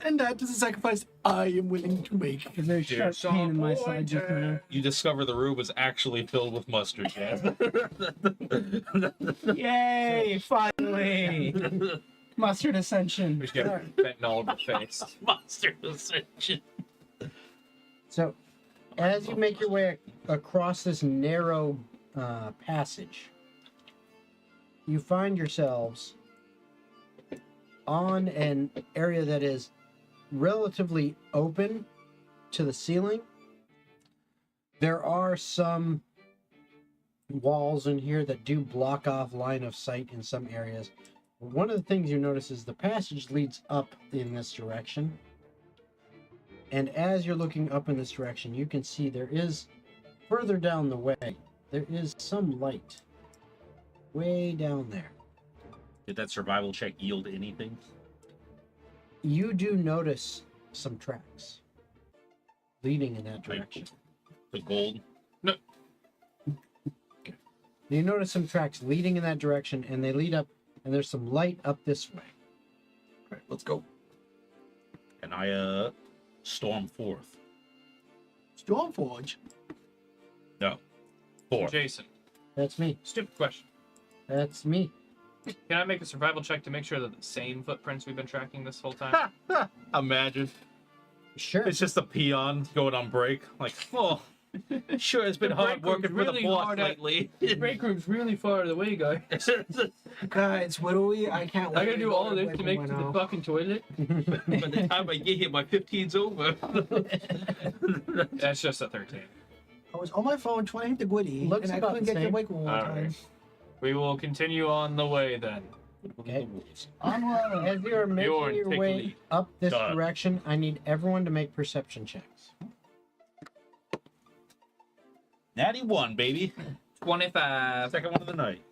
And that is a sacrifice I am willing to make. A very sharp pain in my side just now. You discover the room is actually filled with mustard gas. Yay! Finally! Mustard Ascension. We should get fentanyl over the face. Mustard Ascension. So, as you make your way across this narrow passage, you find yourselves on an area that is relatively open to the ceiling. There are some walls in here that do block off line of sight in some areas. One of the things you notice is the passage leads up in this direction. And as you're looking up in this direction, you can see there is, further down the way, there is some light. Way down there. Did that survival check yield anything? You do notice some tracks leading in that direction. The gold? You notice some tracks leading in that direction, and they lead up and there's some light up this way. All right, let's go. And I storm forth. Stormforge. No. Forth. Jason, That's me. stupid question. That's me. Can I make a survival check to make sure that the same footprints we've been tracking this whole time? Imagine. Sure. It's just a peon going on break. Like, oh, sure, it's been The hard break room's working for the really boss hard at- lately. The break room's really far away, guys. Guys, what do we? I can't. I wait gotta do all of this break to make room it to right the now. fucking toilet. By the time I get here, my 15's over. That's just a 13. I was on my phone trying to hit the Gwitty, Looks and I about couldn't the get to same. wake room one Alright. time. We will continue on the way then. Okay. Onward. As you are making Bjorn, your take way the lead. up this Done. direction, I need everyone to make perception checks. Natty 1, baby. 25. Second one of the night.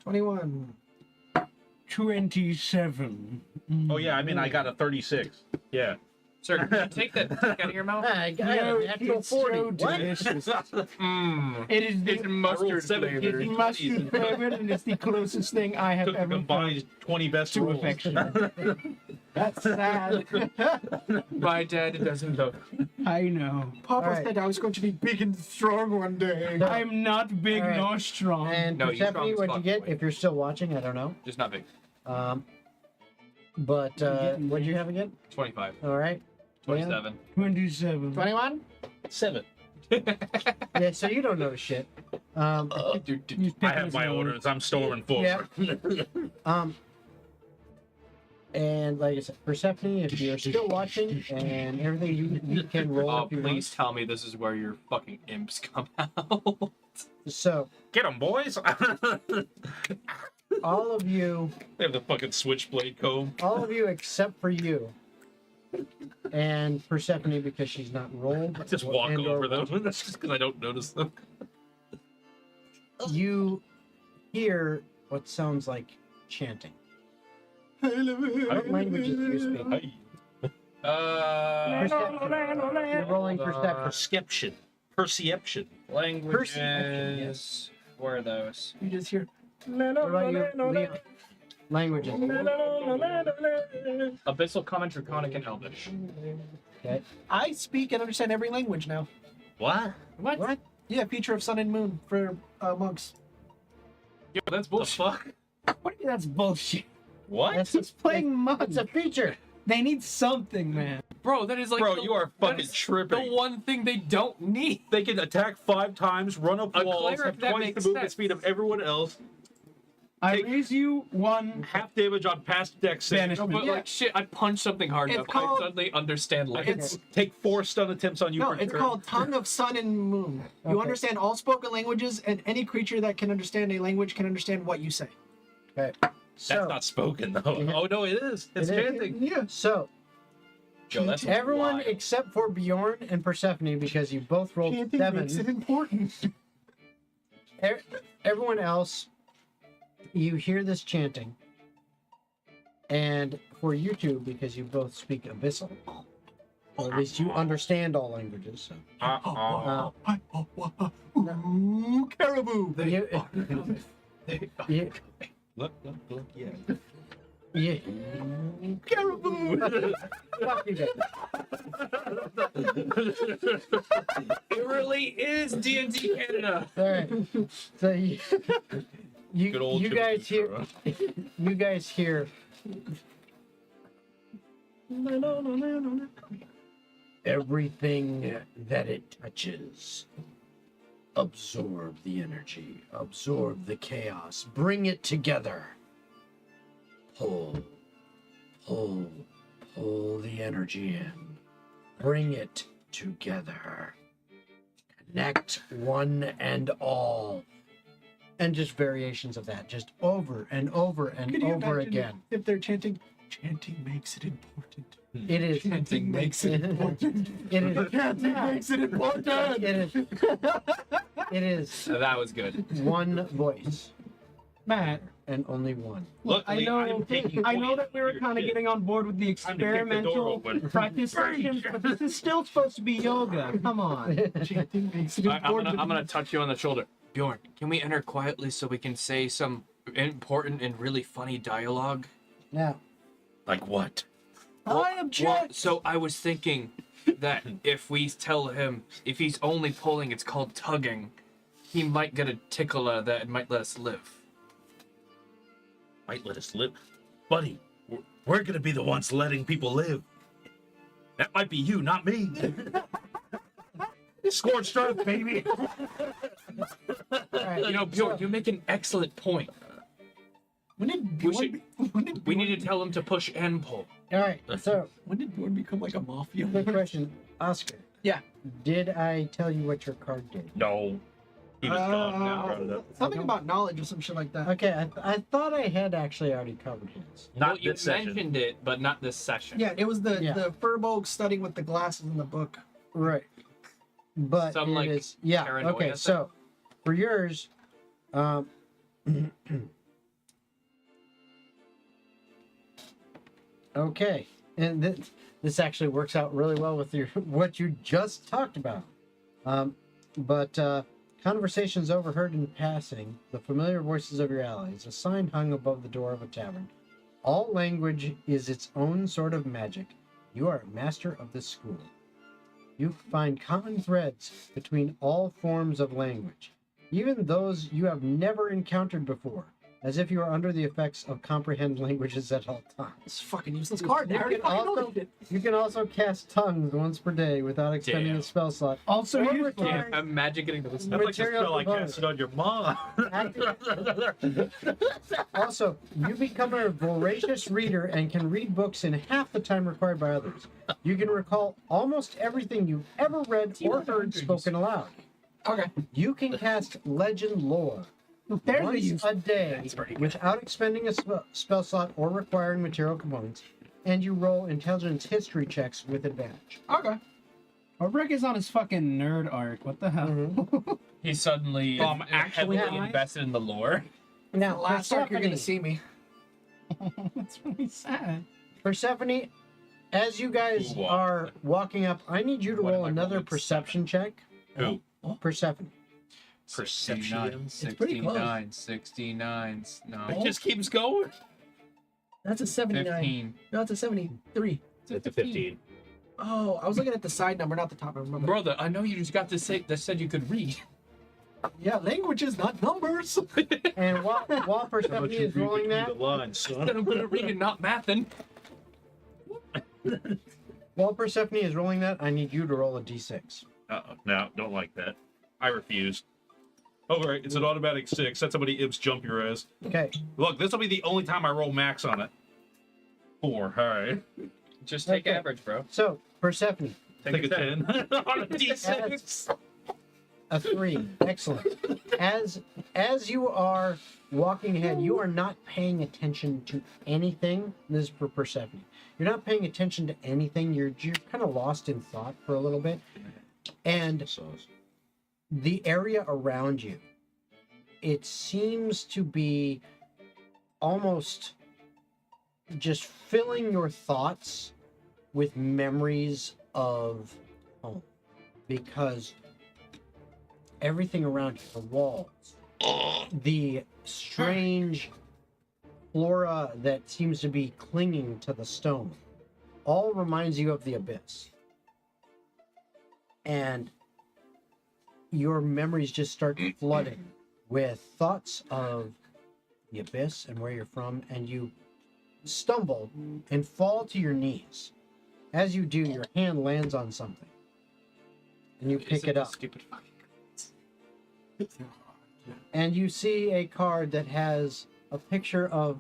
21. 27. Oh, yeah, I mean, I got a 36. Yeah. Sir, can you take that stick out of your mouth? I got a natural it's 40. so What? delicious. Mmm. It is It's the mustard 17 flavored. mustard flavored, and it's the closest thing I have Took the ever combined 20 best to rolls. affection. That's sad. My dad doesn't love me. I know. Papa Alright. said I was going to be big and strong one day. I'm not big Alright. nor strong. And No, you're strong Persephone, as what'd you fuck, get? boy. If you're still watching, I don't know. Just not big. But what'd you have again? 25. All right. 27. 27. 21? 7. Yeah, so you don't know shit. He's I picking have his my nose. orders. I'm storming forward. Yeah. And like I said, Persephone, if you're still watching and everything, you can roll Oh, if you please tell me this is where your fucking imps come out. want. So, Get them, boys. all of you, They have the fucking switchblade comb. except for you and Persephone, because she's not rolled. Just walk and or over them. That's just because I don't notice them. You hear what sounds like chanting. What languages do you speak? You're rolling perception. Perception. Perception. Languages. Where are those? You just hear. What about you, Leon? Languages. Abyssal, Common, Draconic, and Elvish. Okay. I speak and understand every language now. What? What? Yeah, feature of sun and moon for monks. Yo, that's The bullshit. fuck? What? That's bullshit. What? That's He's playing monks. It's a feature. They need something, man. Bro, that is like. Bro, the- you are that fucking is tripping. The one thing they don't need. They can attack 5 times, run up A walls, cleric have that twice the makes movement sense. speed of everyone else, I Take- raise you 1 half damage on past deck save. Banish. No, but Yeah. like shit, I punch something hard It's enough. called- I suddenly understand I language. can take 4 stun attempts on you No, per it's turn. called Tongue of Sun and Moon. You Okay. understand all spoken languages, and any creature that can understand a language can understand what you say. Okay. That's So, not spoken though. Yeah. Oh no, it is. It's It is. chanting. Yeah. so Yo, that's everyone wild. except for Bjorn and Persephone, because you both rolled Chanting 7. makes it important. Everyone else, you hear this chanting. And for you two, because you both speak Abyssal, or at least you understand all languages. So. Ooh, caribou. You, you, Look, yeah. you, Caribou. fuck you guys. It really is D&D Canada. All right. So you, Good old you guys hear, Chimichurri. you guys hear. Everything that it touches, absorb the energy, absorb the chaos, bring it together. Pull, pull, pull the energy in, bring it together. Connect one and all. And just variations of that, just over and over and Could you over imagine again. if they're chanting, chanting makes it important. It is. Chanting makes it important. It is. Chanting makes it important. It is. It is That was good. one voice Matt, and only one. Luckily, I'm taking I know 20 that we were your kind of shit. getting on board with the Time to kick the door experimental open. practice sessions, but this is still supposed to be yoga. Come on. Chanting makes it I'm important. gonna touch you on the shoulder. Bjorn, can we enter quietly so we can say some important and really funny dialogue. Now, Like what? I object. So I was thinking that if we tell him, if he's only pulling, it's called tugging, he might get a tickler that might let us live. Might let us live. Buddy, we're gonna be the ones letting people live. That might be you, not me. Scorched earth, baby. all right, You know, Bjorn, you make an excellent point. When did We Bjorn, should- when did We Bjorn, need to tell him to push and pull. all right. So, when did Bjorn become like a mafia? quick question, Oscar. Yeah. Did I tell you what your card did? No. He was gone now. Something about knowledge or some shit like that. Okay, I thought I had actually already covered his. Not Well, you this session. mentioned it, but not this session. Yeah, it was the Yeah. the Furbolg studying with the glasses in the book. Right. But Some, it like, is yeah. paranoia Okay, thing? so for yours, okay, and this actually works out really well with your what you just talked about. But conversations overheard in passing, the familiar voices of your allies, a sign hung above the door of a tavern. All language is its own sort of magic. You are a master of this school. You find common threads between all forms of language, even those you have never encountered before, as if you are under the effects of comprehend languages at all times. It's a fucking useless card. I already can fucking know also, you did. you can also cast tongues once per day without expending Damn. a spell slot. Also, Or you require- Yeah, imagine getting to this. That's like the Material spell I component. casted on your mom. Also, you become a voracious reader and can read books in half the time required by others. You can recall almost everything you've ever read or heard spoken aloud. Okay. You can cast legend lore there's the once use. a day That's pretty good. without expending a spell slot or requiring material components, and you roll intelligence history checks with advantage. Okay. Oh, Rick is on his fucking nerd arc. What the hell? Mhm. He's suddenly actually heavily high. invested in the lore. Now, Last arc, you're gonna Persephone, see me. That's really sad. Persephone, as you guys Ooh, are walking up, I need you to What am roll I another rolling? perception check. Who? Persephone. Perception. 69, 69. No. It just keeps going. That's a 79. 15. No, it's a 73. It's a 15. Oh, I was looking at the side number, not the top number. Brother, I know you just got this say that said you could read. Yeah, languages, not numbers. And while Persephone is rolling that, The lines, son. I'm gonna read and not mathing. while Persephone is rolling that, I need you to roll a d6. Uh-oh. No, don't like that. I refuse. Oh, right. It's an automatic 6. That's how many imps jump your ass. Okay. Look, this will be the only time I roll max on it. 4. All right. Just take Okay. average, bro. So, Persephone, Take a 10. on a D6. a 3. Excellent. As you are walking ahead, you are not paying attention to anything. This is for Persephone. You're not paying attention to anything. You're kind of lost in thought for a little bit. And the area around you, it seems to be almost just filling your thoughts with memories of home, because everything around you, the walls, the strange flora that seems to be clinging to the stone, all reminds you of the abyss. And your memories just start flooding with thoughts of the abyss and where you're from, and you stumble and fall to your knees. As you do, your hand lands on something, and you pick it up, Stupid fucking. and you see a card that has a picture of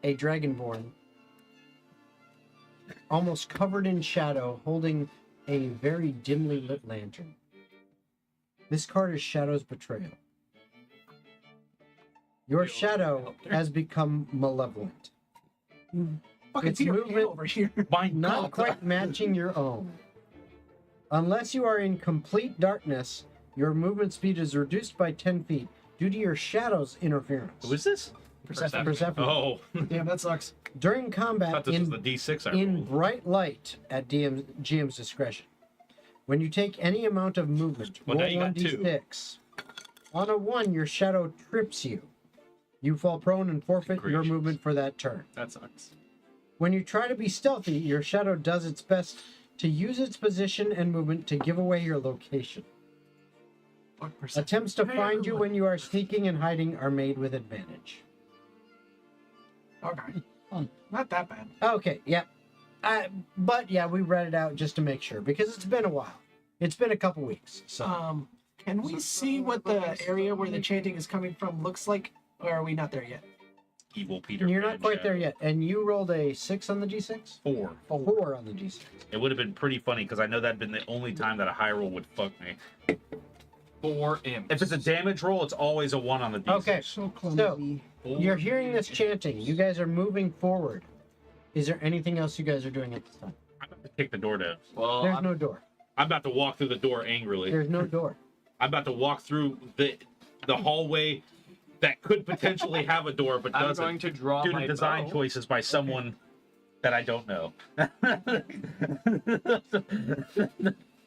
a dragonborn, almost covered in shadow, holding a very dimly lit lantern. This card is Shadow's Betrayal. Your shadow has become malevolent, Fucking It's Peter Pan movement- over here. My not God. quite matching your own. Unless you are in complete darkness, your movement speed is reduced by 10 feet due to your shadow's interference. Who is this? Persephone. Persephone. Oh. Damn, that sucks. During I combat thought this was the in D6 I in rolled. bright light at GM's discretion. When you take any amount of movement, Well, roll now you got 2. 1d6. On a 1, your shadow trips you. You fall prone and forfeit your Gracious. movement for that turn. That sucks. When you try to be stealthy, your shadow does its best to use its position and movement to give away your location. What percent? Attempts to find you when you are sneaking and hiding are made with advantage. Okay. Not that bad. Okay, yep. But yeah, we read it out just to make sure because it's been a while. It's been a couple weeks. So Can we see what the area where the chanting is coming from looks like? Or are we not there yet? Evil Peter. you're Pan not quite there shadow. yet. And you rolled a 6 on the D6? 4. 4 on the D6. It would have been pretty funny because I know that'd been the only time that a high roll would fuck me. 4 imps. If it's a damage roll, it's always a 1 on the D6. Okay. So clumsy. You're hearing this chanting. You guys are moving forward. Is there anything else you guys are doing at this time? I'm about to kick the door down. Well, There's I'm, no door. I'm about to walk through the door angrily. There's no door. I'm about to walk through the hallway that could potentially have a door but I'm doesn't going to draw due my to design bow. choices by someone that I don't know.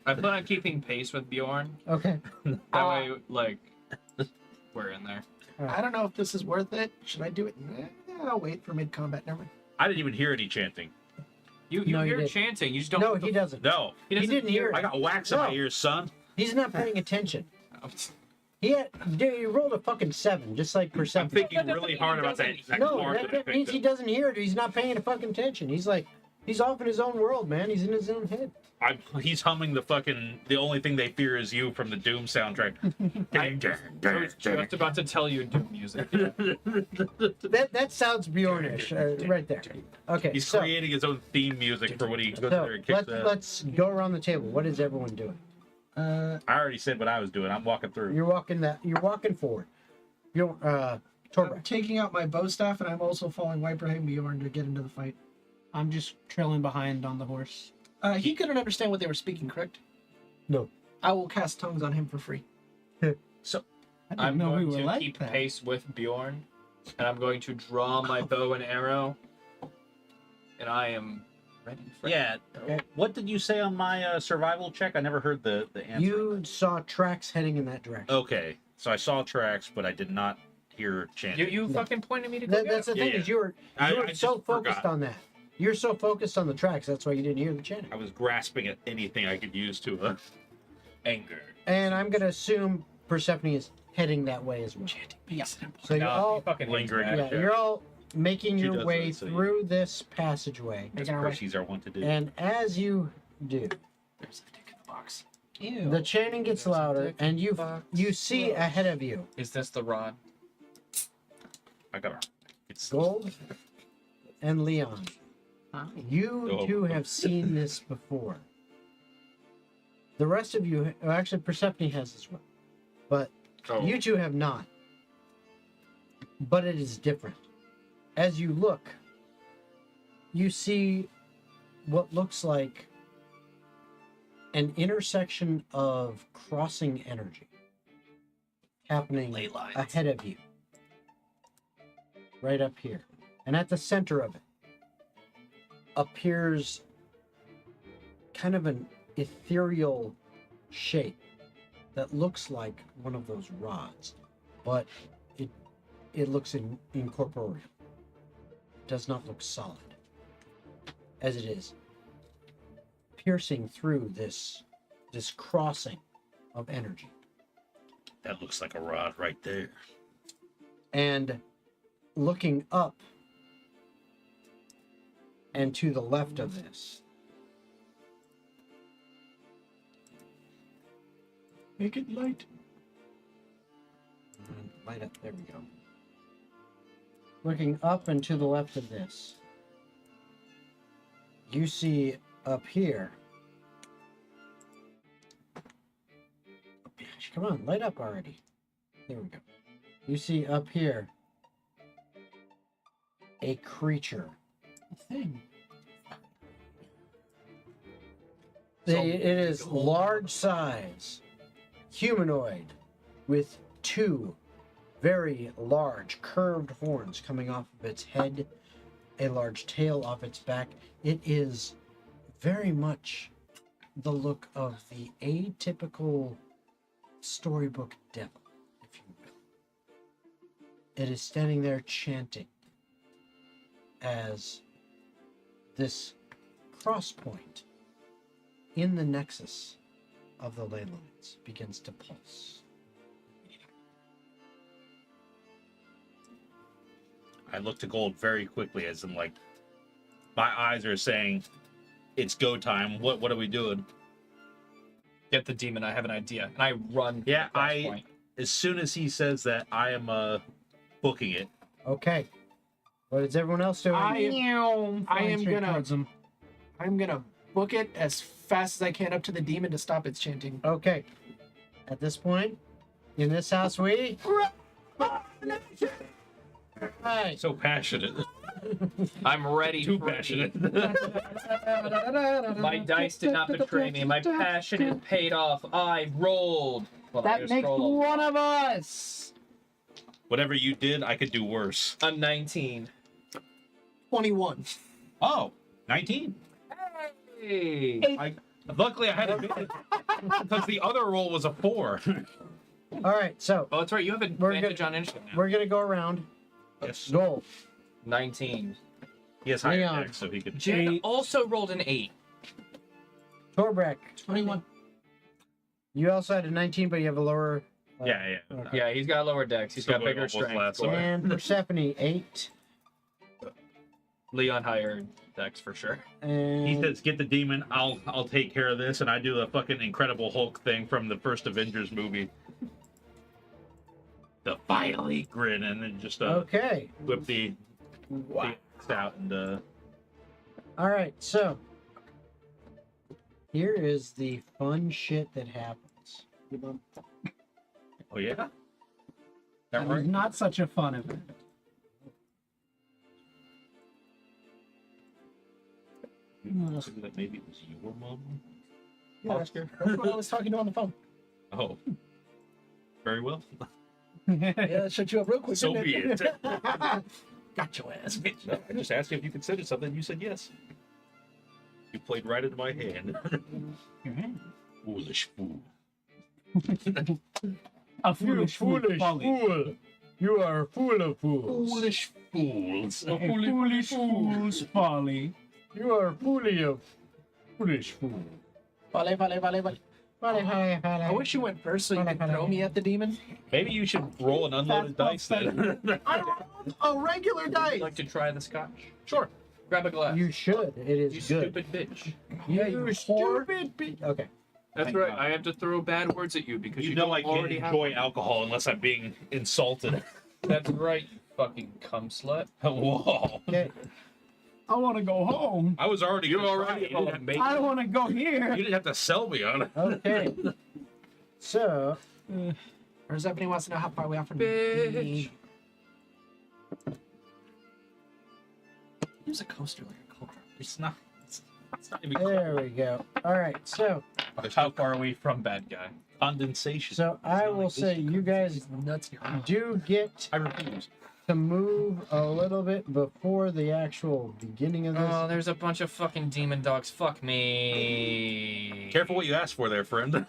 I plan on keeping pace with Bjorn. Okay. That way, like, we're in there. I don't know if this is worth it. Should I do it? I'll wait for mid-combat. Never mind. I didn't even hear any chanting. You No, you hear didn't. chanting. You just don't. No, know what he the- doesn't. No, He He doesn't didn't hear I got wax in my No. ears, son. He's not paying attention. Dude, you rolled a fucking 7, just like I'm Persephone. thinking really hard about that No, card that I that means picked he up. doesn't hear it. He's not paying fucking attention. He's like, he's off in his own world, man. He's in his own head. He's humming the only thing they fear is you from the Doom soundtrack. I was just about to tell you Doom music. That sounds Bjornish right there. Okay, He's so, creating his own theme music for when he goes so there and kicks let's go around the table. What is everyone doing? I already said what I was doing. I'm walking through. You're walking forward. You're I'm Torbek. taking out my bow staff, and I'm also following Wiper and Bjorn to get into the fight. I'm just trailing behind on the horse. He couldn't understand what they were speaking, correct? No. I will cast tongues on him for free. I didn't I'm know we going were to like keep that. pace with Bjorn, and I'm going to draw my bow and arrow, and I am ready for Yeah. Okay. What did you say on my survival check? I never heard the answer. You saw tracks heading in that direction. Okay, so I saw tracks, but I did not hear chanting. You fucking pointed me to go That's the Yeah, thing yeah. is you were I so just focused forgot. on that. You're so focused on the tracks. That's why you didn't hear the chanting. I was grasping at anything I could use to anger. And I'm gonna assume Persephone is heading that way as well. Yeah. So you're No, all he fucking hates lingering. that. yeah, you're all making She your does way that, so you- through this passageway. As Making our way. Percy's are wont to do. And as you do, There's a dick in the box. Ew. the chanting gets There's a louder, dick and you box. see ahead of you Is this the rod? I got it's Gold and Leon. You Oh. two have seen this before. The rest of you, well, actually, Persephone has as well, but Oh. you two have not. But it is different. As you look, you see what looks like an intersection of crossing energy happening Ley lines. ahead of you. Right up here. And at the center of it appears kind of an ethereal shape that looks like one of those rods, but it looks incorporeal. It does not look solid, as it is piercing through this crossing of energy. that looks like a rod right there. And looking up and to the left of this, Make it light. and light up, there we go. Looking up and to the left of this, you see up here. Bitch, come on, light up already. There we go. You see up here a creature. Thing. It is large size, humanoid, with two very large curved horns coming off of its head, a large tail off its back. It is very much the look of the atypical storybook devil, if you will. it is standing there chanting as this cross point in the nexus of the ley lines begins to pulse. I look to Gold very quickly, as in like, my eyes are saying, "It's go time." What are we doing? Get the demon. I have an idea. And I run. Yeah, to the cross point. As soon as he says that, I am booking it. Okay. What is everyone else doing? I am Straight gonna- towards him. I'm gonna book it as fast as I can up to the demon to stop its chanting. Okay. At this point, in this house, we. Right. So passionate. I'm ready. Too for passionate. My dice did not betray me. My passion is paid off. I rolled. Well, I That just makes rolled one of us. Whatever you did, I could do worse. a 19. 21. Oh, 19. Hey. Luckily, I had advantage because the other roll was a 4. All right. So Oh, that's right. You have We're advantage good. on initiative now. we're gonna go around. Yes. Gold. 19. He has higher Leon. dex, so he could. Jen Eight. also rolled an 8. Torbrek. 21. You also had a 19, but you have a lower. Yeah. Okay. Yeah, he's got lower decks. He's Still got going bigger almost strength. last score. And Persephone 8. Leon higher decks for sure. And He says, "Get the demon. I'll take care of this," and I do a fucking Incredible Hulk thing from the first Avengers movie. The finally grin, and then just okay. whip the axe out and All right. So here is the fun shit that happens. oh yeah. That That was right? not such a fun event. That maybe it was your mom. Yeah, that's what I was talking to on the phone. Oh, very well. Yeah, that shut you up real quick. So didn't be it? it. Got your ass, bitch. No, I just asked you if you considered something. You said yes. You played right into my hand. Foolish fool. A foolish folly. fool. You are full of fools. Foolish fools. A foolish fool's folly. You are fully of foolish fool. Vale, vale, vale, vale. I wish you went first so you could throw me at the demon. Maybe you should roll an unloaded dice then. I rolled a regular dice. Would you like to try the scotch? Sure. Grab a glass. You should. It is You good. stupid bitch. You stupid bitch. Okay. That's Thank right. God. I have to throw bad words at you because You you, know don't I can't already have enjoy one. alcohol unless I'm being insulted. That's right, you fucking cum slut. Whoa. Okay. I want to go home. I was already You're gonna already try it. home, mate. I don't want to go You here. didn't have to sell me on it. Okay. So Or Zephany wants to know how far we are from Bitch. Use a coaster like a cold. It's not. It's not even there we go. All right. So How far are we from bad guy? condensation. so I will say you guys Nuts. do get I refuse. to move a little bit before the actual beginning of this. Oh, there's a bunch of fucking demon dogs. Fuck me. Careful what you ask for there, friend.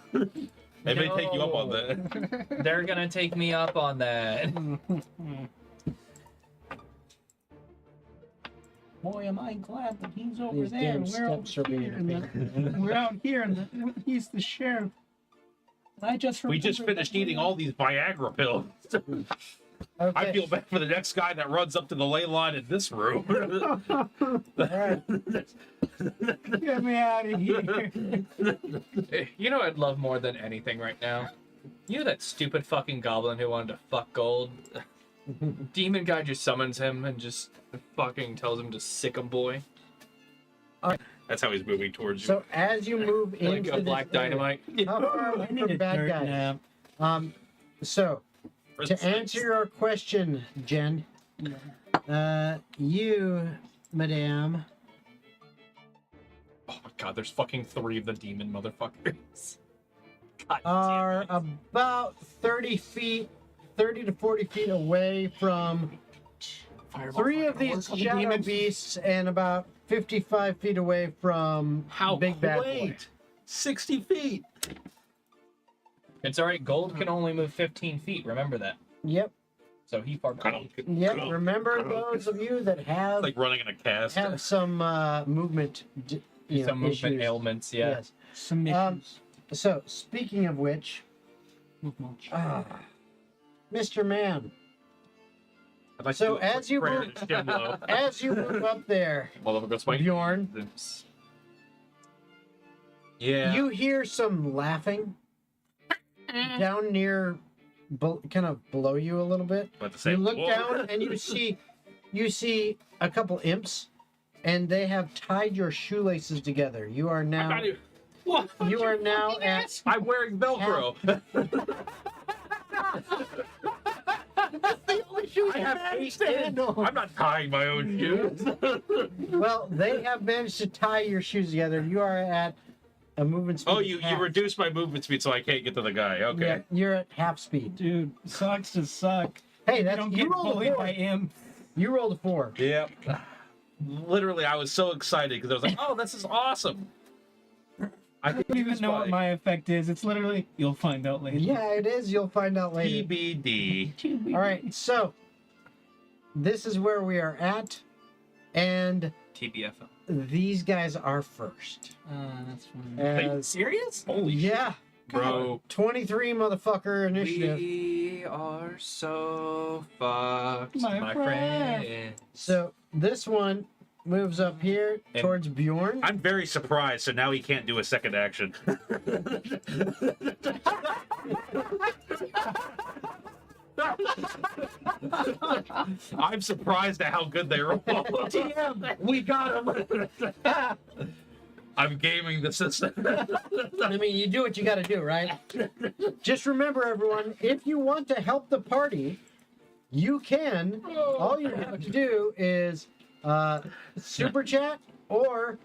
They may take you up on No. that. They're gonna take me up on that. Boy, am I glad that he's over These there. damn And we're over steps are being here. And a we're out here, and he's the sheriff. And I just We just remembered finished that eating all these Viagra pills. Okay. I feel bad for the next guy that runs up to the ley line in this room. All right. Get me out of here. You know what I'd love more than anything right now? You know that stupid fucking goblin who wanted to fuck Gold? Demon guy just summons him and just fucking tells him to sick him, boy. That's how he's moving towards you. So as you move Like into a this black area, dynamite. how far are we I need from a bad dirt guys? nap. So to answer your question, Jen, you, madame, Oh my god, there's fucking 3 of the demon motherfuckers. God are damn it. about 30 to 40 feet away from Fireball 3 of fucking these work on the shadow demon. beasts and about 55 feet away from How Big Bad Boy. quaint. 60 feet. It's alright, Gold can only move 15 feet, remember that. Yep. So he far back. Yeah, remember those of you that have Like running in a cast. have some movement, Some movement issues. ailments, yeah. Yes. Submissions. So speaking of which, Mr. Man, I'd like to so do a quick as you prayer move- to Skimlow. as you move up there, Motherfucker swing. Bjorn, Yeah. you hear some laughing down near, kind of below you a little bit. About to say, You look "Whoa." down and you see a couple imps, and they have tied your shoelaces together. You are I'm now not even- you are now at I'm wearing Velcro. I have 8 I'm not tying my own shoes. well. They have managed to tie your shoes together. You are at a movement speed. Oh, of you half. reduced my movement speed so I can't get to the guy. Okay. Yeah, you're at half speed. Dude, sucks to suck. Hey, You that's don't you get rolled a bullied 4. by him. You rolled a 4. Yep. Literally, I was so excited because I was like, "Oh, this is awesome!" I don't even know what my effect is. It's literally, you'll find out later. Yeah, it is. You'll find out later. TBD. All right, so this is where we are at, and TBFL. these guys are first. That's fine. As, Serious? Holy shit, yeah, Bro, 23 motherfucker initiative. we are so fucked, My my friend. friend. So this one moves up here And- towards Bjorn. I'm very surprised. So now he can't do a second action. I'm surprised at how good they roll. We got him. I'm gaming the system. I mean, you do what you got to do, right? Just remember, everyone, if you want to help the party, you can. All you have to do is super chat or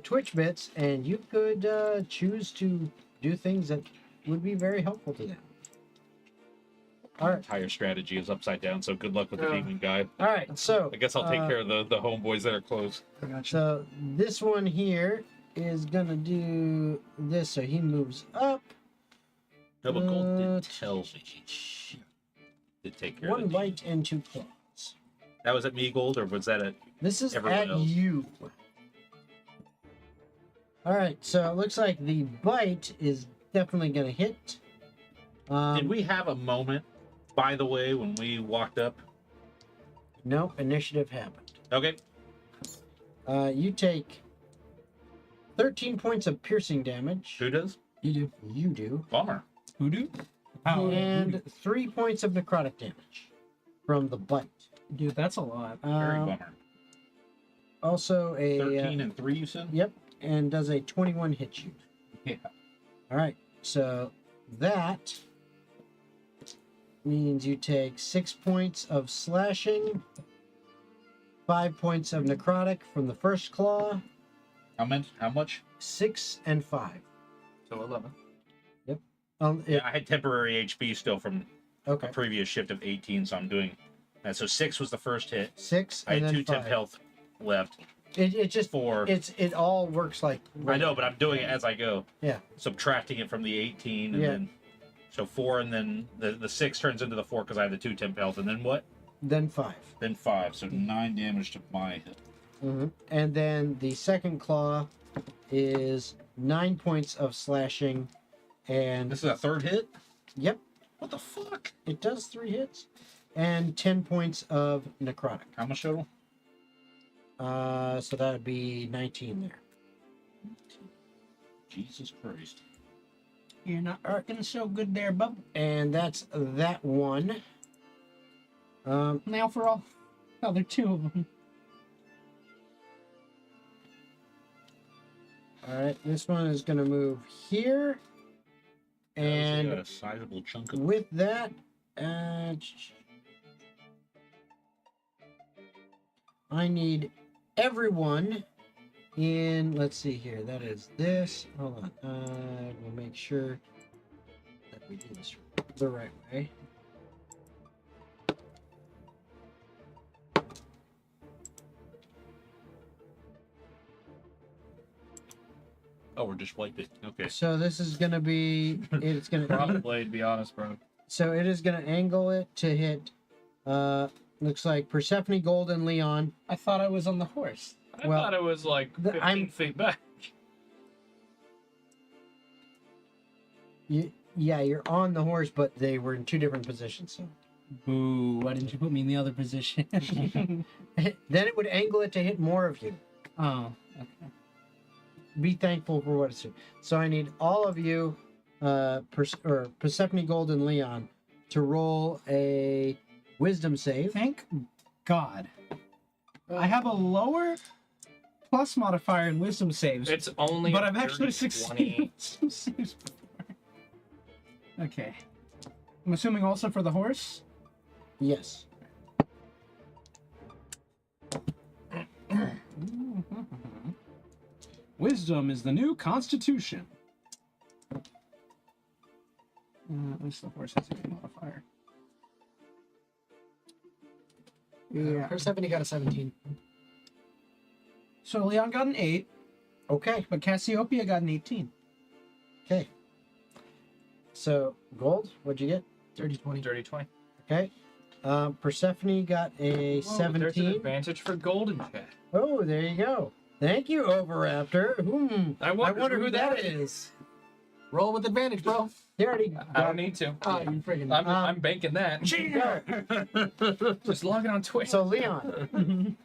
Twitch bits, and you could choose to do things that would be very helpful to them. All right. Entire strategy is upside down, so good luck with the Yeah. demon guy. All right. So I guess I'll take care of the homeboys that are close. So this one here is gonna do this. So he moves up. Double gold Uh, did tell me. Did take care One of the demon. bite and 2 claws. That was at me gold, or was that at? This is Everyone at else. you. All right. So it looks like the bite is definitely gonna hit. Did we have a moment, by the way, when we walked up? No, initiative happened. Okay. You take 13 points of piercing damage. Who does? You do. You do. Bummer. Hoodoo? Oh, And 3 points of necrotic damage from the bite. dude, that's a lot. Very Um, bummer. Also a 13 and 3, you said? Yep, and does a 21 hit you? Yeah. All right, so that means you take 6 points of slashing, 5 points of necrotic from the first claw, How much? 6 and 5. So 11. Yeah, I had temporary HP still from a Okay, previous shift of 18, so I'm doing. And so 6 was the first hit. 6 I and had then 2 temp 5. health left. It just 4. it all works like I know, but I'm doing it as I go. Yeah. Subtracting it from the 18, and Yeah. then so 4, and then the 6 turns into the 4 because I have the 2 temp health, and then what? then 5. Then 5, so 9 damage to my hit. And then the second claw is 9 points of slashing, and This is a third hit. yep, What the fuck? it does 3 hits, and 10 points of necrotic. How much total? So that would be 19 there. Jesus Christ. You're not working so good there, bub. And that's that one. Now for all other 2 of them. All right, this one is going to move here. That was And a sizable chunk of. with that, I need everyone in, let's see here, that is this. Hold on. We'll make sure that we do this the right way. Oh, we're just wiped it. Okay. So this is going to be, it's going to, Probably, to be honest, bro. so it is going to angle it to hit Looks like Persephone, Gold, and Leon. I thought I was on the horse. I Well, thought it was like 15 feet back. Yeah, you're on the horse, but they were in 2 different positions. So. Boo! Why didn't you put me in the other position? Then it would angle it to hit more of you. Oh, okay. Be thankful for what it's doing. So I need all of you, Persephone, Gold, and Leon, to roll a Wisdom save. Thank God. I have a lower plus modifier in wisdom saves, It's only. but a I've actually 30, succeeded 20. wisdom saves before. Okay. I'm assuming also for the horse? Yes. Wisdom is the new constitution. At least the horse has a good modifier. Yeah. Persephone got a 17. So Leon got an 8, Okay. but Cassiopeia got an 18. Okay. So Gold, what'd you get? 30, 20. 30, 20. Okay. Persephone got a Whoa, there's an 17. advantage for golden chat. Oh, there you go. Thank you, Overraptor. I I wonder wonder who who that that is. Roll with advantage, bro. He already I don't need to. Oh, you friggin'. I'm banking that. Just log it on Twitch. So Leon.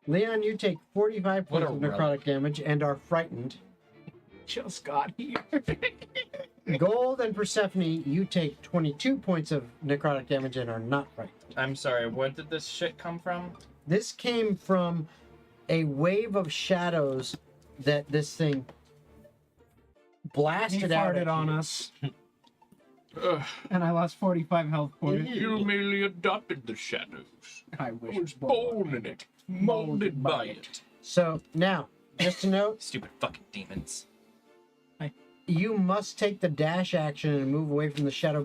Leon, you take 45 What points a of necrotic damage and are frightened. Just got here. Gold and Persephone, you take 22 points of necrotic damage and are not frightened. I'm sorry, where did this shit come from? This came from a wave of shadows that this thing He blasted out farted at on you. us, and I lost 45 health points. You merely adopted the shadows. I wish. I was born in it, molded by it. So now, just to note, Stupid fucking demons. you must take the dash action and move away from the shadow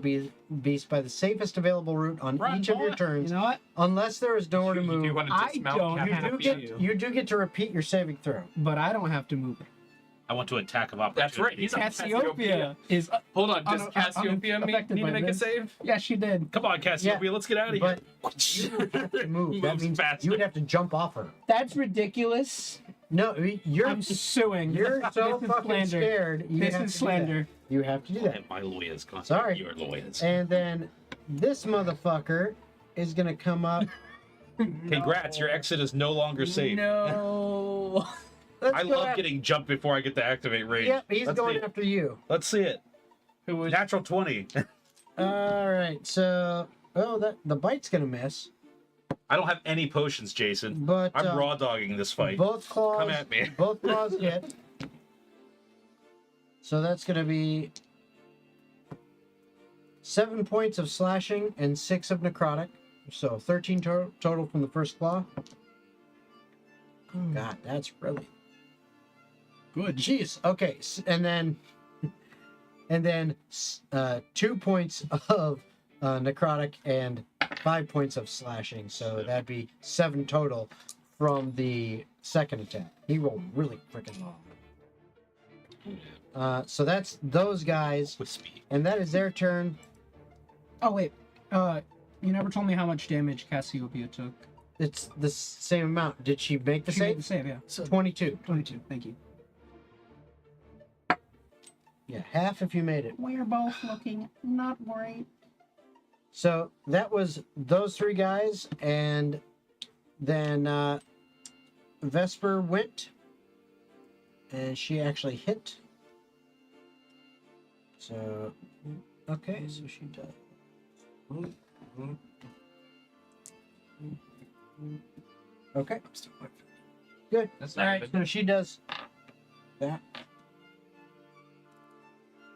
beast by the safest available route on Run, each of your boy. turns, You know what? unless there is nowhere to You do move. want to I dismount don't Captain have Ophelia? to. You do get to repeat your saving throw. But I don't have to move it. I want to attack of opportunity. That's right, he's on Cassiopeia is. Hold on, does Cassiopeia need unaffected to by make a this. save? Yeah, she did. Come on, Cassiopeia, let's get out of here. But you would have to move. That Moves means faster. you would have to jump off her. That's ridiculous. No, you're I'm suing. you're so This is fucking slander. scared. You This have is to do that. slander. You have to do that. And my lawyers, contact Sorry. your lawyers. And then this motherfucker is gonna come up. Congrats, your exit is no longer safe. No. Let's I go love after- getting jumped before I get to activate rage. Yep, he's Let's going see it. after you. Let's see it. Who was? Natural 20. All right, so the bite's gonna miss, I don't have any potions, Jason. but I'm raw dogging this fight. both claws. Come at me. Both claws hit. So that's gonna be 7 points of slashing and 6 of necrotic. So 13 total from the first claw. God, that's really Good. jeez. Okay, and then 2 points of necrotic and 5 points of slashing. So that'd be 7 total from the second attack. He rolled really freaking low. So that's those guys, With speed. and that is their turn. Oh wait. You never told me how much damage Cassiopeia took. It's the same amount. Did she make the She made save? the save, yeah. So 22. 22. Thank you. Yeah, half if you made it. We're both looking not great. So that was those 3 guys, and then Vesper went, and she actually hit. So, okay, so she does. Okay, I'm still quite good. That's All not right, even- so she does that.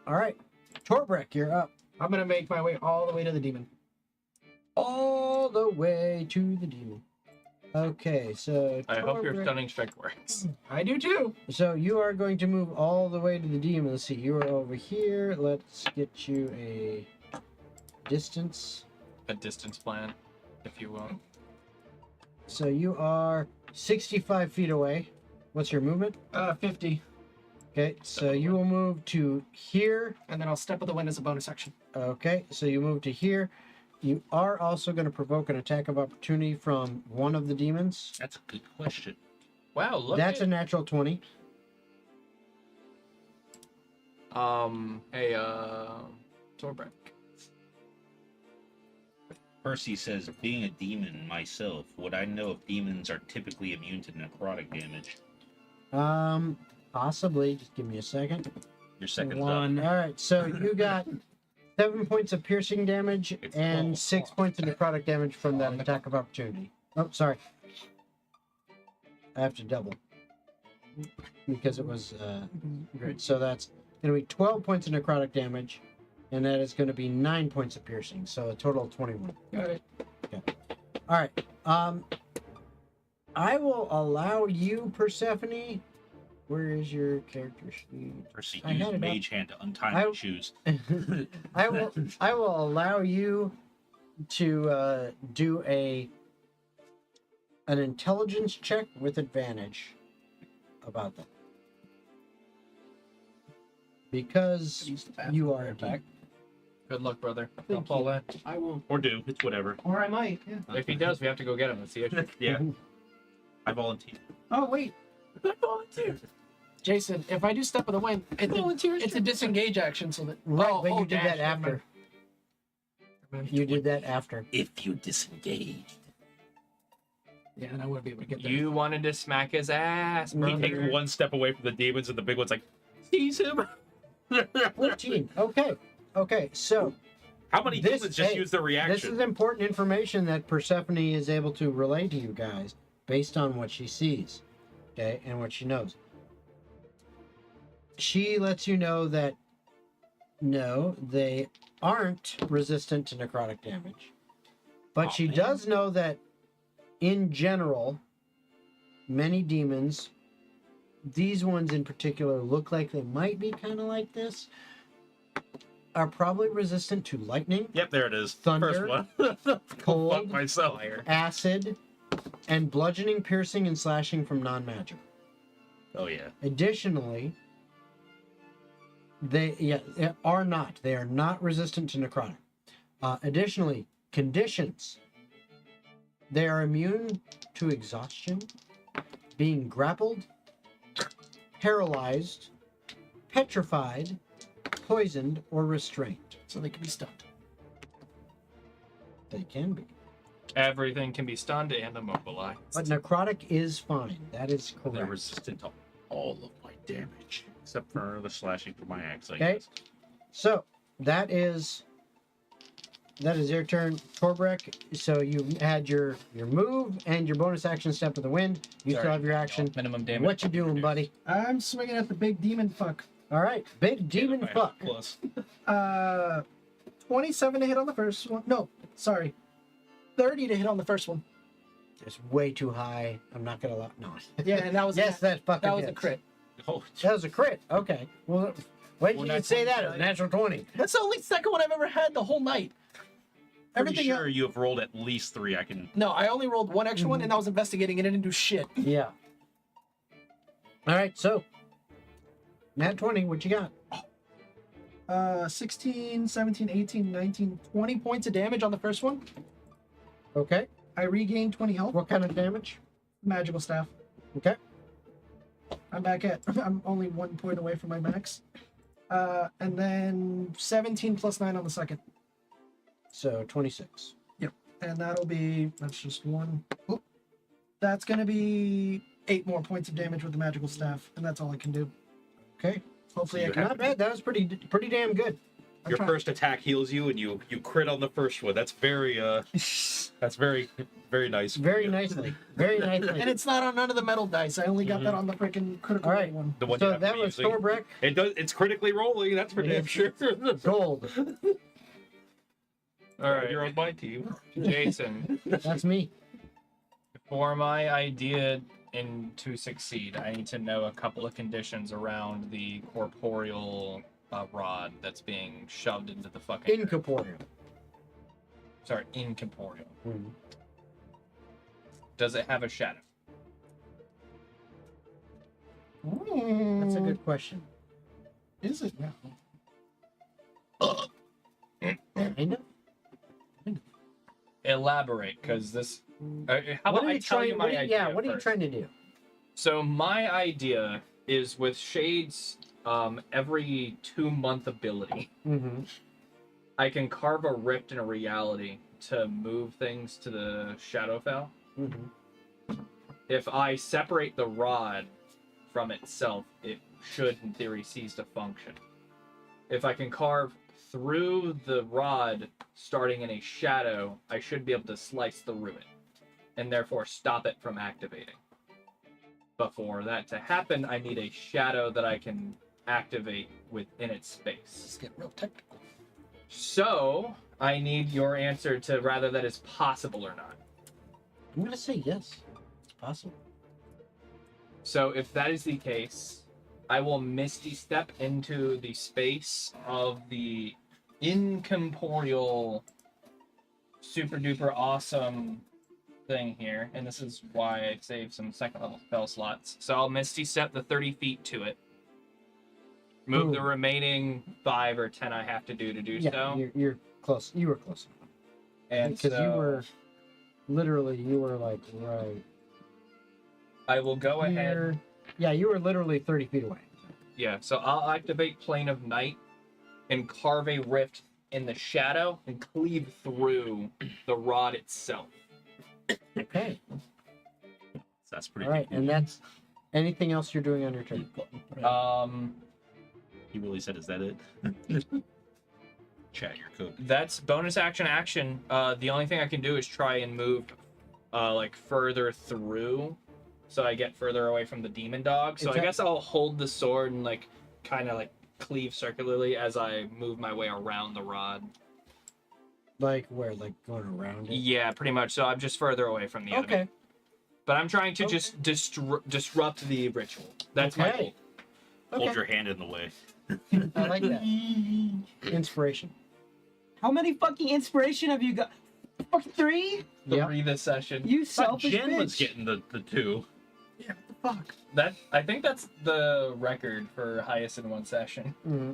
All right, Torbrek, you're up. I'm gonna make my way all the way to the demon. All the way to the demon. Okay, so I hope your Torbrek- stunning strike works. I do too. So you are going to move all the way to the demon. Let's see, you are over here. Let's get you a distance. A distance plan, if you will. So you are 65 feet away. What's your movement? 50, Okay, so you will move to here. and then I'll step of the wind as a bonus action. Okay, so you move to here. You are also going to provoke an attack of opportunity from one of the demons. That's a good question. Wow, look. That's a at, natural 20. Hey, Torbeck. Percy says, being a demon myself, would I know if demons are typically immune to necrotic damage? Possibly. Just give me a second. Your second One. All right, so you got 7 points of piercing damage It's and 12. 6 points of necrotic damage from that attack of opportunity. Oh, sorry. I have to double because it was great. So that's going to be 12 points of necrotic damage, and that is going to be 9 points of piercing. So a total of 21. Got it. All right. I will allow you, Persephone. Where is your character sheet? Percy I used had it up. mage hand to untie I- my shoes. I will allow you to do an intelligence check with advantage about that. Because you are a demon. Good luck, brother. Thank Don't fall in. I won't. Or do. It's whatever. Or I might. Yeah. If he does, we have to go get him. That's the issue. Yeah. I volunteer. Oh wait. I volunteer. Jason, if I do Step of the Wind, it's a disengage action, so that. Right, but you did dash, that never after. mind. You did that after. If you disengage. Yeah, and I wouldn't be able to get there. You wanted to smack his ass, He brother. takes one step away from the demons, and the big one's like, seize him. 14. Okay, so How many This- demons just hey, use their this reaction? is important information that Persephone is able to relay to you guys based on what she sees, okay, and what she knows. She lets you know that no, they aren't resistant to necrotic damage, but she does know that in general, many demons, these ones in particular, look like they might be kind of like this, are probably resistant to lightning, Yep, there it is. Thunder, First one. cold, Fuck myself. acid, and bludgeoning, piercing, and slashing from non-magic. Oh yeah. Additionally, they are not resistant to necrotic. Additionally, conditions. They are immune to exhaustion, being grappled, paralyzed, petrified, poisoned, or restrained. So they can be stunned. They can be. Everything can be stunned and immobilized. But necrotic is fine. That is They're correct. resistant to all of my damage, except for the slashing from my axe. I Okay. guess. So that is your turn, Torbrek. So you had your move and your bonus action, Step of the Wind. You still Sorry, have your action. Minimum damage. What you doing, buddy? I'm swinging at the big demon fuck. All right, big demon Yeah, fuck. Plus. 27 to hit on the first one. No, sorry. 30 to hit on the first one. It's way too high. I'm not gonna lie. No. Yeah, and that was Yes, that fucking That was a hits. crit. Oh, That was a crit. Okay. Well, wait till you say that. It was natural 20. That's the only second one I've ever had the whole night. pretty Everything sure you have rolled at least 3. I can. No, I only rolled one extra one, and I was investigating, and it didn't do shit. Yeah. All right. So, nat 20. What you got? 16, 17, 18, 19, 20 points of damage on the first one. Okay. I regained 20 health. What kind of damage? Magical staff. Okay. I'm back at. I'm only 1 point away from my max. And then 17 plus 9 on the second. So 26. And that's just one. Oop. That's going to be 8 more points of damage with the magical staff. And that's all I can do. Okay. Hopefully I You can. Not bad. That was pretty damn good. Your first attack heals you, and you crit on the first one. That's very that's very nice. Very nicely. Very nicely. And it's not on none of the metal dice. I only got that on the freaking critical All right. one. The one you So have to that be was using. Torbrek. It's critically rolling. That's for damn sure. Gold. All right, You're on my team. Jason. That's me. For my idea to succeed, I need to know a couple of conditions around the corporeal rod that's being shoved into the fucking. Incorporeal. Sorry, incorporeal. Mhm. Does it have a shadow? That's a good question. Is it now? Kind of. elaborate, because this. How What about are I you tell you trying? my What are you, idea? yeah, what are you first? trying to do? So my idea is with Shade's every 2-month ability, Mm-hmm. I can carve a rift in a reality to move things to the Shadowfell. Mm-hmm. If I separate the rod from itself, it should, in theory, cease to function. If I can carve through the rod starting in a shadow, I should be able to slice through it, and therefore stop it from activating. But for that to happen, I need a shadow that I can activate within its space. Let's get real technical. So, I need your answer to whether that is possible or not. I'm gonna say yes. It's possible. So, if that is the case, I will Misty Step into the space of the incorporeal, super duper awesome thing here. And this is why I saved some second level spell slots. So, I'll Misty Step the 30 feet to it. Move the Ooh. remaining 5 or 10 I have to do Yeah, so. you're close. You were close enough. And Because so you were literally, you were like right I will go ahead. here. Yeah, you were literally 30 feet away. Yeah, so I'll activate Plane of Night and carve a rift in the shadow and cleave through the rod itself. Okay. That's pretty All right, cool. and that's anything else you're doing on your turn. He really said, "Is that it?" Chat your code. That's bonus action. The only thing I can do is try and move like further through, so I get further away from the demon dog. So I guess I'll hold the sword and like kind of like cleave circularly as I move my way around the rod. Like where? Like going around it? Yeah, pretty much. So I'm just further away from the enemy. Okay. But I'm trying to just disrupt the ritual. That's my goal. Okay. Hold your hand in the way. I like that. Inspiration. How many fucking inspiration have you got? Fucking 3? Yep. 3 this session. You I thought selfish Jen bitch. was getting the 2. Yeah, what the fuck? That I think that's the record for highest in one session. Mm-hmm.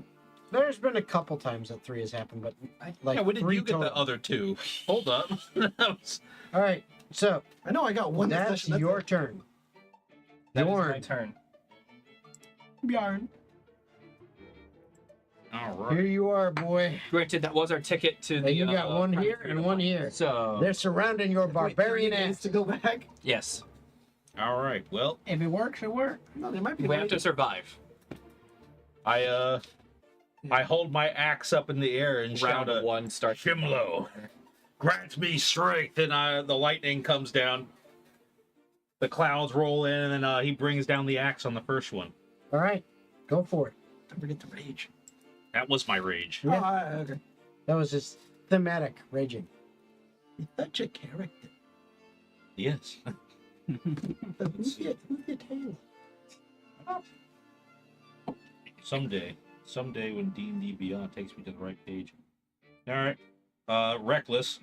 There's been a couple times that 3 has happened, but like yeah, when did 3 you get the total. other 2? Hold up. All right, so I know I got one. that's session. your turn. That is my Bjorn. turn. Bjorn. All right. Here you are, boy. Granted, that was our ticket to And the. you got one here and one here. So They're surrounding your Wait, barbarian 30 days ass. to go back. yes, All right. Well, If it works, it works. No, there might be. we have to survive. I hold my axe up in the air and shout, Round 1 starts. Shimlo, grant me strength, and the lightning comes down. The clouds roll in, and then he brings down the axe on the first one. All right, go for it. Don't forget to rage. That was my rage. Yeah. Oh, okay. That was just thematic raging. You're such a character. Yes. Who's your tail? Someday when D&D Beyond takes me to the right page. All right. Reckless.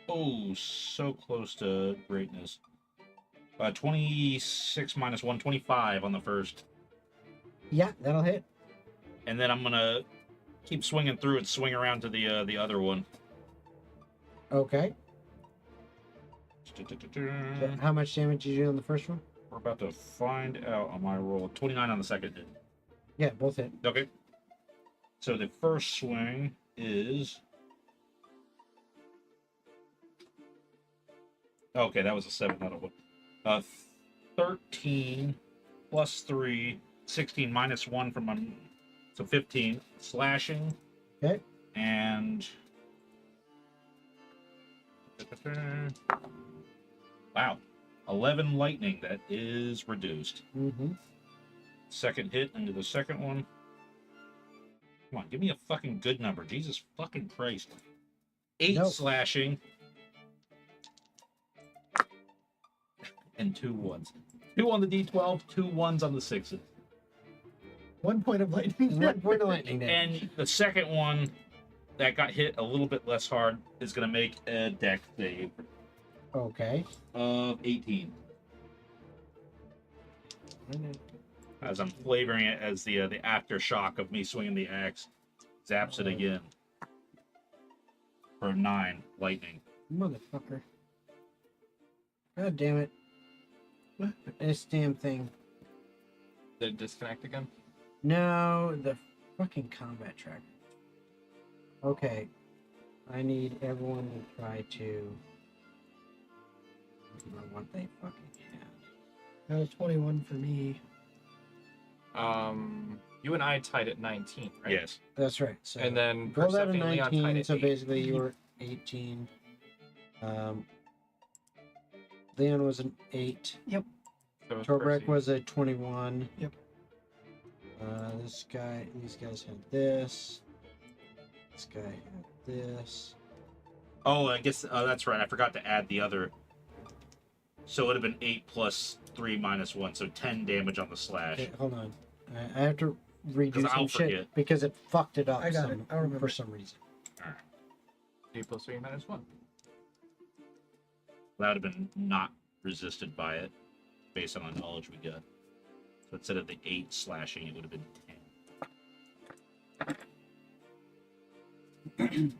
Oh, so close to greatness. 26 minus 1, 25 on the first. Yeah, that'll hit. And then I'm gonna keep swinging through and swing around to the other one. Okay. So how much damage did you do on the first one? We're about to find out on my roll. 29 on the second hit. Yeah, both hit. Okay. So the first swing is... Okay, that was a 7 out of 1. 13 plus 3, 16 minus 1 from my... So 15. Slashing. Okay. And... Wow. 11 lightning. That is reduced. Mm-hmm. Second hit into the second one. Come on, give me a fucking good number. Jesus fucking Christ. 8 Nope. slashing. And 2 1s. 2 on the D12, 2 1s on the 6s. 1 point of lightning. 1 point of lightning damage. And the second one that got hit a little bit less hard is going to make a dex save Okay. of 18. As I'm flavoring it as the aftershock of me swinging the axe zaps it again. for 9 lightning. Motherfucker. God damn it. This damn thing. Did it disconnect again? No, the fucking combat tracker. Okay. I need everyone to try to... I don't know what they fucking had. That was 21 for me. You and I tied at 19, right? Yes. That's right. So And then rolled out a Persephone and Leon tied 19, at so 8. basically you were 18. Leon was an 8. So it was Torbrek Percy. was a 21. Yep. These guys had this. This guy had this. Oh, I guess that's right. I forgot to add the other. So it would have been 8 plus 3 minus 1, so 10 damage on the slash. Okay, hold on. I have to redo 'Cause some I'll shit forget. because it fucked it up I got it. I remember. for some reason. 3 plus 3 minus 1. That would have been not resisted by it, based on the knowledge we got. So instead of the 8 slashing, it would have been 10.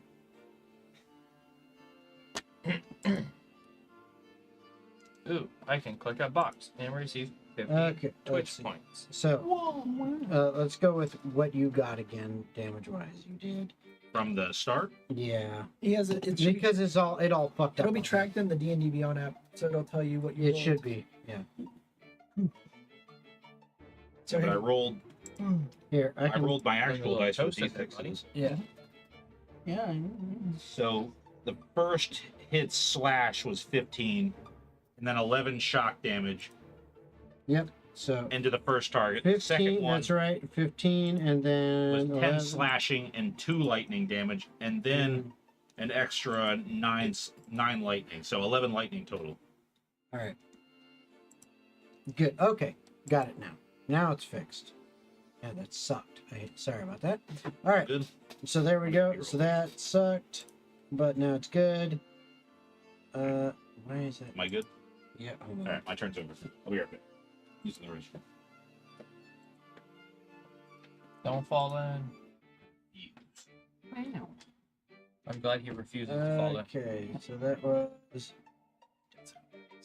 Ooh, I can click a box and receive 50 Okay, let's Twitch see. points. So, let's go with what you got again, damage-wise. You did. From the start, Yeah. He has it. It should Because it all fucked up. it'll be on tracked in the D&D Beyond app, so it'll tell you what you It rolled. should be. Yeah. So but I here, rolled Here, I I can. rolled my Bring a actual little dice with toast in there, D6s. Yeah. Yeah. So the first hit slash was 15, and then 11 shock damage Yep. So into the first target. The 15. second one That's right. 15, and then was 10 11. slashing and 2 lightning damage, and then an extra 9 lightning. So 11 lightning total. All right. Good. Okay. Got it now. Now it's fixed. Yeah, that sucked. Sorry about that. All right. Good. So there we go. So that sucked, but now it's good. Why is it? Am I good? Yeah. Hold on. All right, my turn's over. I'll be right back. Using the restroom. Don't fall in. I'm glad he refuses to fall in. Okay. So that was.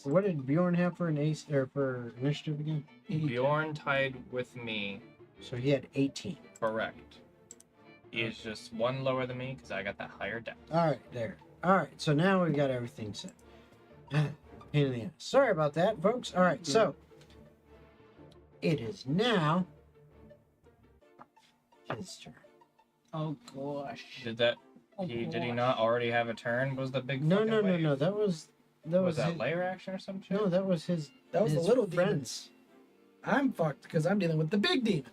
What did Bjorn have for an ace or for initiative again? Bjorn tied with me. So he had 18. Correct. He is just 1 lower than me because I got that higher deck. All right, there. All right, so now we've got everything set. Pain in the ass. Sorry about that, folks. All right, so it is now his turn. Oh gosh. Did he not already have a turn? Was the big No, fucking no, no, wave? no. That was Was that his, layer action or some shit? no, that was his. that was the his little friends. demons. I'm fucked because I'm dealing with the big demon.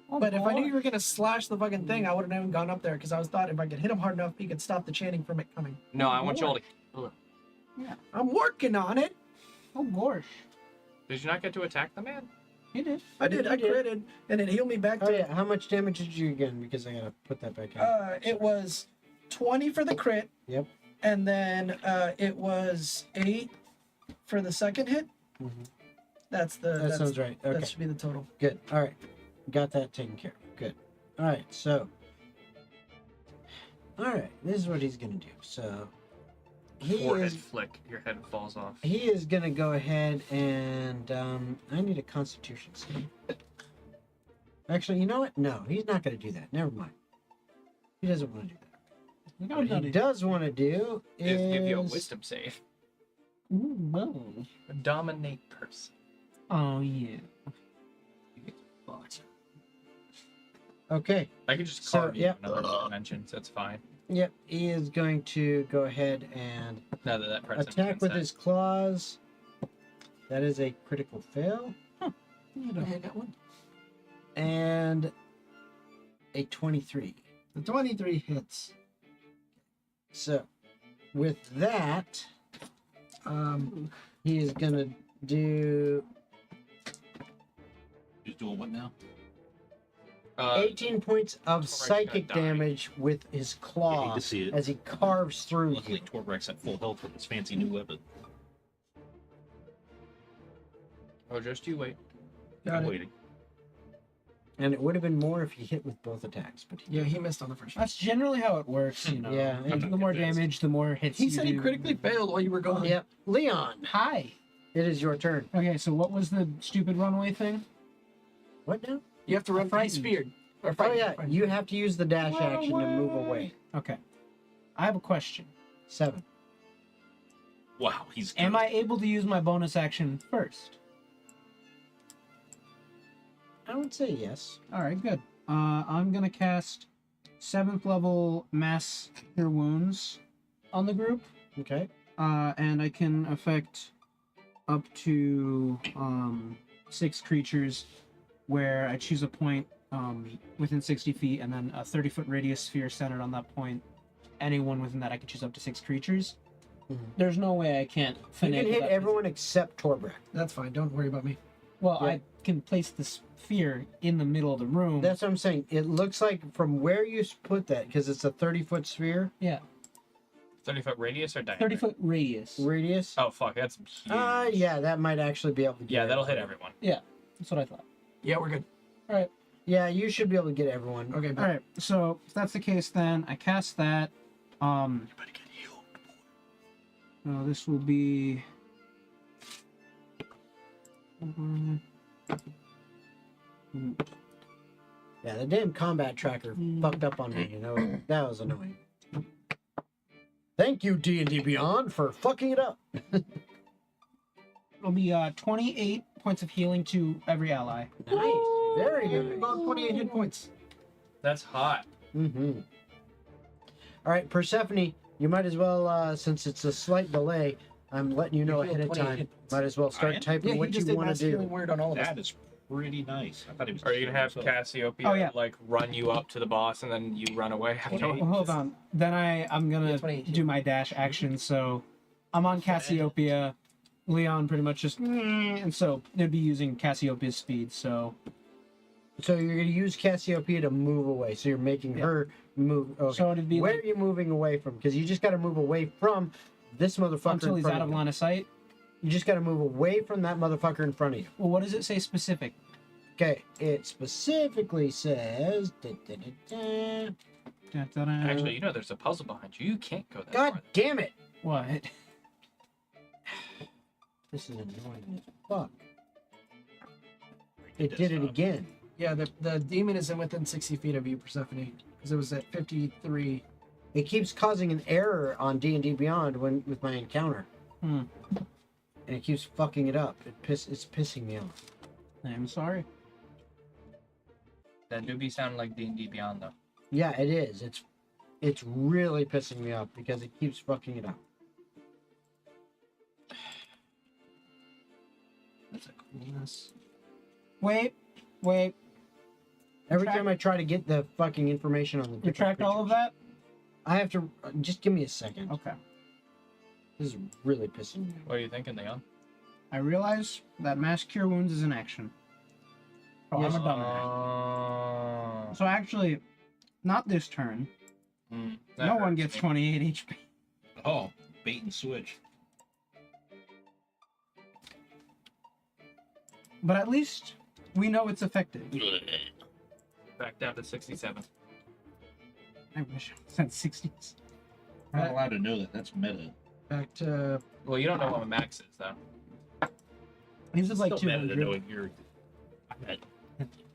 Oh, But if I knew gosh. you were gonna slash the fucking thing, I wouldn't have even gone up there because I was thought if I could hit him hard enough, he could stop the chanting from it coming. No, I want you all to. I'm working on it. Oh gosh. Did you not get to attack the man? He did. I did. I critted, and it healed me back Oh to. yeah, how much damage did you again? Because I gotta put that back in. It was 20 for the crit. Yep. And then it was 8 for the second hit. Mhm. That's the. That sounds right. Okay. That should be the total. Good. All right. Got that taken care of. Good. All right. So. All right. This is what he's gonna do. So. He Forehead is. flick. Your head falls off. He is gonna go ahead and I need a Constitution save. Actually, you know what? No, he's not gonna do that. Never mind. He doesn't want to do that. What he does want to do Is is give you a wisdom save. Ooh, well. Dominate person. Oh yeah. Okay. I could just So, carve you yep. another dimension, so it's fine. Yep. He is going to go ahead and Now that that present attack with his claws. That is a critical fail. I got one. And a 23. The 23 hits. So, with that, he is gonna do He's doing what now? 18 points of psychic gonna die. damage with his I hate claw to see it. as he carves through Luckily, you. Torbrek's at full health with his fancy new weapon. Oh, just you wait. Got I'm it. waiting. And it would have been more if he hit with both attacks, but Yeah, he missed on the first one. That's generally how it works, you know. Yeah. And the more damage, the more hits He you said he do. critically failed while you were gone. Yep. Leon, Hi. it is your turn. Okay, so what was the stupid runaway thing? What now? You have to run. He's Frightened. speared. Or Oh frightened, yeah, frightened. you have to use the dash action to move away. Okay. I have a question. 7. Wow, he's. Am good. I able to use my bonus action first? I would say yes. Alright, good. I'm gonna cast 7th level Mass Cure Wounds on the group. Okay. And I can affect up to 6 creatures where I choose a point within 60 feet and then a 30-foot radius sphere centered on that point. Anyone within that, I can choose up to 6 creatures. Mhm. There's no way I can't You finagle can hit that. everyone except Torbrak. That's fine. Don't worry about me. Well, Yeah. I can place the sphere in the middle of the room. That's what I'm saying. It looks like from where you put that, because it's a 30-foot sphere 30-foot radius or diameter? 30-foot radius. radius. Oh fuck, that's huge. Yeah, that might actually be able to get Yeah, that'll hit everyone. everyone. That's what I thought. Yeah, we're good. Yeah, you should be able to get everyone. Okay, All right, so if that's the case, then I cast that. You better get healed. So this will be. Yeah, the damn combat tracker fucked up on me, you know. That was annoying. Thank you, D&D Beyond, for fucking it up. It'll be 28 points of healing to every ally. Nice. Very good. good. About 28 hit points. That's hot. Mm-hmm. All right, Persephone, you might as well, since it's a slight delay, I'm letting you know You healed ahead of 28 time. hit points. Might as well I start am? typing Yeah, he what just you did want mass to do. healing word on all of us. That is pretty nice. I thought he was. Are you gonna have so- Cassiopeia Oh, yeah. like run you up to the boss and then you run away? Hold on. Then I'm Yeah, gonna 28. do my dash action. So I'm on Cassiopeia. Leon pretty much just and so they'd be using Cassiopeia's speed. So So you're going to use Cassiopeia to move away. So you're making Yeah. her move. Okay. so it'd be Where like are you moving away from? Because you just got to move away from this motherfucker until in he's front out of you. line of sight. You just got to move away from that motherfucker in front of you. Well, what does it say specific? Okay, it specifically says. Da-da-da. Actually, you know there's a puzzle behind you. You can't go that God far. damn it! What? This is annoying as fuck. It did it again. Yeah, the demon is within 60 feet of you, Persephone, because it was at 53. It keeps causing an error on D&D Beyond with my encounter. Hmm. And it keeps fucking it up. It's pissing me off. I'm sorry. That do be sounding like D&D Beyond though. Yeah, it is. It's really pissing me off because it keeps fucking it up. That's a coolness. Wait. Every Retract- time I try to get the fucking information on the different Retract all of creatures, that. I have to just give me a second. Okay. This is really pissing me off. What are you thinking, Leon? I realize that mass cure wounds is an action. Oh, Yes. I'm a dumbass. Oh. So actually, not this turn. That No one hurts gets me. 28 HP. Oh, bait and switch. But at least we know it's effective. Back down to 67. I wish I said 60s. I'm not allowed to know that. That's meta. Back to Well, you don't know what my max is though. His is like Still meta to 200. knowing you're at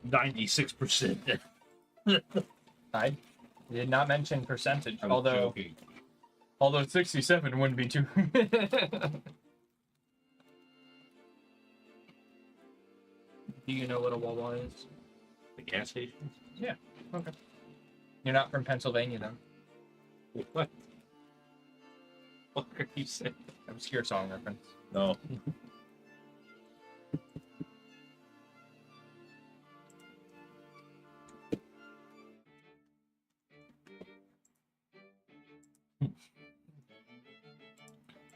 96%. I did not mention percentage, I was although joking. 67 wouldn't be too. Do you know what a Wawa is? The gas station? Okay. You're not from Pennsylvania then. What? What are you saying? Obscure song reference. No.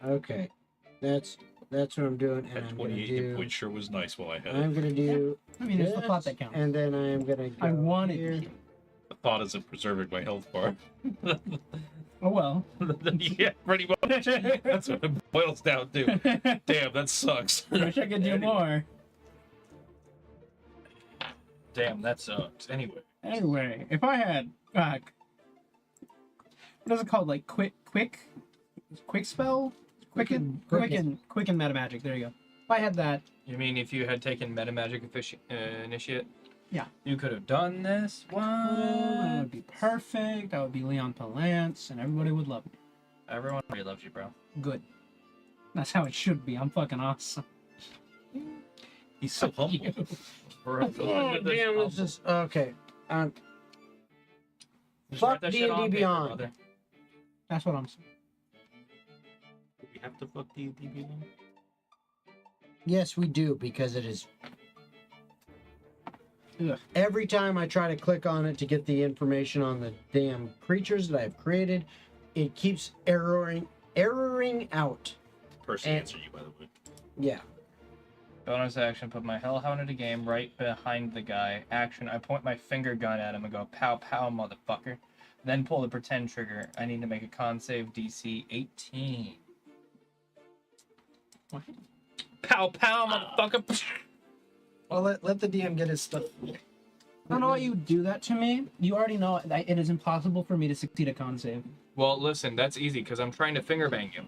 Okay, that's what I'm doing, and That I'm gonna 28 hit do. points sure was nice while I had it. I'm gonna do. I mean, it's the this, thought that counts. And then I am gonna. Go I wanted here. to. The thought isn't preserving my health bar. Oh well. Yeah, pretty much. That's what it boils down to. Damn, that sucks. Wish I could do more. Damn, that sucks. Anyway, if I had what is it called? Like quick spell, quicken metamagic. There you go. If I had that, You mean if you had taken metamagic initiate? Yeah. You could have done this? What? that would be perfect. I would be Leon Palance, and everybody would love me. Everyone really loves you, bro. Good. That's how it should be. I'm fucking awesome. He's so humble. Bro, Oh, damn, this is okay. Just Fuck write that shit D&D on paper, Beyond. brother. That's what I'm saying. Do we have to fuck D&D Beyond? Yes, we do, because it is. Ugh. Every time I try to click on it to get the information on the damn creatures that I've created, it keeps erroring out. Percy And- answered you, by the way. Yeah. Bonus action, put my hellhound into game right behind the guy. Action, I point my finger gun at him and go, pow pow, motherfucker. Then pull the pretend trigger. I need to make a con save DC 18. What? Pow pow, motherfucker. Well, let the DM get his stuff. I don't know why you would do that to me. You already know it is impossible for me to succeed a con save. Well, listen, that's easy because I'm trying to finger bang you.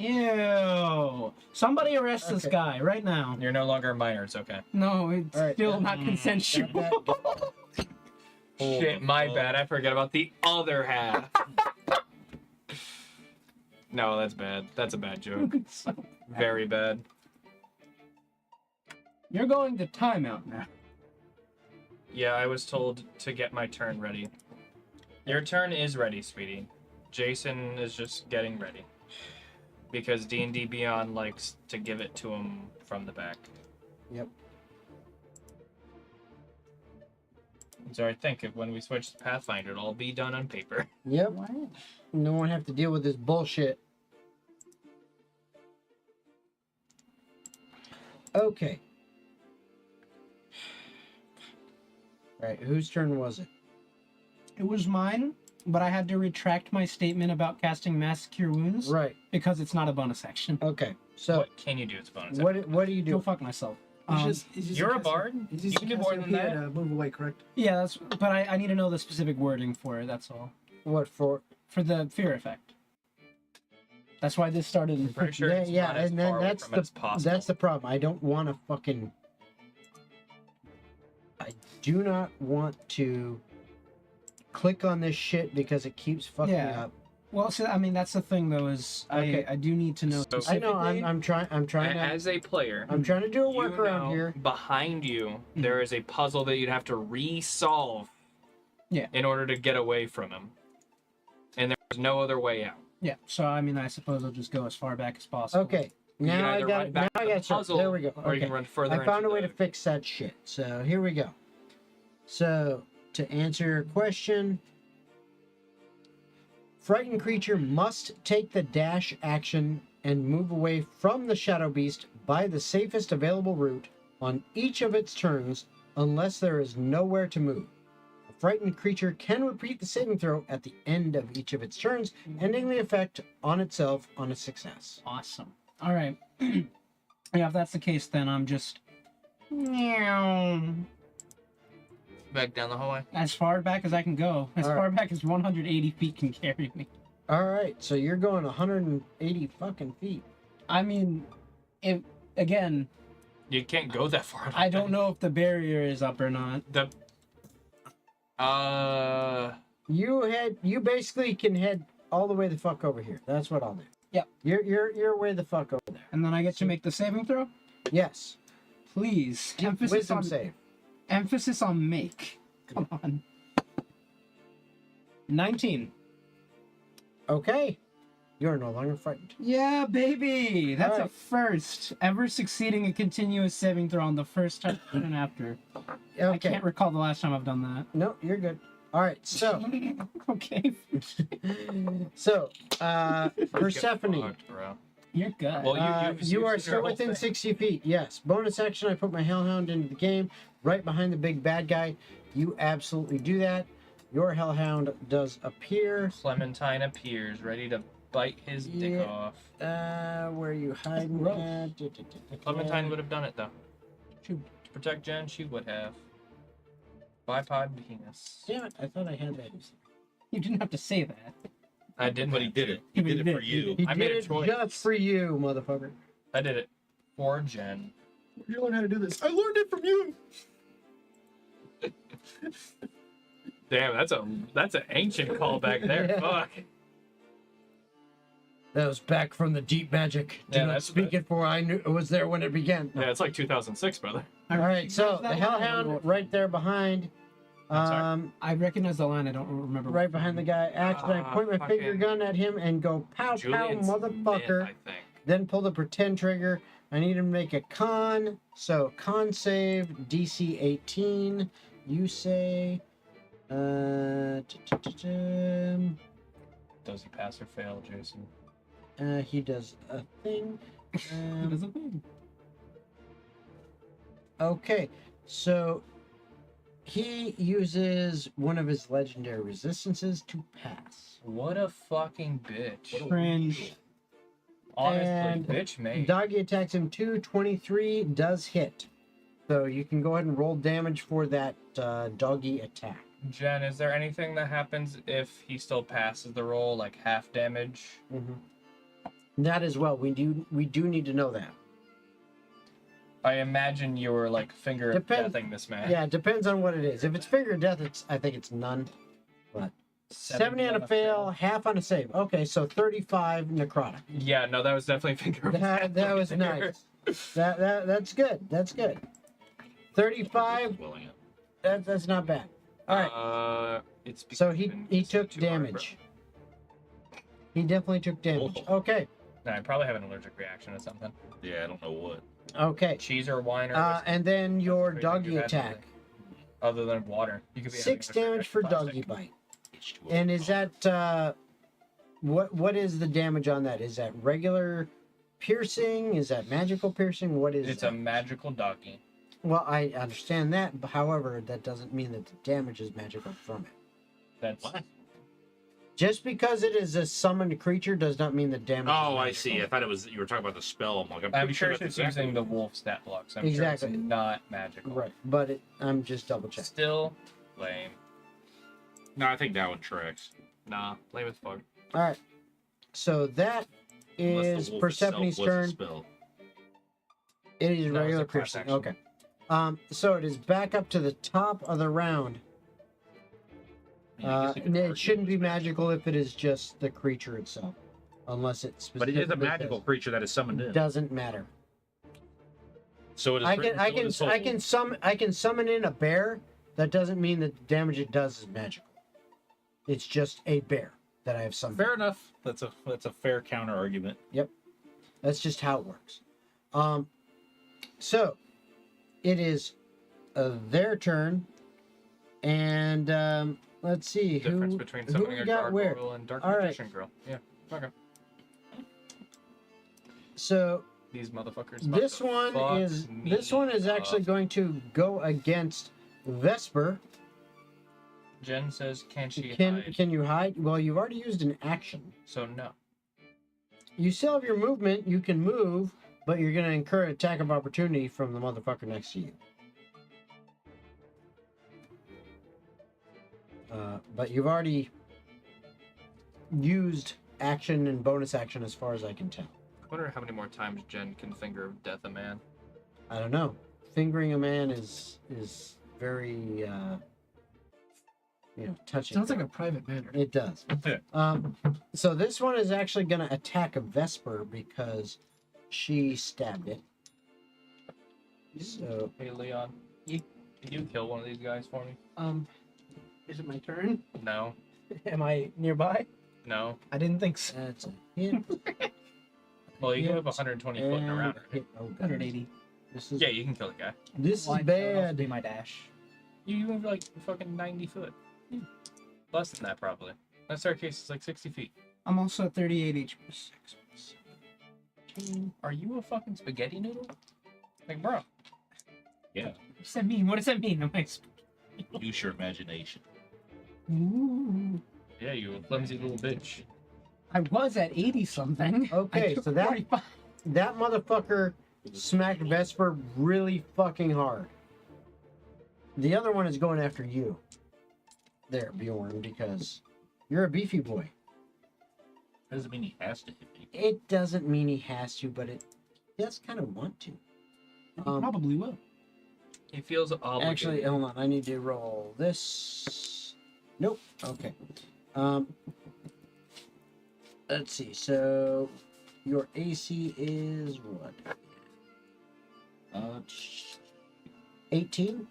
Ew. Somebody arrest this Okay. guy right now. You're no longer a minor, it's okay. No, it's All right. still not consensual. Shit, my bad. I forgot about the other half. No, that's bad. That's a bad joke. Very bad. You're going to timeout now. Yeah, I was told to get my turn ready. Your turn is ready, sweetie. Jason is just getting ready. Because D&D Beyond likes to give it to him from the back. Yep. So I think if when we switch to Pathfinder, it'll all be done on paper. Yep. What? No one have to deal with this bullshit. Okay. Right, whose turn was it? It was mine, but I had to retract my statement about casting Mass Cure Wounds Right. because it's not a bonus action. Okay. So What can you do? It's a bonus. what do you Go do? fuck myself. He's just You're a casting- bard? He's You just can do more casting than a that? PA to move away, correct? Yeah, that's. But I need to know the specific wording for it. That's all. What for? For the fear effect. That's why this started. I'm pretty sure it's yeah, not as and then far away that's from it as possible. that's the problem. I don't want to fucking. I do not want to click on this shit because it keeps fucking Yeah. up. Well, so I mean, that's the thing though is Okay. I do need to know. So- I know. specifically. I'm trying to. As a player, I'm trying to do a you workaround know here. behind you there is a puzzle that you'd have to resolve Yeah. in order to get away from him. And there's no other way out. Yeah. So I mean, I suppose I'll just go as far back as possible. Okay. You can Now I either got run it. back Now I to the got it. puzzle, There we go. or you Okay. can run further I found a into way the- to fix that shit. So here we go. So to answer your question, frightened creature must take the dash action and move away from the shadow beast by the safest available route on each of its turns unless there is nowhere to move. A frightened creature can repeat the saving throw at the end of each of its turns, ending the effect on itself on a success. Awesome. All right. Yeah, if that's the case, then I'm just meow, Back down the hallway. as far back as I can go. As All right. far back as 180 feet can carry me. All right, so you're going 180 fucking feet. I mean, if again, You can't go that far. I don't know if the barrier is up or not. The You basically can head all the way the fuck over here. That's what I'll do. Yep. You're way the fuck over there. And then I get to make the saving throw. Yes. Please, emphasis Wisdom on save. emphasis on make. Come on. 19. Okay. You're no longer frightened. Yeah, baby. That's a Alright. first. Ever succeeding a continuous saving throw on the first time and after. I Okay. can't recall the last time I've done that. No, you're good. All right. So, Okay. so Get Persephone. fucked, bro. You're good. Well, You are used your still whole within thing. 60 feet. Yes. Bonus action. I put my Hellhound into the game, right behind the big bad guy. You absolutely do that. Your Hellhound does appear. Clementine appears, ready to bite his dick Yeah. off. Where are you hiding? Gross. at? Clementine would have done it though. Shoot. To protect Jen, she would have. bipod penis. Damn it! I thought I had that. You didn't have to say that. I didn't. But he did it. He But did he it did. for you. He I did made a it choice. just for you, motherfucker. I did it for Jen. You learn how to do this. I learned it from you. Damn, that's an ancient callback there. Yeah. Fuck. That was back from the deep magic. Do Yeah, not that's- speak it, for I knew it was there when it began. Yeah, it's like 2006, brother. All right, so the That Hellhound line, right there behind, I'm sorry? I recognize the line. I don't remember. right behind the guy. Actually, I point my finger fucking gun at him and go pow Julian's pow, motherfucker. myth, I think. Then pull the pretend trigger. I need him to make a con. So con save DC 18. You say, Does he pass or fail, Jason? he does a thing. It doesn't mean. Okay, so he uses one of his legendary resistances to pass. What a fucking bitch. Cringe. Honestly, And bitch made. Doggy attacks him 223, does hit. So you can go ahead and roll damage for that doggy attack. Jen, is there anything that happens if he still passes the roll, like half damage? That as well. We do need to know that. I imagine you were like finger Depends- deathing this man. Yeah, it depends on what it is. If it's finger death, I think it's none. But 70 on a fail, half on a save. Okay, so 35 necrotic. Yeah, no, that was definitely finger. That was nice. That's good. That's good. 35. Willing it. That's not bad. All right. It's So been he took too hard, damage. He definitely took damage. Okay. bro. No, I probably have an allergic reaction or something. Yeah, I don't know what. Okay. Cheese or wine or And then your Crazy doggy you've had attack. other than water. You could be 6 having damage for plastic. doggy bite. And is that what is the damage on that? Is that regular piercing? Is that magical piercing? What is It's that? a magical doggy. Well, I understand that, but however, that doesn't mean that the damage is magical from it. That's What? Just because it is a summoned creature does not mean the damage. Oh, is I magical. see. I thought it was you were talking about the spell. I'm like, I'm I'm pretty sure that's it's exactly using the what- wolf stat blocks. I'm Exactly. sure it's not magical. Right, but I'm just double checking. Still lame. No, I think that one tracks. Nah, lame as fuck. All right, so that Unless is the wolf itself Persephone's was a turn. spell. It is No, it's regular a class piercing. action. Okay. So it is back up to the top of the round. I mean, I guess you could It argue shouldn't be it's magical if it is just the creature itself, unless it But it is a specifically magical says. creature that is summoned in. Doesn't matter. So it is. I written- can so it is sold. I can summon in a bear. That doesn't mean that the damage it does is magical. It's just a bear that I have summoned. Fair enough. That's a fair counter argument. That's just how it works. So it is their turn, and let's see Difference who between who summoning we a got dark where. girl and dark All right. magician girl. Yeah. Okay. So These motherfuckers. about this to one fuck is me actually up. going to go against Vesper. Jen says, "Can she Can hide?" can you hide? Well, you've already used an action. So no. You still have your movement. You can move, but you're going to incur an attack of opportunity from the motherfucker next to you. But you've already used action and bonus action as far as I can tell. I wonder how many more times Jen can finger death a man. I don't know. Fingering a man is very touching. Sounds like a private matter. It does. So this one is actually going to attack a Vesper because she stabbed it. So Hey Leon, can you kill one of these guys for me? Is it my turn? No. Am I nearby? No. I didn't think so. that's a hit. Well, you can Hit have 120 foot in a and round. hit. Oh, God. 180. This is Yeah, you can kill the guy. this Why is would also bad. be my dash. You have like fucking 90 foot. Less than that probably. That staircase is like 60 feet. I'm also at 38 HP. Are you a fucking spaghetti noodle? Like, bro. Yeah. What does that mean? What does that mean? Am I? Use your imagination. Ooh. Yeah, you a flimsy little bitch. I was at 80 something. Okay, I took so that- 45. That motherfucker smacked Vesper really fucking hard. The other one is going after you. There, Bjorn, because you're a beefy boy. That doesn't mean he has to hit me. It doesn't mean he has to, but it does kind of want to. He probably will. He feels obligated. Actually, hold on. I need to roll this. Nope. Okay. Let's see. So your AC is what? 18.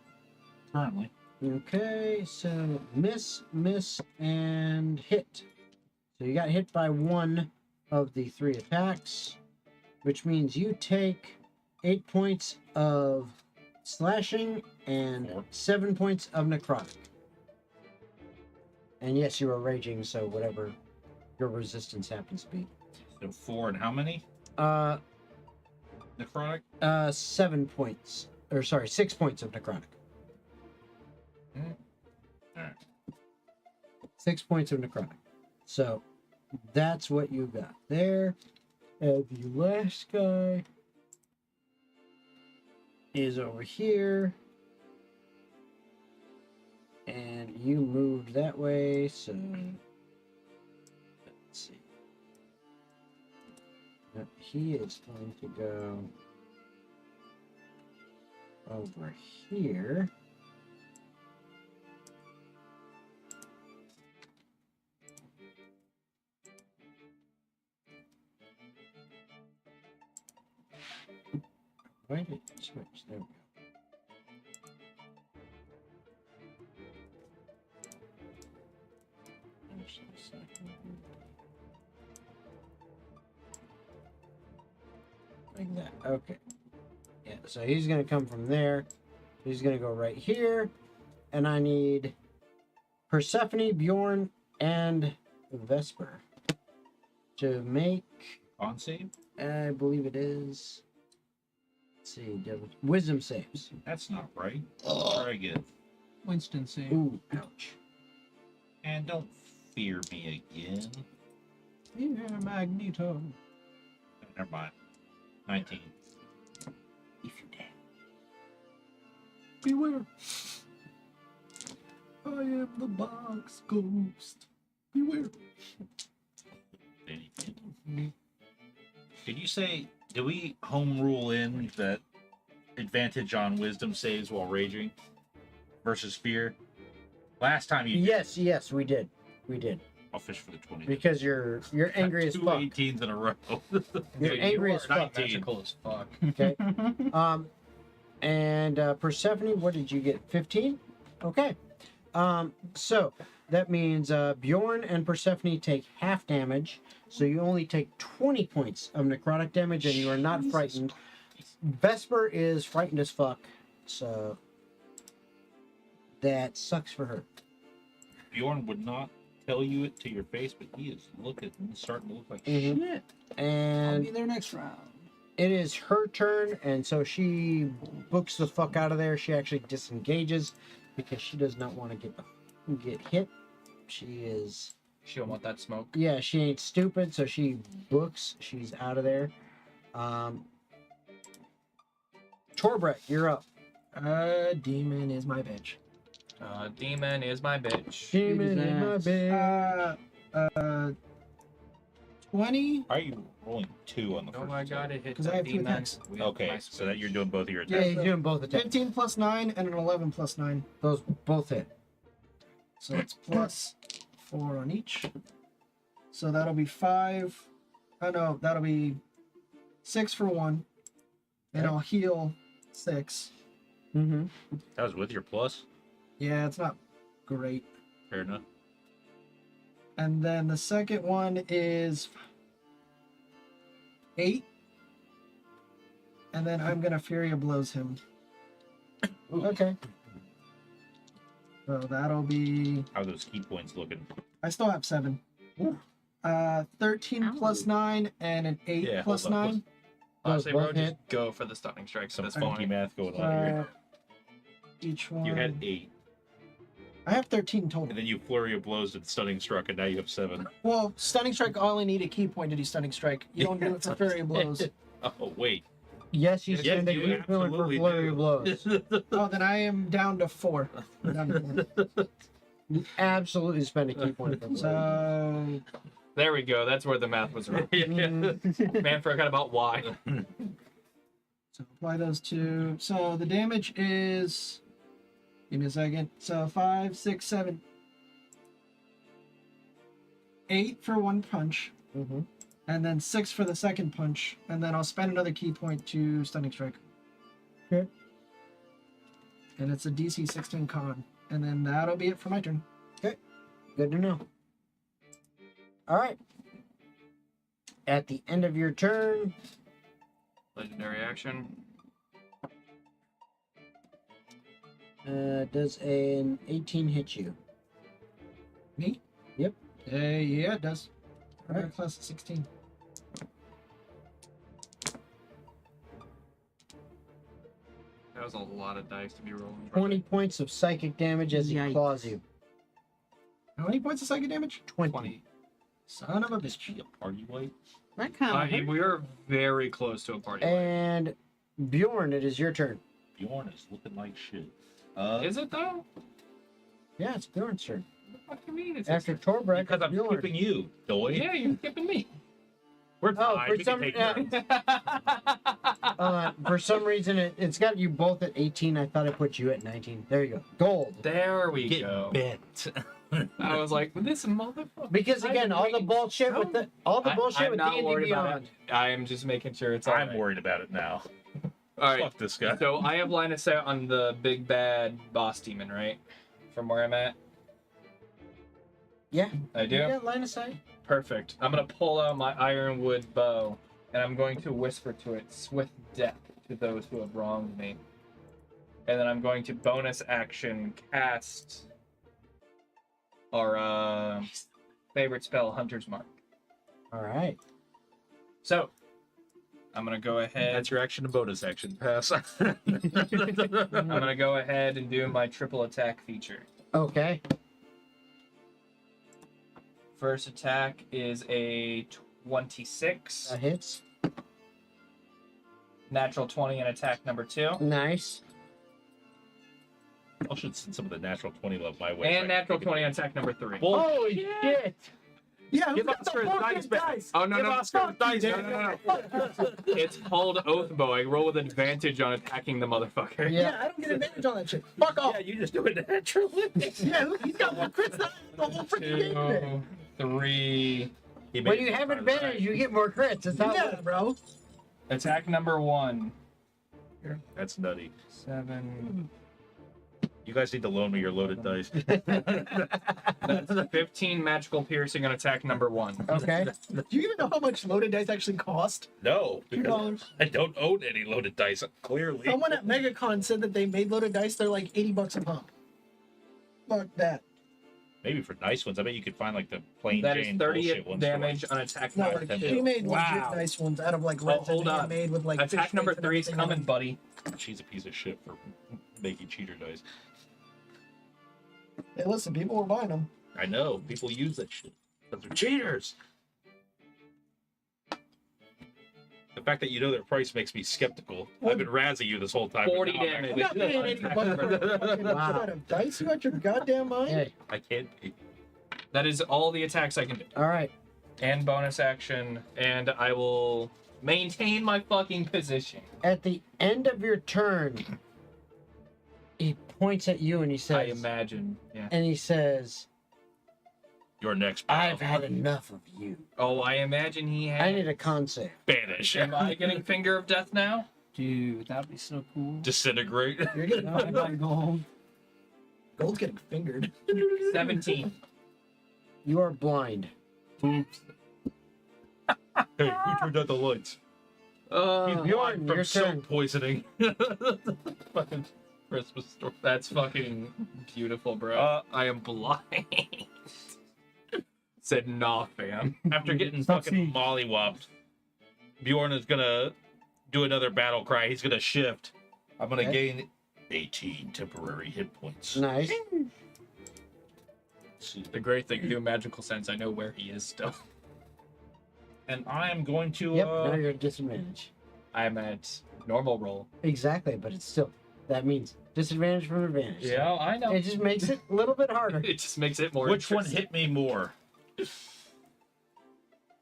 Currently. Okay. So miss, and hit. So you got hit by one of the 3 attacks, which means you take 8 points of slashing and 7 points of necrotic. And yes, you are raging, so whatever your resistance happens to be. So 4 and how many? Necrotic? 7 points. Or sorry, 6 points of necrotic. Alright. 6 points of necrotic. So that's what you got there. And the last guy is over here. And you moved that way, so let's see. He is going to go over here. Why did it switch? There we go. There's a second. Like that. Okay. Yeah, so he's going to come from there. He's going to go right here. And I need Persephone, Bjorn, and Vesper to make... On save? I believe it is... Let's see. Wisdom saves. That's not right. Try again. Winston save. Ooh, ouch. And don't fear me again. Yeah, Magneto. Never mind. 19. If you dare. Beware. I am the box ghost. Beware. Did you say, do we home rule in that advantage on wisdom saves while raging versus fear? Last time you did. Yes, we did. We did. I'll fish for the 20. Because you're angry as Two fuck. 18s in a row. You're angry as fuck. 19. Magical as fuck. Okay. And Persephone, what did you get? 15? Okay. So that means Bjorn and Persephone take half damage, so you only take 20 points of necrotic damage, and you are not frightened. Vesper is frightened as fuck, so that sucks for her. Bjorn would not tell you it to your face, but he is starting to look like Mhm. shit. I'll And be there next round. it is her turn, and so she books the fuck out of there. She actually disengages because she does not want to get hit. She is... She don't want that smoke. Yeah, she ain't stupid, so she books. She's out of there. Torbret, you're up. Demon is my bitch. Demon is my bitch. Demon in my bed. 20. Why are you rolling 2 on the first Oh my attack? god, it hit 'Cause I the have two demon. attacks. with Okay, my so that switch. you're doing both of your Yeah, attacks. he's doing both attacks. 15 plus 9 and an 11 plus 9. Those both hit. So it's plus 4 on each. So that'll be 5. Oh no, that'll be 6 for 1. And Okay. I'll heal 6. Mm-hmm. That was with your plus? Yeah, it's not great. Fair enough. And then the second one is 8. And then I'm gonna Fury of Blows him. Okay. So that'll be... How are those key points looking? I still have 7. 13 plus 9 and an 8 Yeah, plus hold on. 9. Honestly, Both bro, just hit. go for the stunning strikes Some at this funky point. math going on here. Each one. You had 8, I have 13 total. and then you flurry of blows and stunning struck, and now you have 7. Well, Stunning Strike, I only need a key point to do Stunning Strike. You don't do it for Fury of Blows. Oh, wait. Yes, you Yes, spend a you key point for absolutely flurry do. of blows. Oh, then I am down to 4. I'm down to 4. You absolutely spend a key point for flurry. So There we go. That's where the math was wrong. Mm, Man forgot about why. So apply those two. So the damage is. Give me a second. So 5, 6, 7, 8 for one punch, mhm. and then 6 for the second punch, and then I'll spend another key point to stunning strike. Okay. And it's a DC 16 con, and then that'll be it for my turn. Good to know. All right. At the end of your turn, Legendary action. does an 18 hit you? Me? Yep. Yeah, it does. All right. Class of 16. That was a lot of dice to be rolling. 20 points of psychic damage as he Yikes. claws you. How many points of psychic damage? 20. Son of a Is bitch. she a party wipe? That kind of. We are very close to a party. wipe. And Bjorn, it is your turn. Bjorn is looking like shit. Is it though? Yeah, it's Bjorn's turn. What do you mean? It's After Torbrek, Because I'm Bjorn. skipping you, doy. Yeah, you're skipping me. We're Oh, tied. for We some- can take turns. For some reason, it's got you both at 18. I thought I put you at 19. There you go. Gold. There we Get go. bent. I was like, this motherfucker. Because again, all the bullshit with the I'm with not D&D worried about Beyond. it. I am just making sure it's all I'm right. worried about it now. All right. Fuck this guy. So I have line of sight on the big bad boss demon, right? From where I'm at. Yeah, I do. you got line of sight. Perfect. I'm gonna pull out my ironwood bow, and I'm going to whisper to it, "Swift death to those who have wronged me." And then I'm going to bonus action cast our favorite spell, Hunter's Mark. All right. So I'm gonna go ahead. That's your action and bonus action. Pass. I'm gonna go ahead and do my triple attack feature. Okay. First attack is a 26, That hits. natural 20, and attack number 2, Nice. I should send some of the natural 20 love my way. so I and can natural take it. 20 on attack number 3. Holy shit! Yeah, Give who got Oscar the his fucking dice, dice? Oh no Give no! Oscar his dice. No. It's called Oathbow. I roll with advantage on attacking the motherfucker. Yeah. Yeah, I don't get advantage on that shit. Fuck off. Yeah, you just do it naturally. Yeah, he's got more crits than the whole freaking game today. 2, 3. He When made you it have by the advantage, time. you get more crits. It's not Yeah, bro. Attack number 1. That's nutty. 7. You guys need to loan me your loaded dice. That's 15 magical piercing on attack number 1. Okay. Do you even know how much loaded dice actually cost? No, because $2. I don't own any loaded dice, clearly. Someone at MegaCon said that they made loaded dice. They're like $80 a pop. Fuck that. Maybe for nice ones. I bet you could find like the plain That is Jane 30 bullshit ones. damage on attack No, number 2. she made legit Wow. nice ones out of like Oh, resin hold on. handmade with like Attack fish number weights and 3 is everything on coming, them. buddy. She's a piece of shit for making cheater dice. Hey, listen, people were buying them. I know. People use that shit. But they're cheaters. The fact that you know their price makes me skeptical. I've been razzing you this whole time. but 40 now I'm damage. I'm not paying $80 for a fucking Wow. set of dice. You got your goddamn mind? Hey. I can't be. That is all the attacks I can do. All right. And bonus action, and I will maintain my fucking position. At the end of your turn, he points at you and he I says, imagine. Yeah. and he says, Your next pal. "I've had enough of you. Oh, I imagine he has. I need a con save." Banish. Am I getting finger of death now? Dude, that'd be so cool. Disintegrate. You're getting That would be gold. Gold's getting fingered. 17. You are blind. Oops. Hey, who turned out the lights? Bjorn, Blind your from soap turn. poisoning. Fucking Christmas story. That's fucking beautiful, bro. I am blind. Said nah, fam. After getting Stop fucking seeing. mollywopped, Bjorn is gonna do another battle cry. He's gonna shift. I'm gonna Okay. gain 18 temporary hit points. Nice. Let's see. The great thing, do magical sense. I know where he is still. And I am going to Yep. Now you're at disadvantage. I'm at normal roll. Exactly, but it's still that means disadvantage from advantage. Yeah, I know. It just makes it a little bit harder. It just makes it more. Which one interesting. hit me more?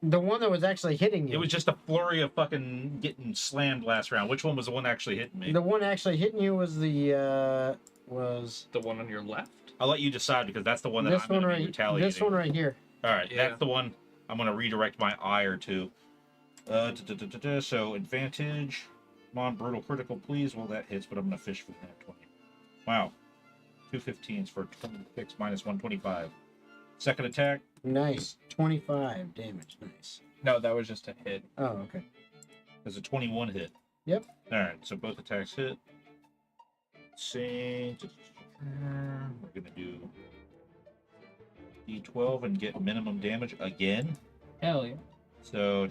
The one that was actually hitting you. It was just a flurry of fucking getting slammed last round. Which one was the one actually hitting me? The one actually hitting you was the The one on your left. I'll let you decide because that's the one that this I'm one going to be right. retaliating. This one right here. All right, Yeah. that's the one I'm going to redirect my ire to. So advantage. Come on, brutal critical, please. Well, that hits, but I'm going to fish for that 20. Wow. 2 15s for 26 minus 125. Second attack. Nice. 25 damage. Nice. No, that was just a hit. Oh, okay. There's a 21 hit. Yep. All right, so both attacks hit. See. We're going to do D12 and get minimum damage again. Hell yeah. So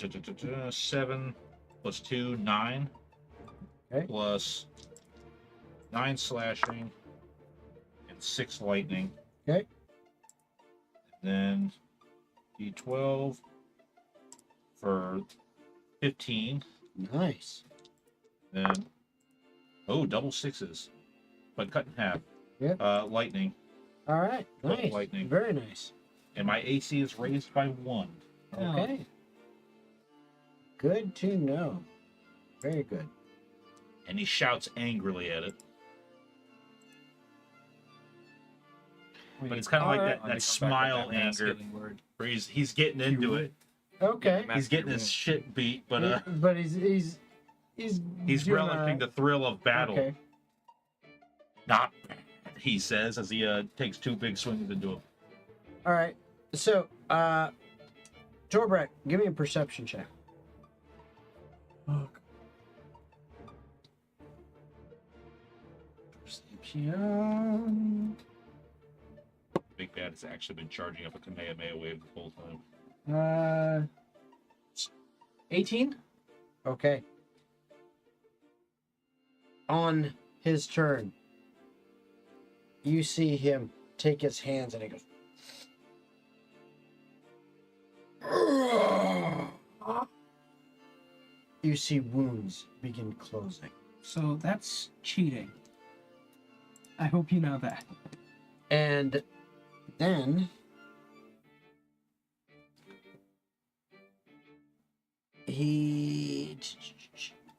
7 plus 2, 9. Okay. Plus 9 slashing and 6 lightning. Okay. Then D12 for 15. Nice. Then double 6s, but cut in half. Yep. Lightning, All right. Double Nice. lightning. Very nice. and my AC is raised by 1. Okay. Good to know. Very good. And he shouts angrily at it. But it's kind of like Alright. that smile anger, where he's getting into it. Okay. He's getting his shit beat, but But he's he's doing relishing the thrill of battle. Okay. Not bad, he says as he takes 2 big swings into him. All right. So, Torbrak, give me a perception check. Perception. Big Bad has actually been charging up a Kamehameha wave the whole time. 18. Okay. On his turn, you see him take his hands and he goes. You see wounds begin closing. So that's cheating. I hope you know that. And then he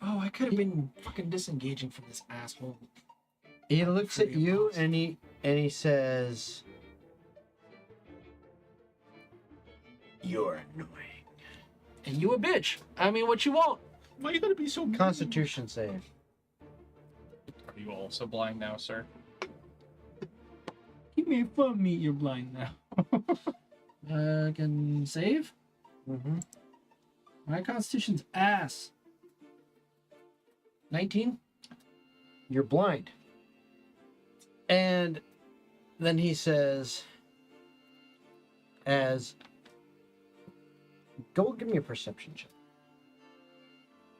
Oh, I could have been fucking disengaging from this asshole. looks at Pretty you impossible. and he says, "You're annoying." And you a bitch. I mean, what you want? Why you gotta be so mean? Constitution save. Are you also blind now, sir? You made fun of me, you're blind now. Can save? Mm-hmm. My constitution's ass. 19? You're blind. And then he says, go give me a perception check.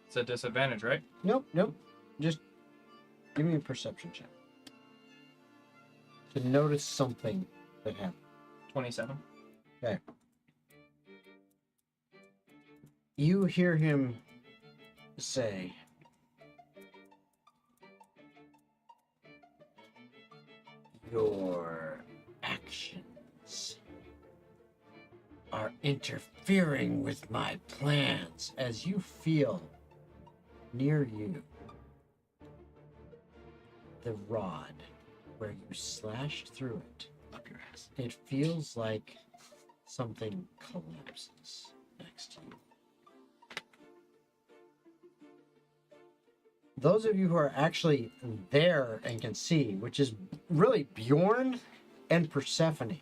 It's a disadvantage, right? Nope. Just give me a perception check. To notice something that happened. 27. Okay. You hear him say, "Your actions are interfering with my plans," as you feel near you the rod where you slashed through it. Up your ass. It feels like something collapses next to you. Those of you who are actually there and can see, which is really Bjorn and Persephone,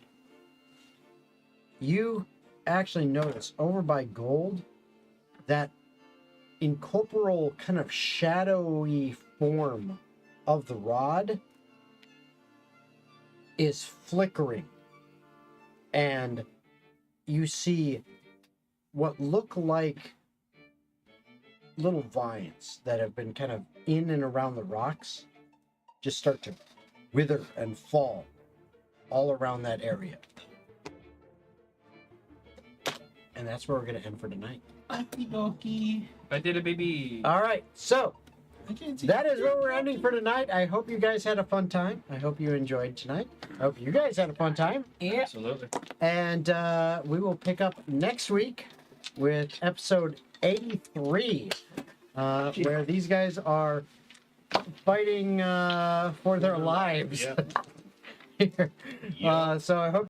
you actually notice over by Gold that incorporeal kind of shadowy form of the rod is flickering, and you see what look like little vines that have been kind of in and around the rocks just start to wither and fall all around that area. And that's where we're going to end for tonight. Okie dokie. I did it, baby. All right, so I can't see. that is where we're ending for tonight. I hope you guys had a fun time. I hope you enjoyed tonight. I hope you guys had a fun time. Yeah. Absolutely. And we will pick up next week with episode 83, where these guys are fighting for their lives. Yeah. So I hope